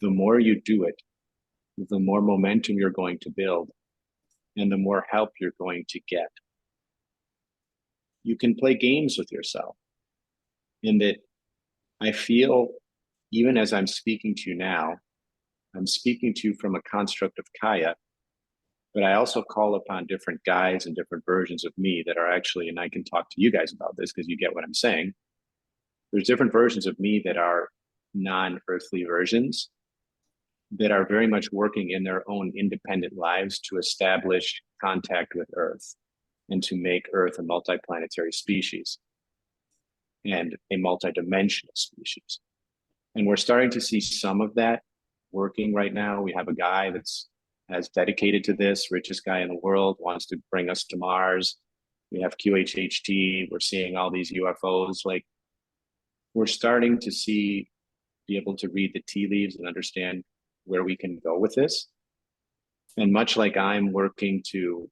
The more you do it, the more momentum you're going to build, and the more help you're going to get. You can play games with yourself, in that I feel, even as I'm speaking to you now, I'm speaking to you from a construct of Kaya, but I also call upon different guides and different versions of me that are actually, and I can talk to you guys about this because you get what I'm saying. There's different versions of me that are non-earthly versions that are very much working in their own independent lives to establish contact with Earth and to make Earth a multiplanetary species and a multidimensional species. And we're starting to see some of that working right now. We have a guy has dedicated to this, richest guy in the world, wants to bring us to Mars. We have QHHT. We're seeing all these UFOs. Like, we're starting to be able to read the tea leaves and understand where we can go with this. And much like I'm working to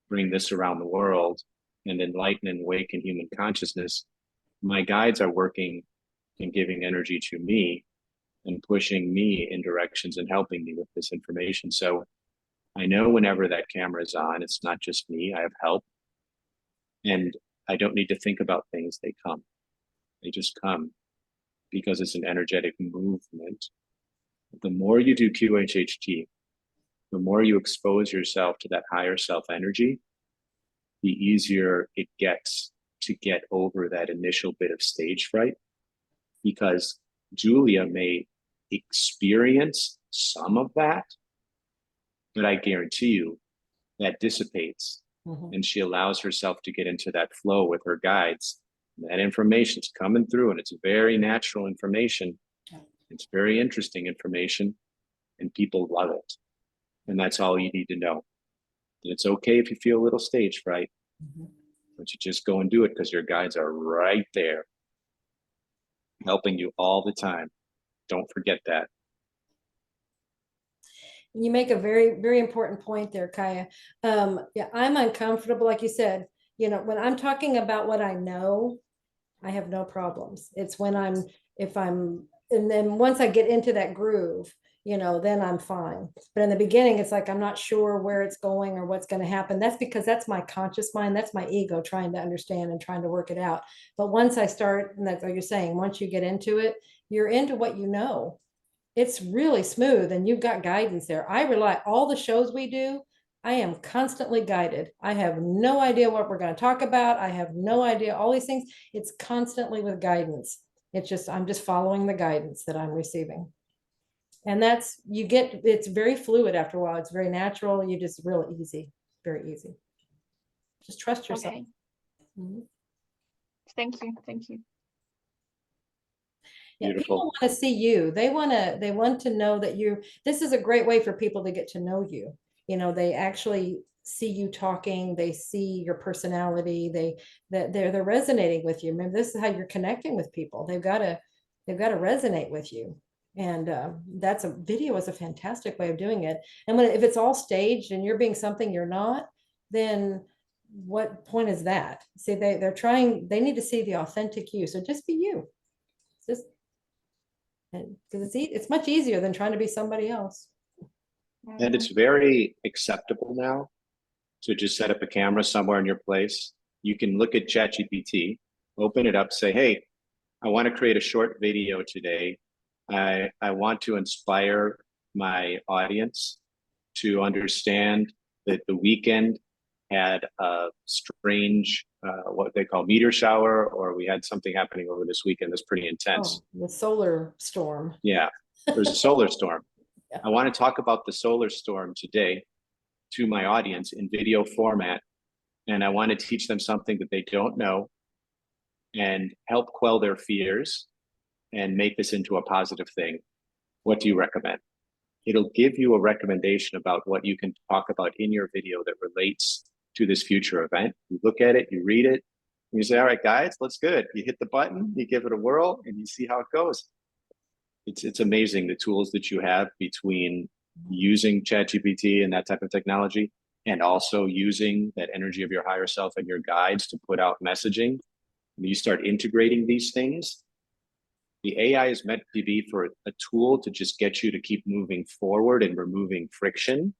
bring this around the world and enlighten and awaken human consciousness, my guides are working and giving energy to me and pushing me in directions and helping me with this information. So I know whenever that camera is on, it's not just me, I have help. And I don't need to think about things, they come. They just come because it's an energetic movement. The more you do QHHT, the more you expose yourself to that higher self energy, the easier it gets to get over that initial bit of stage fright. Because Julia may experience some of that, but I guarantee you that dissipates. And she allows herself to get into that flow with her guides. That information's coming through, and it's very natural information. It's very interesting information, and people love it. And that's all you need to know. And it's okay if you feel a little stage fright, but you just go and do it because your guides are right there, helping you all the time. Don't forget that. You make a very, very important point there, Kaya. Yeah, I'm uncomfortable, like you said, you know, when I'm talking about what I know, I have no problems. It's when and then once I get into that groove, you know, then I'm fine. But in the beginning, it's like, I'm not sure where it's going or what's going to happen. That's because that's my conscious mind. That's my ego trying to understand and trying to work it out. But once I start, and that's what you're saying, once you get into it, you're into what you know. It's really smooth and you've got guidance there. I rely, all the shows we do, I am constantly guided. I have no idea what we're going to talk about. I have no idea all these things. It's constantly with guidance. It's just, I'm just following the guidance that I'm receiving. And that's, it's very fluid after a while. It's very natural. You just real easy, very easy. Just trust yourself. Okay. Thank you. Thank you. Yeah, people want to see you. They want to know that this is a great way for people to get to know you. You know, they actually see you talking, they see your personality, they're resonating with you. Remember, this is how you're connecting with people. They've got to resonate with you. And video is a fantastic way of doing it. And if it's all staged and you're being something you're not, then what point is that? See, they need to see the authentic you. So just be you. Just because it's much easier than trying to be somebody else. And it's very acceptable now to just set up a camera somewhere in your place. You can look at ChatGPT, open it up, say, hey, I want to create a short video today. I want to inspire my audience to understand that the weekend had a strange, what they call meteor shower, or we had something happening over this weekend that's pretty intense. Oh, the solar storm. Yeah, there's a solar storm. Yeah. I want to talk about the solar storm today to my audience in video format. And I want to teach them something that they don't know and help quell their fears and make this into a positive thing. What do you recommend? It'll give you a recommendation about what you can talk about in your video that relates to this future event. You look at it, you read it, and you say, all right, guys, let's good. You hit the button, you give it a whirl, and you see how it goes. It's amazing the tools that you have between using ChatGPT and that type of technology, and also using that energy of your higher self and your guides to put out messaging. When you start integrating these things, the AI is meant to be for a tool to just get you to keep moving forward and removing friction.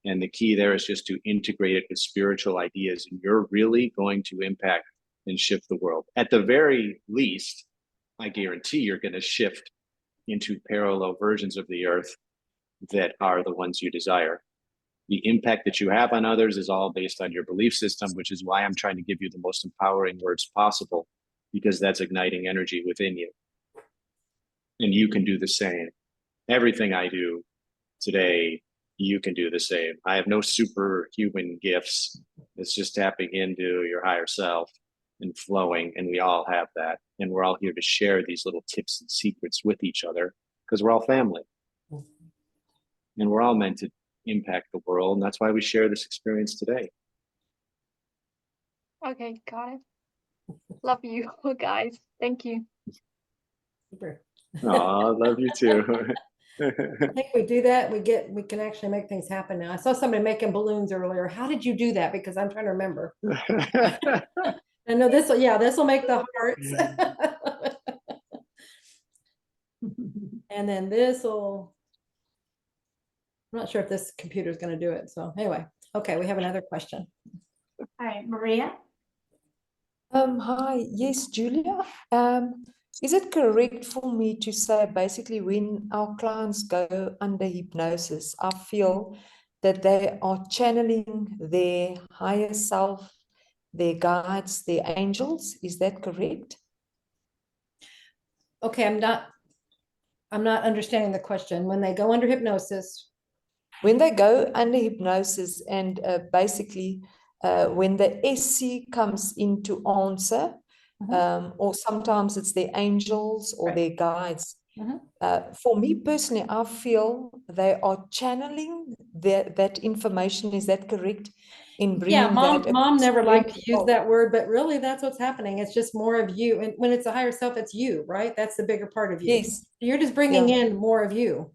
And the key there is just to integrate it with spiritual ideas, and you're really going to impact and shift the world. At the very least, I guarantee you're going to shift into parallel versions of the earth that are the ones you desire. The impact that you have on others is all based on your belief system, which is why I'm trying to give you the most empowering words possible, because that's igniting energy within you. And you can do the same. Everything I do today, you can do the same. I have no superhuman gifts. It's just tapping into your higher self and flowing, and we all have that. And we're all here to share these little tips and secrets with each other because we're all family. And we're all meant to impact the world, and that's why we share this experience today. Okay, got it. Love you guys. Thank you. Super. Oh, I love you too. I think we do that, we can actually make things happen now. I saw somebody making balloons earlier. How did you do that? Because I'm trying to remember. I know this will, this will make the hearts. And then this will, I'm not sure if this computer is going to do it. So anyway, okay, we have another question. All right, Maria. Hi, yes, Julia. Is it correct for me to say basically when our clients go under hypnosis, I feel that they are channeling their higher self, their guides, their angels? Is that correct? Okay, I'm not understanding the question. When they go under hypnosis. When they go under hypnosis and basically when the SC comes in to answer, or sometimes it's their angels or their guides. For me personally, I feel they are channeling that information. Is that correct? In bringing Mom never liked to use that word, but really that's what's happening. It's just more of you. And when it's a higher self, it's you, right? That's the bigger part of you. Yes. You're just bringing in more of you.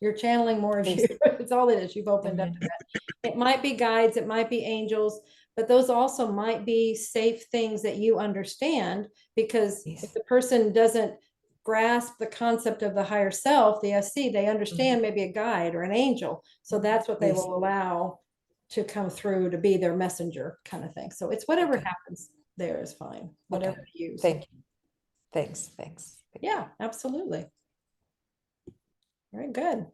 You're channeling more of Yes. you. It's all it is. You've opened up to that. It might be guides, it might be angels, but those also might be safe things that you understand, because if the person doesn't grasp the concept of the higher self, the SC, they understand maybe a guide or an angel. So that's what they will allow to come through to be their messenger kind of thing. So it's whatever happens there is fine. Whatever you use. Thank you. Thanks. Yeah, absolutely. Very good.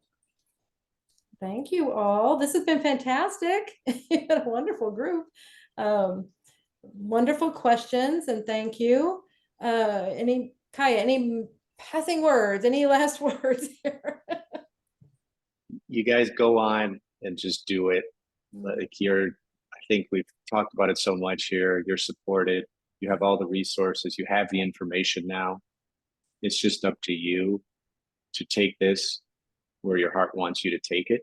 Thank you all. This has been fantastic. You had a wonderful group. Wonderful questions, and thank you. Kaya, any passing words, any last words here? You guys go on and just do it. Like I think we've talked about it so much here. You're supported. You have all the resources. You have the information now. It's just up to you to take this where your heart wants you to take it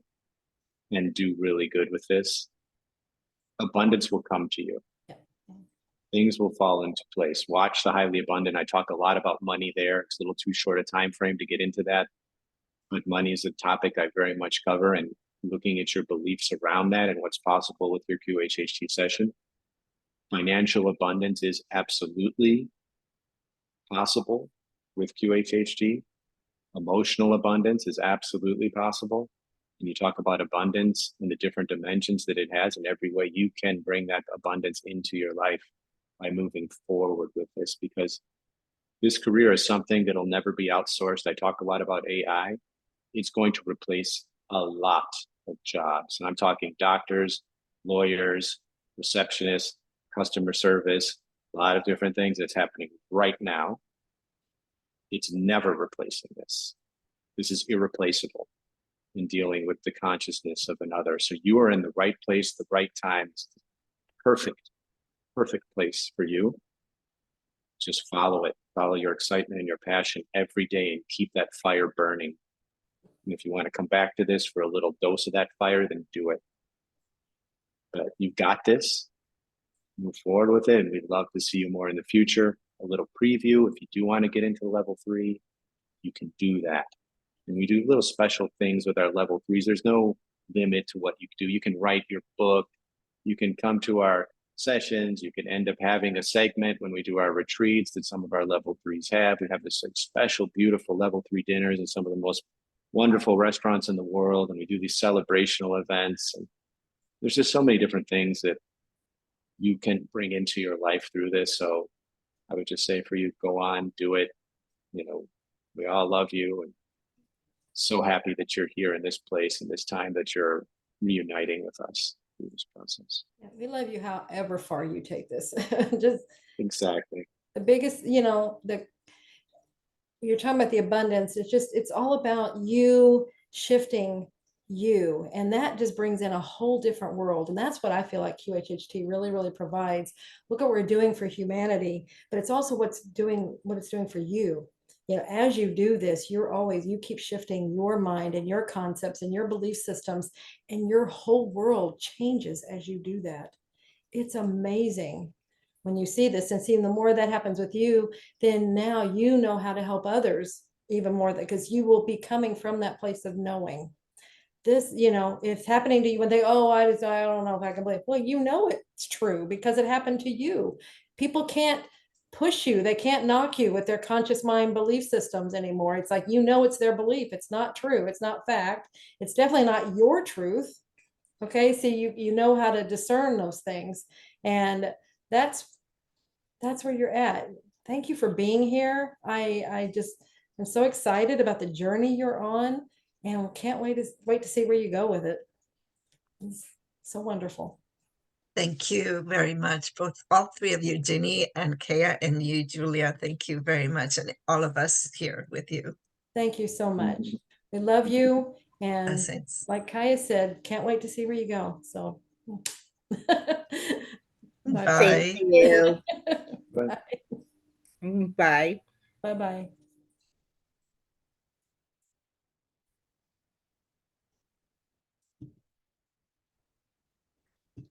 and do really good with this. Abundance will come to you. Things will fall into place. Watch the highly abundant. I talk a lot about money there. It's a little too short a time frame to get into that, but money is a topic I very much cover, and looking at your beliefs around that and what's possible with your QHHT session. Financial abundance is absolutely possible with QHHT. Emotional abundance is absolutely possible. And you talk about abundance and the different dimensions that it has, and every way you can bring that abundance into your life by moving forward with this, because this career is something that'll never be outsourced. I talk a lot about AI. It's going to replace a lot of jobs. And I'm talking doctors, lawyers, receptionists, customer service, a lot of different things that's happening right now. It's never replacing this. This is irreplaceable in dealing with the consciousness of another. So you are in the right place, the right time. It's the perfect place for you. Just follow it. Follow your excitement and your passion every day and keep that fire burning. And if you want to come back to this for a little dose of that fire, then do it. But you've got this. Move forward with it. And we'd love to see you more in the future. A little preview. If you do want to get into level 3, you can do that. And we do little special things with our level 3s. There's no limit to what you can do. You can write your book. You can come to our sessions. You can end up having a segment when we do our retreats that some of our level 3s have. We have this special, beautiful level 3 dinners in some of the most wonderful restaurants in the world. And we do these celebrational events. And there's just so many different things that you can bring into your life through this. So I would just say for you, go on, do it. You know, we all love you, and so happy that you're here in this place and this time that you're reuniting with us through this process. Yeah, we love you however far you take this. Just exactly. The biggest, you're talking about the abundance. It's all about you shifting you, and that just brings in a whole different world. And that's what I feel like QHHT really, really provides. Look what we're doing for humanity, but it's also what it's doing for you. As you do this, you keep shifting your mind and your concepts and your belief systems, and your whole world changes as you do that. It's amazing when you see this, and seeing the more that happens with you, then now you know how to help others even more, because you will be coming from that place of knowing. This, you know, it's happening to you when they, oh, I don't know if I can believe. Well, you know it's true because it happened to you. People can't push you. They can't knock you with their conscious mind belief systems anymore. It's like, you know, it's their belief. It's not true. It's not fact. It's definitely not your truth. Okay, so you know how to discern those things, and that's where you're at. Thank you for being here. I just am so excited about the journey you're on, and can't wait to see where you go with it. It's so wonderful. Thank you very much, all three of you, Ginny and Kaya, and you, Julia. Thank you very much, and all of us here with you. Thank you so much. We love you, and Blessings. like Kaya said, can't wait to see where you go. So Bye. Thank you. Bye. Bye. Bye-bye.